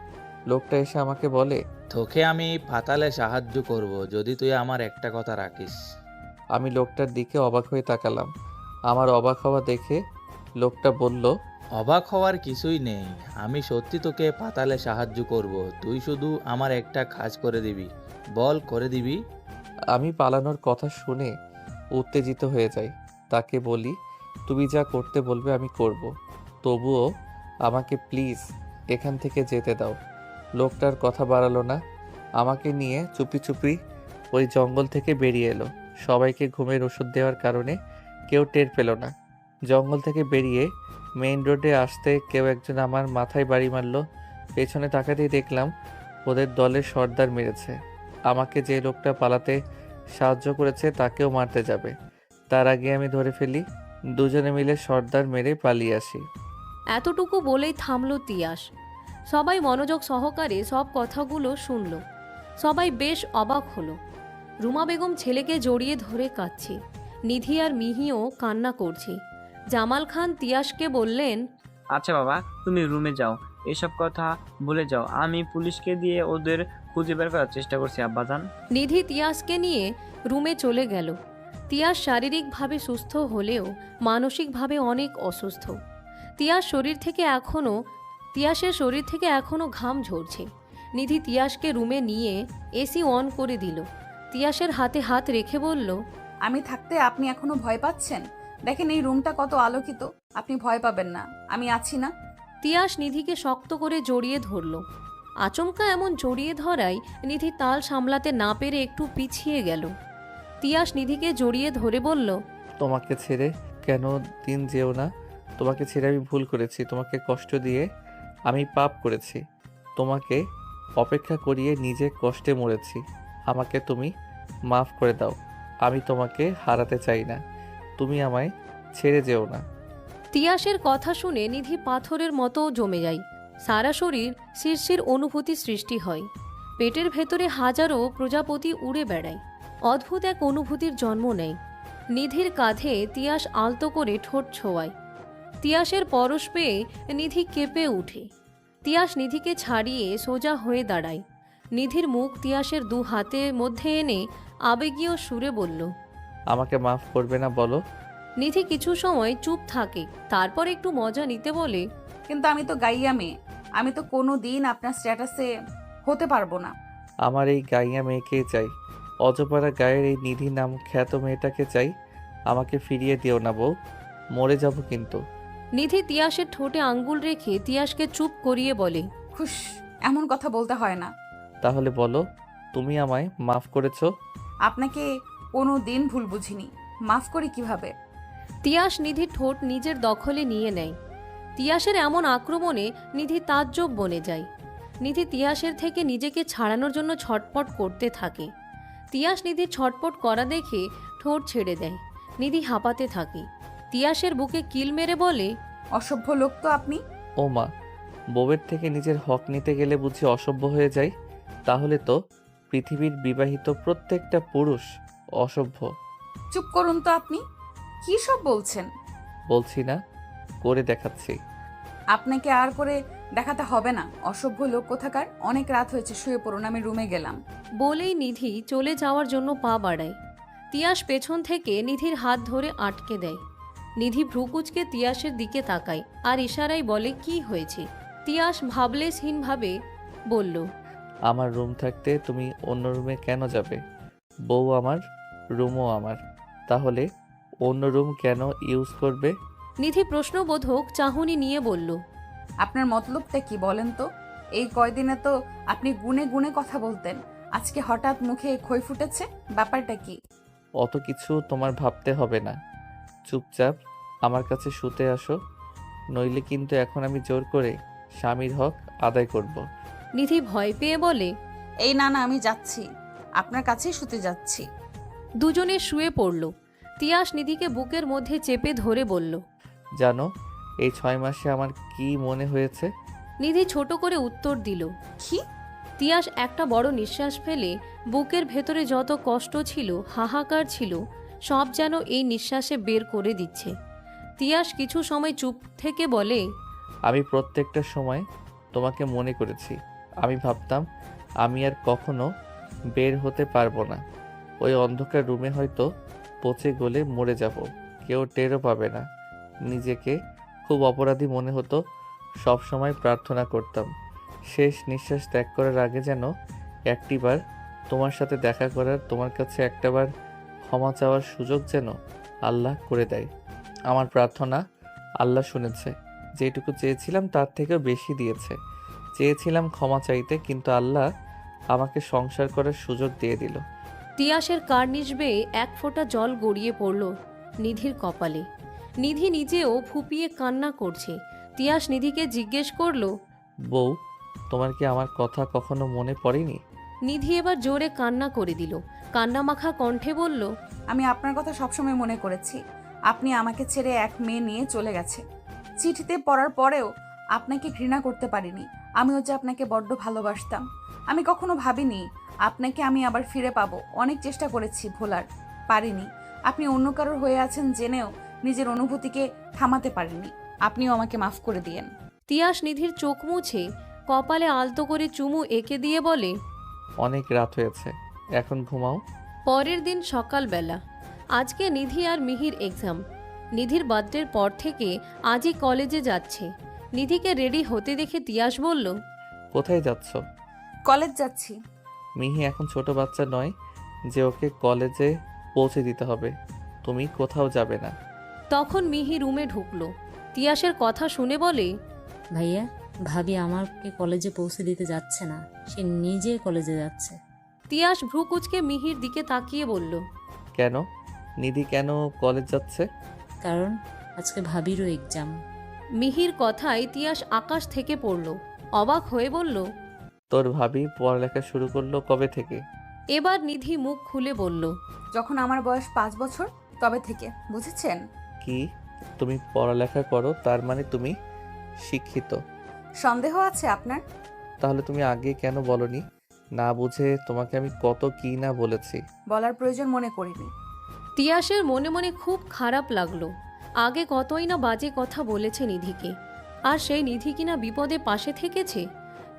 লোকটা এসে আমাকে বলে, তোকে আমি পাতালে সাহায্য করব যদি তুই আমার একটা কথা রাখিস। আমি লোকটার দিকে অবাক হয়ে তাকালাম। আমার অবাক হওয়া দেখে লোকটা বলল, অবাক হওয়ার কিছুই নেই, আমি সত্যি তোকে পাতালে সাহায্য করব। তুই শুধু আমার একটা কাজ করে দিবি। বল, করে দিবি? আমি পালানোর কথা শুনে উত্তেজিত হয়ে যাই। তাকে বলি, তুমি যা করতে বলবে আমি করব, তবুও আমাকে প্লিজ এখান থেকে যেতে দাও। লোকটার কথা বাড়ালো না, আমাকে নিয়ে চুপি চুপি ওই জঙ্গল থেকে বেরিয়ে এলো। সবাইকে ঘুমের ওষুধ দেওয়ার কারণে কেউ টের পেল না। জঙ্গল থেকে বেরিয়ে মেইন রোডে আসতে কেউ একজন আমার মাথায় বাড়ি মারল। পেছনে তাকাতেই দেখলাম ওদের দলের সর্দার মেরেছে। আমাকে যে লোকটা পালাতে সাহায্য করেছে তাকেও মারতে যাবে, তার আগে আমি ধরে ফেলি। দুজনে মিলে সর্দার মেরে পালিয়ে আসি। এতটুকু বলেই থামলো তিয়াস। সবাই মনোযোগ সহকারে সব কথাগুলো শুনল। সবাই বেশ অবাক হলো। রুমা বেগম ছেলেকে জড়িয়ে ধরে কাঁদছে। নিধি আর মিহিও কান্না করছে। জামাল খান তিয়াসকে বললেন, আচ্ছা বাবা, তুমি রুমে যাও, এসব কথা ভুলে যাও। আমি পুলিশকে দিয়ে ওদের খুঁজে বের করার চেষ্টা করছি আব্বাজান। নিধি তিয়াসকে নিয়ে রুমে চলে গেল। তিয়াস শারীরিকভাবে সুস্থ হলেও মানসিকভাবে অনেক অসুস্থ। তিয়াসের শরীর থেকে এখনও ঘাম ঝরছে। নিধি তিয়াসকে রুমে নিয়ে এসি অন করে দিল। তিয়াসের হাতে হাত রেখে বলল, আমি থাকতে আপনি এখনো ভয় পাচ্ছেন? দেখেন এই রুমটা কত আলোকিত, আপনি ভয় পাবেন না, আমি আছি না। তিয়াস নিধিকে শক্ত করে জড়িয়ে ধরল। আচমকা এমন জড়িয়ে ধরায় নিধি তাল সামলাতে না পেরে একটু পিছিয়ে গেল। তিয়াস নিধিকে জড়িয়ে ধরে বলল, তোমাকে ছেড়ে কেন দিন যেও না। তোমাকে ছেড়ে আমি ভুল করেছি, তোমাকে কষ্ট দিয়ে আমি পাপ করেছি, তোমাকে অপেক্ষা করিয়ে নিজে কষ্টে মরেছি। আমাকে তুমি মাফ করে দাও, আমি তোমাকে হারাতে চাই না, তুমি আমায় ছেড়ে যেও না। তিয়াসের কথা শুনে নিধি পাথরের মতো জমে যায়। সারা শরীর শিরশির অনুভূতি সৃষ্টি হয়। পেটের ভেতরে হাজারো প্রজাপতি উড়ে বেড়ায়। অদ্ভুত এক অনুভূতির জন্ম নেয়। নিধির কাঁধে তিয়াস আলতো করে ঠোঁট ছোঁয়ায়। তিয়াসের পরশ পেয়ে নিধি কেঁপে উঠে। তিয়াস নিধিকে ছাড়িয়ে সোজা হয়ে দাঁড়ায়। নিধির মুখ তিয়াসের 2 হাতের মধ্যে এনে আবেগীয় সুরে বলল, আমাকে মাফ করবে না বলো? নিধি কিছু সময় চুপ থাকে, তারপর একটু মজা নিতে বলে, কিন্তু আমি তো গাইয়া মেয়ে, আমি তো কোনো দিন আপনার স্ট্যাটাসে হতে পারবো না। আমার এই গাইয়া মেয়েকেই চাই, অজপাড়া গায়ের এই নিধি নাম খ্যাত মেয়েটাকে চাই। আমাকে ফিরিয়ে দিও না বউ, মরে যাব কিন্তু। নিধি তিয়াসের ঠোঁটে আঙ্গুল রেখে তিয়াসকে চুপ করিয়ে বলে, খুশ, এমন কথা বলতে হয় না। তাহলে বলো, তুমি আমায় মাফ করেছো? আপনাকে কোনো দিন ভুল বুঝিনি, মাফ করি কিভাবে? তিয়াস নিধির ঠোঁট নিজের দখলে নিয়ে নেয়। তিয়াসের এমন আক্রমণে নিধি তাজ্জব বনে যায়। নিধি তিয়াসের থেকে নিজেকে ছাড়ানোর জন্য ছটপট করতে থাকে। তিয়াস নিধির ছটপট করা দেখে ঠোঁট ছেড়ে দেয়। নিধি হাঁপাতে থাকে। তিয়াসের বুকে কিল মেরে বলে, অসভ্য লোক তো আপনি। ও মা, বউয়ের থেকে নিজের হক নিতে গেলে বুঝি অসভ্য হয়ে যায়? তাহলে তো পৃথিবীর বিবাহিত প্রত্যেকটা পুরুষ অসভ্য। চুপ করুন তো আপনি, কি সব বলছেন? বলছি না, করে দেখাচ্ছি। আপনাকে আর করে দেখাতে হবে না, অসভ্য লোক কোথাকার। অনেক রাত হয়েছে, শুয়ে পড়ুন, আমি রুমে গেলাম। বলেই নিধি চলে যাওয়ার জন্য পা বাড়ায়। তিয়াস পেছন থেকে নিধির হাত ধরে আটকে দেয়। নিধি ভ্রুকুচকে তিয়াসের দিকে তাকায় আর ইশারায় বলে কি হয়েছে। তিয়াস ভাবলেশহীনভাবে বলল, আমার রুম থাকতে তুমি অন্য রুমে কেন যাবে? বউ আমার, রুমও আমার, তাহলে অন্য রুম কেন ইউজ করবে? নিধি প্রশ্নবোধক চাহনি নিয়ে বলল, আপনার মতলবটা কি বলেন তো? এই কয়দিনে তো আপনি গুনে গুনে কথা বলতেন, আজকে হঠাৎ মুখে খই ফুটেছে, ব্যাপারটা কি? অত কিছু তোমার ভাবতে হবে না, চুপচাপ আমার কাছে শুতে আসো, নইলে কিন্তু এখন আমি জোর করে স্বামীর হক আদায় করব। নিধি ভয় পেয়ে বলে, এই না না, আমি যাচ্ছি, আপনার কাছেই শুতে যাচ্ছি। দুজনে শুয়ে পড়ল। তিয়াস নিধিকে বুকের মধ্যে চেপে ধরে বলল, জানো এই 6 মাসে আমার কি মনে হয়েছে? নিধি ছোট করে উত্তর দিল, কি? তিয়াস একটা বড় নিঃশ্বাস ফেলে বুকের ভেতরে যত কষ্ট ছিল, হাহাকার ছিল, সব যেন এই নিঃশ্বাসে বের করে দিচ্ছে। তিয়াস কিছু সময় চুপ থেকে বলে, আমি প্রত্যেকটা সময় তোমাকে মনে করেছি। আমি ভাবতাম আমি আর কখনো বের হতে পারবো না। ওই অন্ধকার রুমে হয়তো পচে গলে মরে যাব, কেউ টেরও পাবে না। নিজেকে খুব অপরাধী মনে হতো। সব সময় প্রার্থনা করতাম শেষ নিঃশ্বাস ত্যাগ করার আগে যেন একটিবার তোমার সাথে দেখা করার, তোমার কাছে একটাবার ক্ষমা চাওয়ার সুযোগ যেন আল্লাহ করে দেয়। আমার প্রার্থনা আল্লাহ শুনেছে। যেটুকু চেয়েছিলাম তার থেকেও বেশি দিয়েছে। চেয়েছিলাম ক্ষমা চাইতে, কিন্তু আল্লাহ আমাকে সংসার করার সুযোগ দিয়ে দিল। তিয়াসের কার্নিশ বেয়ে এক ফোঁটা জল গড়িয়ে পড়ল নিধির কপালে। নিধি নিজেও ফুপিয়ে কান্না করছে। তিয়াস নিধিকে জিজ্ঞেস করল, বউ, তোমার কি আমার কথা কখনো মনে পড়েনি? নিধি এবার জোরে কান্না করে দিল। কান্না মাখা কণ্ঠে বলল, আমি আপনার কথা সবসময় মনে করেছি। আপনি আমাকে ছেড়ে এক মেয়ে নিয়ে চলে গেছে। চিঠিতে পড়ার পরেও আপনাকে ঘৃণা করতে পারিনি। আমিও যে আপনাকে বড্ড ভালোবাসতাম। আমি কখনো ভাবিনি আপনাকে আমি আবার ফিরে পাবো। অনেক চেষ্টা করেছি, ভোলার পারিনি। আপনি অন্য কারোর হয়ে আছেন জেনেও নিজের অনুভূতিকে থামাতে পারেননি। আপনিও আমাকে মাফ করে দিয়েন। তিয়াস নিধির চোখ মুছে কপালে আলতো করে চুমু এঁকে দিয়ে বলে, অনেক রাত হয়েছে, এখন ঘুমাও। পরের দিন সকালবেলা। আজকে নিধি আর মিহির এক্সাম। নিধির বার্থডের পর থেকে আজই কলেজে যাচ্ছে। নিধিকে রেডি হতে দেখে তিয়াস বলল, কোথায় যাচ্ছ? কলেজ যাচ্ছি। মিহি এখন ছোট বাচ্চা নয় যে ওকে কলেজে পৌঁছে দিতে হবে। তুমি কোথাও যাবে না। তখন মিহি রুমে ঢুকলো। তিয়াসের কথা শুনে বলে, ভাইয়া, ভাবি আমাকে কলেজে পৌঁছে দিতে যাচ্ছে না, সে নিজে কলেজে যাচ্ছে। তিয়াস ভ্রুকুচকে মিহির দিকে তাকিয়ে বলল, কেন? নিধি কেন কলেজ যাচ্ছে? কারণ আজকে ভাবিরও এক্সাম। মিহির কথায় তিয়াস আকাশ থেকে পড়ল। অবাক হয়ে বলল, তোর ভাবি পড়ালেখা শুরু করলো কবে থেকে? এবার নিধি মুখ খুলে বলল, যখন আমার বয়স 5 বছর তবে থেকে, বুঝেছেন? কি তুমি পড়ালেখা করো, তার মানে তুমি শিক্ষিত? সন্দেহ আছে আপনার? তাহলে তুমি আগে কেন বলনি? না বুঝে তোমাকে আমি কত কি না বলেছি। বলার প্রয়োজন মনে করিনি। তিয়াসের মনে মনে খুব খারাপ লাগলো। আগে কতই না বাজে কথা বলেছে নিধিকে, আর সেই নিধি কিনা বিপদে পাশে থেকেছে।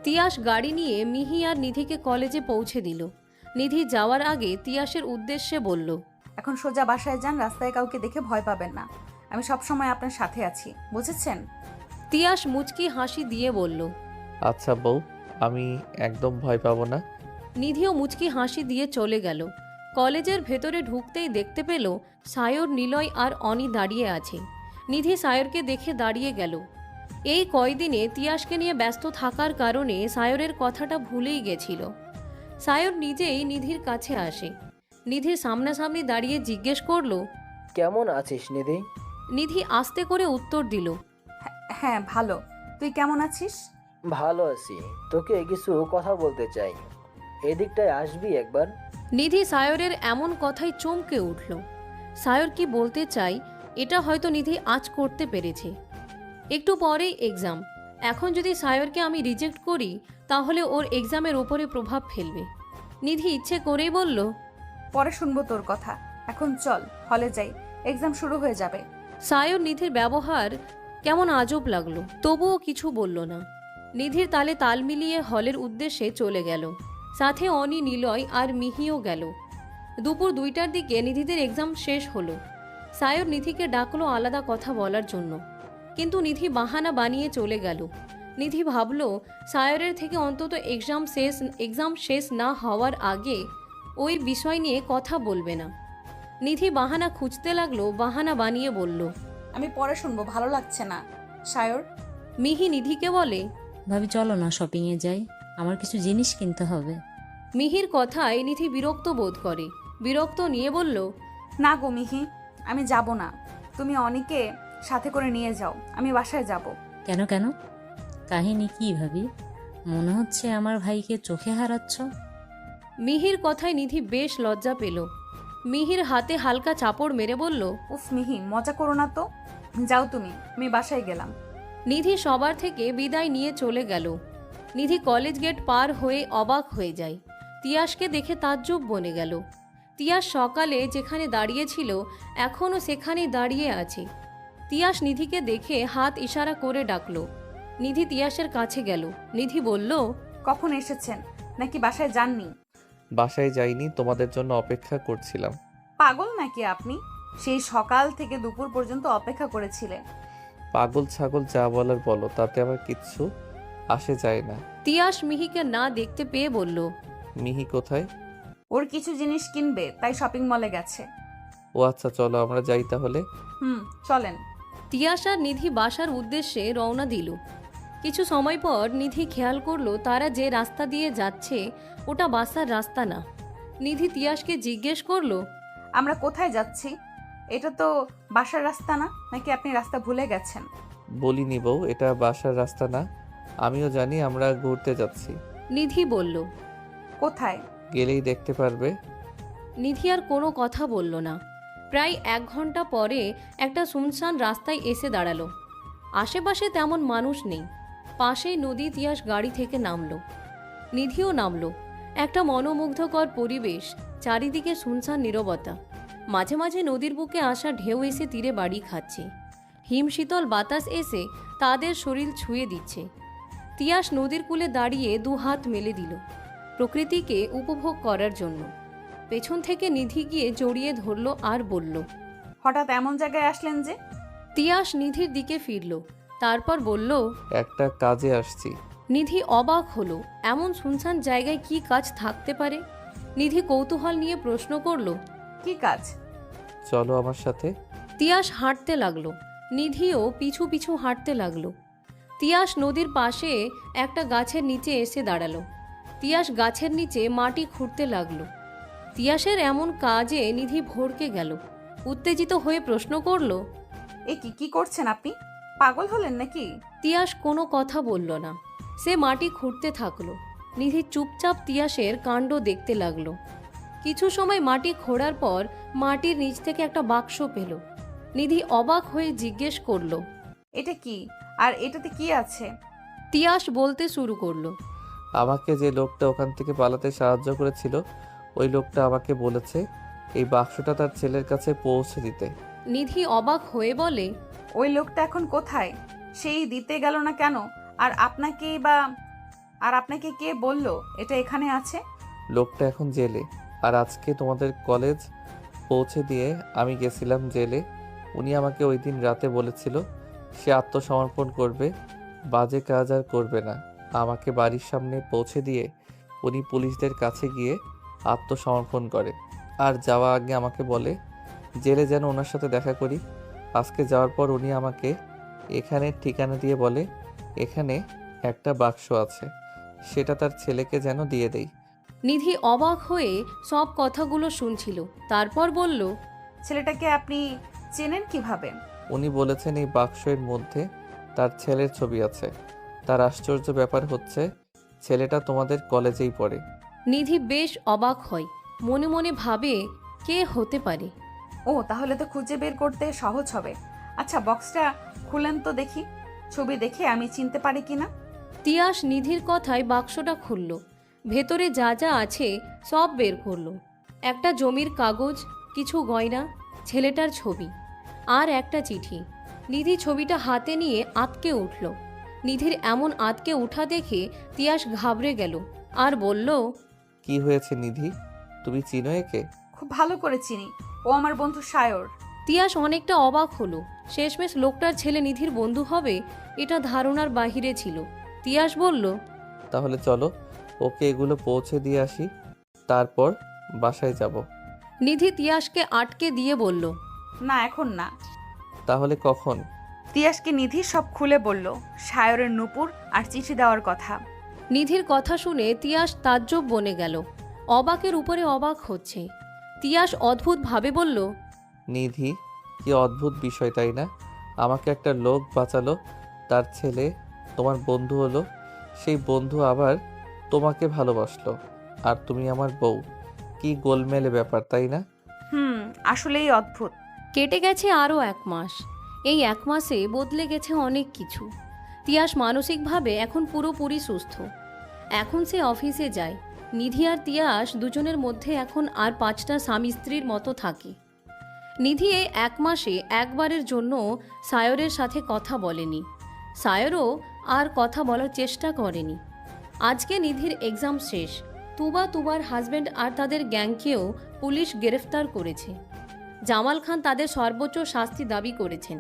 তিয়াস গাড়ি নিয়ে মিহি আর নিধিকে কলেজে পৌঁছে দিল। নিধি যাওয়ার আগে তিয়াসের উদ্দেশ্যে বলল, এখন সোজা বাসায় যান, রাস্তায় কাউকে দেখে ভয় পাবেন না। আমি সবসময় আপনার সাথে আছি, বুঝেছেন? তিয়াস মুচকি হাসি দিয়ে বলল, আচ্ছা বউ, আমি একদম ভয় পাবো না। নিধিও মুচকি হাসি দিয়ে চলে গেল। কলেজের ভেতরে ঢুকতেই দেখতে পেল সায়র, নিলয় আর অনি দাঁড়িয়ে আছে। নিধি সায়রকে দেখে দাঁড়িয়ে গেল। এই কয়দিনে তিয়াসকে নিয়ে ব্যস্ত থাকার কারণে সায়রের কথাটা ভুলেই গেছিল। সায়র নিজেই নিধির কাছে আসে। নিধির সামনাসামনি দাঁড়িয়ে জিজ্ঞেস করলো, কেমন আছিস নিধি? নিধি আস্তে করে উত্তর দিল, হ্যাঁ ভালো, তুই কেমন আছিস? ভালো আছি। তোকে কিছু কথা বলতে চাই, এদিকটায় আসবি একবার? নিধি সায়রের এমন কথায় চমকে উঠল। সায়র কি বলতে চাই এটা হয়তো নিধি আজ করতে পেরেছে। একটু পরেই এক্সাম। এখন যদি সায়রকে আমি রিজেক্ট করি তাহলে ওর এক্সামের ওপরে প্রভাব ফেলবে। নিধি ইচ্ছে করেই বলল, পরে শুনবো তোর কথা, এখন চল হলে যাই, এক্সাম শুরু হয়ে যাবে। সায়র নিধির ব্যবহার কেমন আজব লাগলো, তবুও কিছু বলল না। নিধির তালে তাল মিলিয়ে হলের উদ্দেশ্যে চলে গেল। সাথে অনি, নিলয় আর মিহিও গেল। দুপুর 2টার দিকে নিধিদের এক্সাম শেষ হলো। সায়র নিধিকে ডাকলো আলাদা কথা বলার জন্য, কিন্তু নিধি বাহানা বানিয়ে চলে গেল। নিধি ভাবল সায়রের থেকে অন্তত এক্সাম শেষ না হওয়ার আগে ওই বিষয় নিয়ে কথা বলবে না। নিধি বাহানা খুঁজতে লাগলো, বাহানা বানিয়ে বলল, আমি পরে শুনবো, ভালো লাগছে না। সায়র, মিহি নিধিকে বলে, ভাবি চলো না শপিংয়ে যাই, আমার কিছু জিনিস কিনতে হবে। মিহির কথায় নিধি বিরক্ত বোধ করে। বিরক্ত নিয়ে বলল, না গো মিহি, আমি যাব না। তুমি অনিকে সাথে করে নিয়ে যাও, আমি বাসায় যাব। কেন কেন? কাহিনী কি ভাবি? মনে হচ্ছে আমার ভাইকে চোখে হারাচ্ছ। মিহির কথায় নিধি বেশ লজ্জা পেল। মিহির হাতে হালকা চাপড় মেরে বলল, উফ মিহি, মজা করো না তো, যাও তুমি, আমি বাসায় গেলাম। নিধি সবার থেকে বিদায় নিয়ে চলে গেল। নিধি কলেজ গেট পার হয়ে অবাক হয়ে যায়। তিয়াসকে দেখে তাজ্জব বনে গেল। তিয়াস সকালে যেখানে দাঁড়িয়েছিল এখনও সেখানেই দাঁড়িয়ে আছে। তিয়াস নিধিকে দেখে হাত ইশারা করে ডাকল। নিধি তিয়াসের কাছে গেল। নিধি বলল, কখন এসেছেন, নাকি বাসায় যাননি? বাসায় যাইনি, তোমাদের জন্য অপেক্ষা করছিলাম। পাগল নাকি আপনি? সেই সকাল থেকে দুপুর পর্যন্ত অপেক্ষা করেছিলে। পাগল ছাগল যা বলার বলো, তাতে আমার কিচ্ছু আসে যায় না। তিয়াস মিহিকে না দেখতে পেয়ে বলল, মিহি কোথায়? ওর কিছু জিনিস কিনবে, তাই শপিং মলে গেছে। ও আচ্ছা, চলো আমরা যাই তাহলে। চলেন। তিয়াস আর নিধি বাসার উদ্দেশ্যে রওনা দিল। কিছু সময় পর নিধি খেয়াল করলো তারা যে রাস্তা দিয়ে যাচ্ছে ওটা বাসার রাস্তা না। নিধি তিয়াসকে জিজ্ঞেস করলো, আমরা কোথায় যাচ্ছি? এটা তো বাসার রাস্তা না, নাকি আপনি রাস্তা ভুলে গেছেন? বলিনি বউ, এটা বাসার রাস্তা না। আমিও জানি আমরা ঘুরতে যাচ্ছি। নিধি বলল, কোথায়? গেলেই দেখতে পারবে। নিধি আর কোনো কথা বলল না। প্রায় 1 ঘন্টা পরে একটা শুনশান রাস্তায় এসে দাঁড়ালো। আশেপাশে তেমন মানুষ নেই। পাশেই নদী। তিয়াস গাড়ি থেকে নামলো। নিধিও নামলো। একটা মনোমুগ্ধকর পরিবেশ, চারিদিকে শুনশান নীরবতা। মাঝে মাঝে নদীর বুকে আসা ঢেউ এসে তীরে বাড়ি খাচ্ছে। হিমশীতল বাতাস এসে তাদের শরীর ছুঁয়ে দিচ্ছে। তিয়াস নদীর কূলে দাঁড়িয়ে 2 হাত মেলে দিল প্রকৃতিকে উপভোগ করার জন্য। পেছন থেকে নিধি গিয়ে জড়িয়ে ধরল আর বলল, হঠাৎ এমন জায়গায় আসলেন যে? তিয়াস নিধির দিকে ফিরল, তারপর বলল, একটা কাজে আসছি। নিধি অবাক হলো, এমন শুনশান জায়গায় কি কাজ থাকতে পারে? নিধি কৌতূহল নিয়ে প্রশ্ন করল, কি কাজ? চলো আমার সাথে। তিয়াস হাঁটতে লাগলো। নিধিও পিছু পিছু হাঁটতে লাগলো। তিয়াস নদীর পাশে একটা গাছের নিচে এসে দাঁড়ালো। তিয়াস গাছের নিচে মাটি খুঁড়তে লাগলো। তিয়াসের এমন কাজে নিধি ভড়কে গেল। উত্তেজিত হয়ে প্রশ্ন করল, এ কি করছেন আপনি? পাগল হলেন নাকি? তিয়াস কোনো কথা বলল না। সে মাটি খুঁড়তে থাকলো। নিধি চুপচাপ তিয়াসের কাণ্ড দেখতে লাগলো। কিছু সময় মাটি খোঁড়ার পর মাটির নিচ থেকে একটা বাক্স পেল। নিধি অবাক হয়ে জিজ্ঞেস করলো, এটা কি, আর এটাতে কি আছে? তিয়াস বলতে শুরু করলো, আমাকে যে লোকটা ওখান থেকে পালাতে সাহায্য করেছিল, ওই লোকটা আমাকে বলেছে এই বাক্সটা তার ছেলের কাছে পৌঁছে দিতে। নিধি অবাক হয়ে বলে, ওই লোকটা এখন কোথায়? সেই দিতে গেল না কেন? আর আপনাকে কে বলল এটা এখানে আছে? লোকটা এখন জেলে। আর আজকে তোমাদের কলেজ পৌঁছে দিয়ে আমি গেছিলাম জেলে। উনি আমাকে ওই দিন রাতে বলেছিল সে আত্মসমর্পণ করবে, বাজে কাজ আর করবে না। আমাকে বাড়ির সামনে পৌঁছে দিয়ে উনি পুলিশদের কাছে গিয়ে আত্মসমর্পণ করে। আর যাওয়া আগে আমাকে বলে জেলে যেন ওনার সাথে দেখা করি। আজকে যাওয়ার পর উনি আমাকে এখানে ঠিকানা দিয়ে বলে এখানে একটা বাক্স আছে, সেটা তার ছেলেকে যেন দিয়ে দেই। নিধি অবাক হয়ে সব কথাগুলো শুনছিল। তারপর বলল, ছেলেটাকে আপনি চেনেন কিভাবে? উনি বলেছেন এই বাক্সের মধ্যে তার ছেলের ছবি আছে। তার আশ্চর্য ব্যাপার হচ্ছে ছেলেটা তোমাদের কলেজেই পড়ে। নিধি বেশ অবাক হয়, মনে মনে ভাবে কে হতে পারে। ও তাহলে তো খুঁজে বের করতে সহজ হবে। আচ্ছা বক্সটা খুলেন তো দেখি, ছবি দেখে আমি চিনতে পারি কিনা। তিয়াস নিধির কথায় বাক্সটা খুলল, ভেতরে যা যা আছে সব বের করলো। একটা জমির কাগজ, কিছু গয়না, ছেলেটার ছবি আর একটা চিঠি। নিধি ছবিটা হাতে নিয়ে আঁতকে উঠল। নিধির এমন আঁতকে উঠা দেখে তিয়াস ঘাবড়ে গেল আর বলল, কি হয়েছে নিধি, তুমি চিনো একে? খুব ভালো করে চিনি, ও আমার বন্ধু সায়র। তিয়াস অনেকটা অবাক হলো। শেষমেশ লোকটার ছেলে নিধির বন্ধু হবে এটা ধারণার বাহিরে ছিল। তিয়াস বলল, তাহলে চলো ওকে এগুলো পৌঁছে দিয়ে আসি, তারপর বাসায় যাব। নিধি তিয়াসকে আটকে দিয়ে বলল, না এখন না। তাহলে কখন? তিয়াসকে নিধি সব খুলে বলল, সায়রের নূপুর আর চিঠি দেওয়ার কথা। নিধির কথা শুনে তিয়াস তাজ্জব বনে গেল, অবাকের উপরে অবাক হচ্ছে। তিয়াস অদ্ভুতভাবে বলল, নিধি, কি অদ্ভুত বিষয় তাই না? আমাকে একটা লোক বাঁচালো, তার ছেলে তোমার বন্ধু হলো, সেই বন্ধু আবার তোমাকে ভালোবাসলো, আর তুমি আমার বউ। কি গোলমেলে ব্যাপার তাই না? আসলেই অদ্ভুত। কেটে গেছে আরও 1 মাস। এই 1 মাসে বদলে গেছে অনেক কিছু। তিয়াস মানসিকভাবে এখন পুরোপুরি সুস্থ। এখন সে অফিসে যায়। নিধি আর তিয়াস দুজনের মধ্যে এখন আর 5টা স্বামী স্ত্রীর মতো থাকে। নিধি এই 1 মাসে একবারের জন্য সায়রের সাথে কথা বলেনি। সায়রও আর কথা বলার চেষ্টা করেনি। আজকে নিধির এক্সাম শেষ। তুবার হাজব্যান্ড আর তাদের গ্যাংকেও পুলিশ গ্রেফতার করেছে। জামাল খান তাদের সর্বোচ্চ শাস্তি দাবি করেছেন।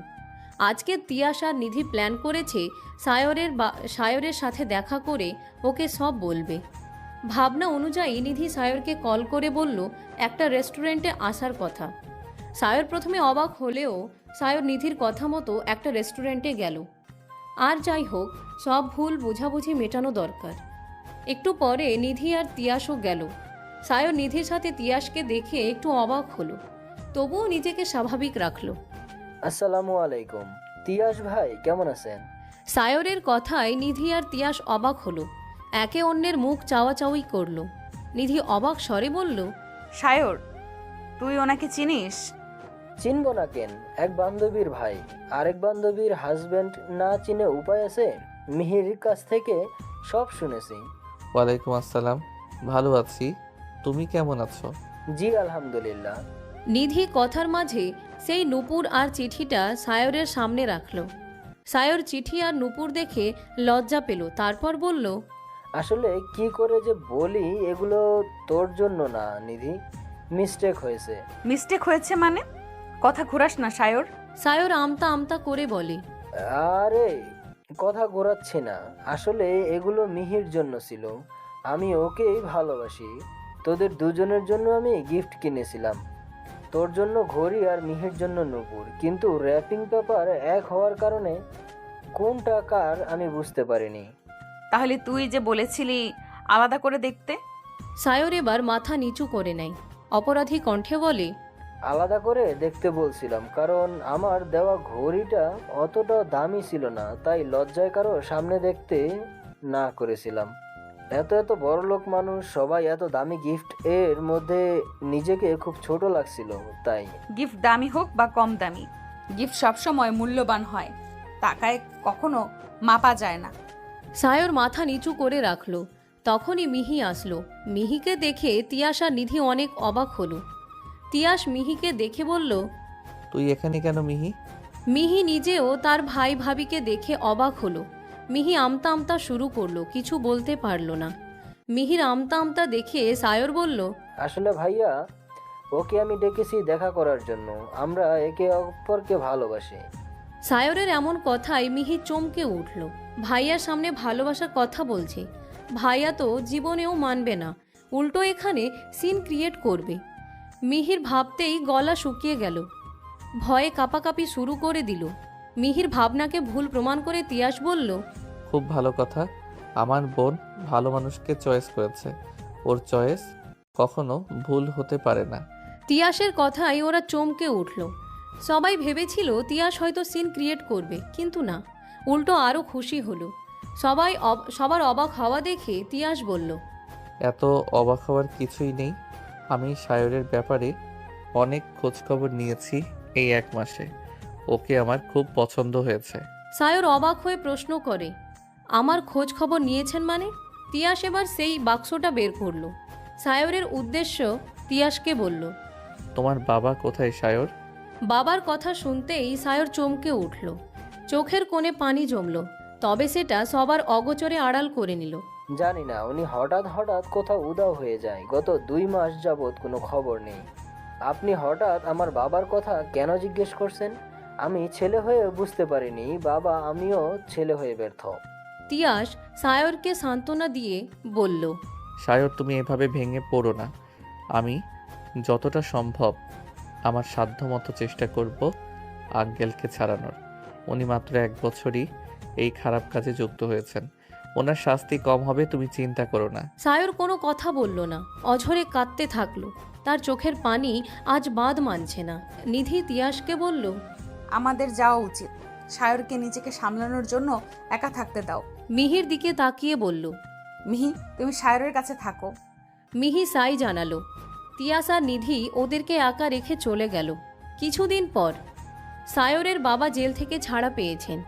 আজকে তিয়াস আর নিধি প্ল্যান করেছে সায়রের সাথে দেখা করে ওকে সব বলবে। ভাবনা অনুযায়ী নিধি সায়রকে কল করে বলল একটা রেস্টুরেন্টে আসার কথা। সায়র প্রথমে অবাক হলেও সায়র নিধির কথা মতো একটা রেস্টুরেন্টে গেল। আর যাই হোক, সব ভুল বোঝাবুঝি মেটানো দরকার। একটু পরে নিধি আর তিয়াসও গেল। সায়র নিধির সাথে তিয়াসকে দেখে একটু অবাক হলো, তবুও নিজেকে স্বাভাবিক রাখলো। আসসালামু আলাইকুম। তিয়াস ভাই কেমন আছেন? সায়রের কথায় নিধি আর তিয়াস অবাক হলো, একে অন্যের মুখ চাওয়াচাওয়ি করলো। নিধি অবাক স্বরে বলল, সায়র, তুই ওনাকে চিনিস? চিনব না কেন, এক বান্ধবীর ভাই। আরেক বান্ধবীর হাজবেন্ড, না চিনে উপায় আছে? মিহির কাছ থেকে সব শুনেছি। ওয়ালাইকুম আসসালাম, ভালো আছি, তুমি কেমন আছো? জি আলহামদুলিল্লাহ। নিধি কথার মাঝে সেই নূপুর আর চিঠিটা সায়রের সামনে রাখল। সায়র চিঠি আর নূপুর দেখে লজ্জা পেল, তারপর বলল, আসলে কি করে যে বলি, এগুলো তোর জন্য না নিধি, মিস্টেক হয়েছে। মিস্টেক হয়েছে মানে? কথা ঘুরাস না সায়র। সায়র আমতা আমতা করে বলে, আরে কথা ঘোরাচ্ছি না, আসলে এগুলো মিহির জন্য ছিল। আমি ওকেই ভালোবাসি। তোদের দুজনের জন্য আমি গিফট কিনেছিলাম, তোর জন্য ঘড়ি আর মিহির জন্য নূপুর, কিন্তু র্যাপিং পেপার এক হওয়ার কারণে কোনটা কার আমি বুঝতে পারিনি। তাহলে তুই যে বলেছিলি আলাদা করে দেখতে? সায়র এবার মাথা নিচু করে নেয়, অপরাধী কণ্ঠে বলে, আলাদা করে দেখতে বলছিলাম কারণ আমার দেওয়া ঘড়িটা অতটা দামি ছিল না, তাই লজ্জায় কারো সামনে দেখতে না করেছিলাম। এত বড় লোক মানুষ সবাই এত দামি গিফট এর মধ্যে নিজেকে খুব ছোট লাগছিল, তাই। গিফট দামি হোক বা কম দামি, গিফট সবসময় মূল্যবান হয়, টাকায় কখনো মাপা যায় না। সায়র মাথা নিচু করে রাখল। তখনই মিহি আসলো। মিহিকে দেখে তিয়াস আর নিধি অনেক অবাক হলো। তিয়াস মিহিকে দেখে বলল, তুই এখানে কেন মিহি? মিহি নিজেও তার ভাই ভাবিকে দেখে অবাক হলো। মিহি আমতা আমতা শুরু করলো, কিছু বলতে পারলো না। মিহির আমতা আমতা দেখে সায়র বলল, আসলে ভাইয়া, ওকে আমি ডেকেছি দেখা করার জন্য, আমরা একে অপরকে ভালোবাসি। সায়রের এমন কথায় মিহি চমকে উঠল। ভাইয়ার সামনে ভালোবাসার কথা বলছে, ভাইয়া তো জীবনেও মানবে না, উল্টো এখানে সিন ক্রিয়েট করবে। মিহির ভাবতেই গলা শুকিয়ে গেল, ভয়ে কাঁপাকাঁপি শুরু করে দিল। মিহির ভাবনাকে ভুল প্রমাণ করে তিয়াস বলল, খুব ভালো কথা, আমার বোন ভালো মানুষকে চয়েস করেছে, ওর চয়েস কখনো ভুল হতে পারে না। তিয়াসের কথায় ওরা চমকে উঠল। সবাই ভেবেছিল তিয়াস হয়তো সিন ক্রিয়েট করবে, কিন্তু না, উল্টো আরও খুশি হলো। সবার অবাক হওয়া দেখে তিয়াস বলল, এত অবাক হওয়ার কিছুই নেই। আমি সায়রের ব্যাপারে অনেক খোঁজখবর নিয়েছি এই 1 মাসে। ওকে আমার খুব পছন্দ হয়েছে। সায়র অবাক হয়ে প্রশ্ন করে, আমার খোঁজ খবর নিয়েছেন মানে? তিয়াস এবার সেই বাক্সটা বের করলো। সায়রের উদ্দেশ্য তিয়াসকে বলল। তোমার বাবা কোথায় সায়র? বাবার কথা শুনতেই সায়র চমকে উঠল। চোখের কোণে পানি জমল, তবে সেটা সবার অগোচরে আড়াল করে নিল। জানি না, উনি হঠাৎ হঠাৎ কোথাও উধাও হয়ে যায়। গত 2 মাস যাবৎ কোনো খবর নেই। আপনি হঠাৎ আমার বাবার কথা কেন জিজ্ঞেস করছেন? আমি ছেলে হয়ে বুঝতে পারিনি বাবা, আমিও ছেলে হয়ে ব্যর্থ। তিয়াস সায়রকে সান্ত্বনা দিয়ে বলল, সায়র, তুমি এভাবে ভেঙে পড়ো না। আমি যতটা সম্ভব আমার সাধ্যমতো চেষ্টা করব আঙ্কেলকে ছাড়ানোর। উনি মাত্র 1 বছরই এই খারাপ কাজে যুক্ত হয়েছেন। ওনার শাস্তি কম হবে, তুমি চিন্তা করো না। সায়র কোনো কথা বলল না, অঝরে কাঁদতে থাকলো। তার চোখের পানি আজ বাঁধ মানছে না। নিধি তিয়াসকে বলল, আমাদের যাওয়া উচিত। সায়রকে নিজেকে সামলানোর জন্য একা থাকতে দাও। মিহির দিকে তাকিয়ে বলল। মিহি, তুমি সায়রের কাছে থাকো। মিহি সাই জানালো। তিয়াস আর নিধি ওদেরকে একা রেখে চলে গেল। কিছুদিন পর সায়রের বাবা জেল থেকে ছাড়া পেয়েছেন।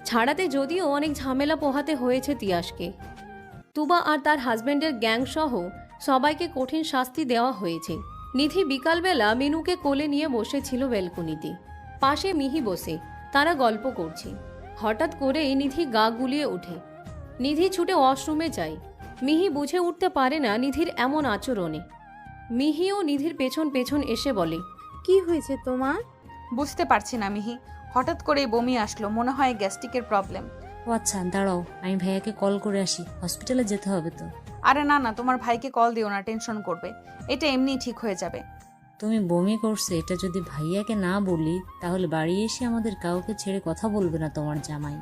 ছাড়াতে যদিও অনেক ঝামেলা পোহাতে হয়েছে তিয়াসকে। তুবা আর তার হাজবেন্ডের গ্যাং সহ সবাইকে কঠিন শাস্তি দেওয়া হয়েছে। নিধি বিকালবেলা মিনুকে কোলে নিয়ে বসেছিল বেলকনিতে। পাশে মিহি বসে তারা গল্প করছে। হঠাৎ করেই নিধি গা গুলিয়ে ওঠে। নিধি ছুটে ওয়াশরুমে যায়। মিহি বুঝে উঠতে পারে না নিধির এমন আচরণে। মিহিও নিধির পেছন পেছন এসে বলে, কি হয়েছে তোমার? বুঝতে পারছি না মিহি, হঠাৎ করেই বমি আসলো, মনে হয় গ্যাস্ট্রিকের প্রবলেম। ও আচ্ছা, দাঁড়াও, আমি ভাইয়াকে কল করে আসি, হসপিটালে যেতে হবে তো। আরে না না, তোমার ভাইকে কল দিও না, টেনশন করবে। এটা এমনিই ঠিক হয়ে যাবে। তুমি বমি করছো এটা যদি ভাইয়াকে না বলি, তাহলে বাড়ি এসে আমাদের কাউকে ছেড়ে কথা বলবে না তোমার জামাই।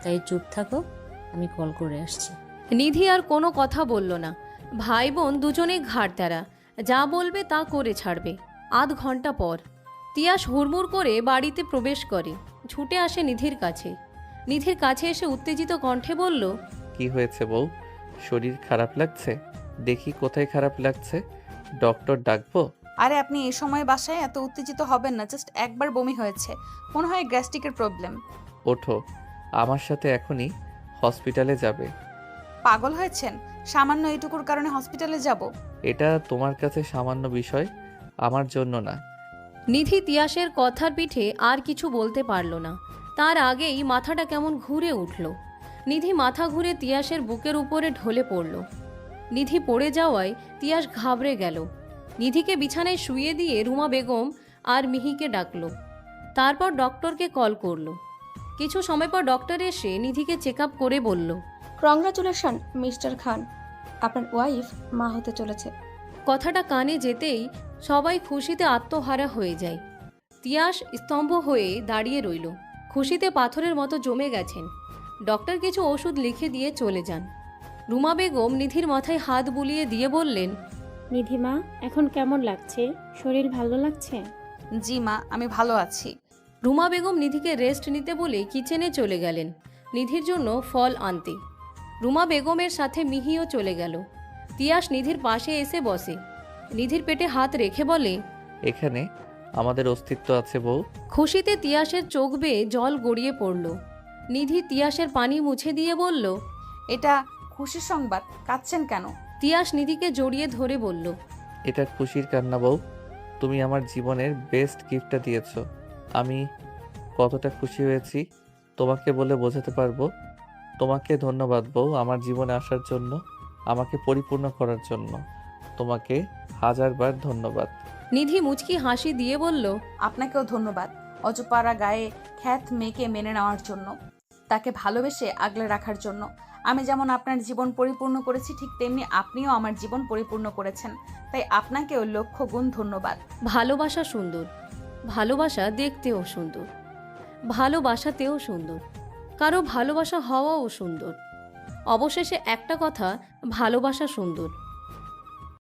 তাই চুপ থাকো, আমি কল করে আসছি। নিধি আর কোনো কথা বলল না। ভাই বোন দুজনেই ঘাড় তেরা, যা বলবে তা করে ছাড়বে। আধ ঘন্টা পর তিয়াস হুড়মুড় করে বাড়িতে প্রবেশ করে। ছুটে আসে নিধির কাছে। নিধির কাছে এসে উত্তেজিত কণ্ঠে বলল, কি হয়েছে বউ? শরীর খারাপ লাগছে? দেখি কোথায় খারাপ লাগছে, ডক্টর ডাকবো? আরে আপনি এই সময় বাসায় এত উত্তেজিত হবেন না, জাস্ট একবার বমি হয়েছে, মনে হয় গ্যাস্ট্রিকের প্রবলেম। ওঠো, আমার সাথে এখনই হসপিটালে যাবে। পাগল হয়েছেন? সামান্য এইটুকুর কারণে হসপিটালে যাব? এটা তোমার কাছে সামান্য বিষয়, আমার জন্য না। নিধি তিয়াসের কথার পিঠে আর কিছু বলতে পারল না। তার আগেই মাথাটা কেমন ঘুরে উঠল। নিধি মাথা ঘুরে তিয়াসের বুকের উপরে ঢলে পড়ল। নিধি পড়ে যাওয়ায় তিয়াস ঘাবড়ে গেল। নিধিকে বিছানায় শুইয়ে দিয়ে রুমা বেগম আর মিহিকে ডাকল। তারপর ডক্টরকে কল করলো। কিছু সময় পর ডক্টর এসে নিধিকে চেক আপ করে বলল, কংগ্রাচুলেশন মিস্টার খান, আপনার ওয়াইফ মা হতে চলেছে। কথাটা কানে যেতেই সবাই খুশিতে আত্মহারা হয়ে যায়। তিয়াস স্তম্ভ হয়ে দাঁড়িয়ে রইল। খুশিতে পাথরের মতো জমে গেছেন। ডক্টর কিছু ওষুধ লিখে দিয়ে চলে যান। রুমা বেগম নিধির মাথায় হাত বুলিয়ে দিয়ে বললেন, নিধিমা, এখন কেমন লাগছে? শরীর ভালো লাগছে? জি মা, আমি ভালো আছি। রুমা বেগম নিধিকে রেস্ট নিতে বলে কিচেনে চলে গেলেন নিধির জন্য ফল আনতে। রুমা বেগমের সাথে মিহিও চলে গেল। তিয়াস নিধির পাশে এসে বসে। নিধির পেটে হাত রেখে বলে, এখানে আমাদের অস্তিত্ব আছে বউ। খুশিতে তিয়াসের চোখ বেয়ে জল গড়িয়ে পড়ল। নিধি তিয়াসের পানি মুছে দিয়ে বলল, এটা খুশির সংবাদ, কাঁদছেন কেন? তিয়াস নিধিকে জড়িয়ে ধরে বলল, এটা খুশির কান্না বউ। তুমি আমার জীবনের বেস্ট গিফটটা দিয়েছো। আমি কতটা খুশি হয়েছি তোমাকে বলে বোঝাতে পারবো। তোমাকে ধন্যবাদ বউ, আমার জীবনে আসার জন্য, আমাকে পরিপূর্ণ করার জন্য। তোমাকে 1000বার ধন্যবাদ। নিধি মুচকি হাসি দিয়ে বলল, আপনাকেও ধন্যবাদ, অজপাড়া গায়ে খ্যাত মেয়েকে মেনে নেওয়ার জন্য, তাকে ভালোবেসে আগলে রাখার জন্য। আমি যেমন আপনার জীবন পরিপূর্ণ করেছি, ঠিক তেমনি আপনিও আমার জীবন পরিপূর্ণ করেছেন, তাই আপনাকেও লক্ষ গুণ ধন্যবাদ। ভালোবাসা সুন্দর, ভালোবাসা দেখতেও সুন্দর, ভালোবাসাতেও সুন্দর, কারো ভালোবাসা হওয়াও সুন্দর। অবশেষে একটা কথা, ভালোবাসা সুন্দর।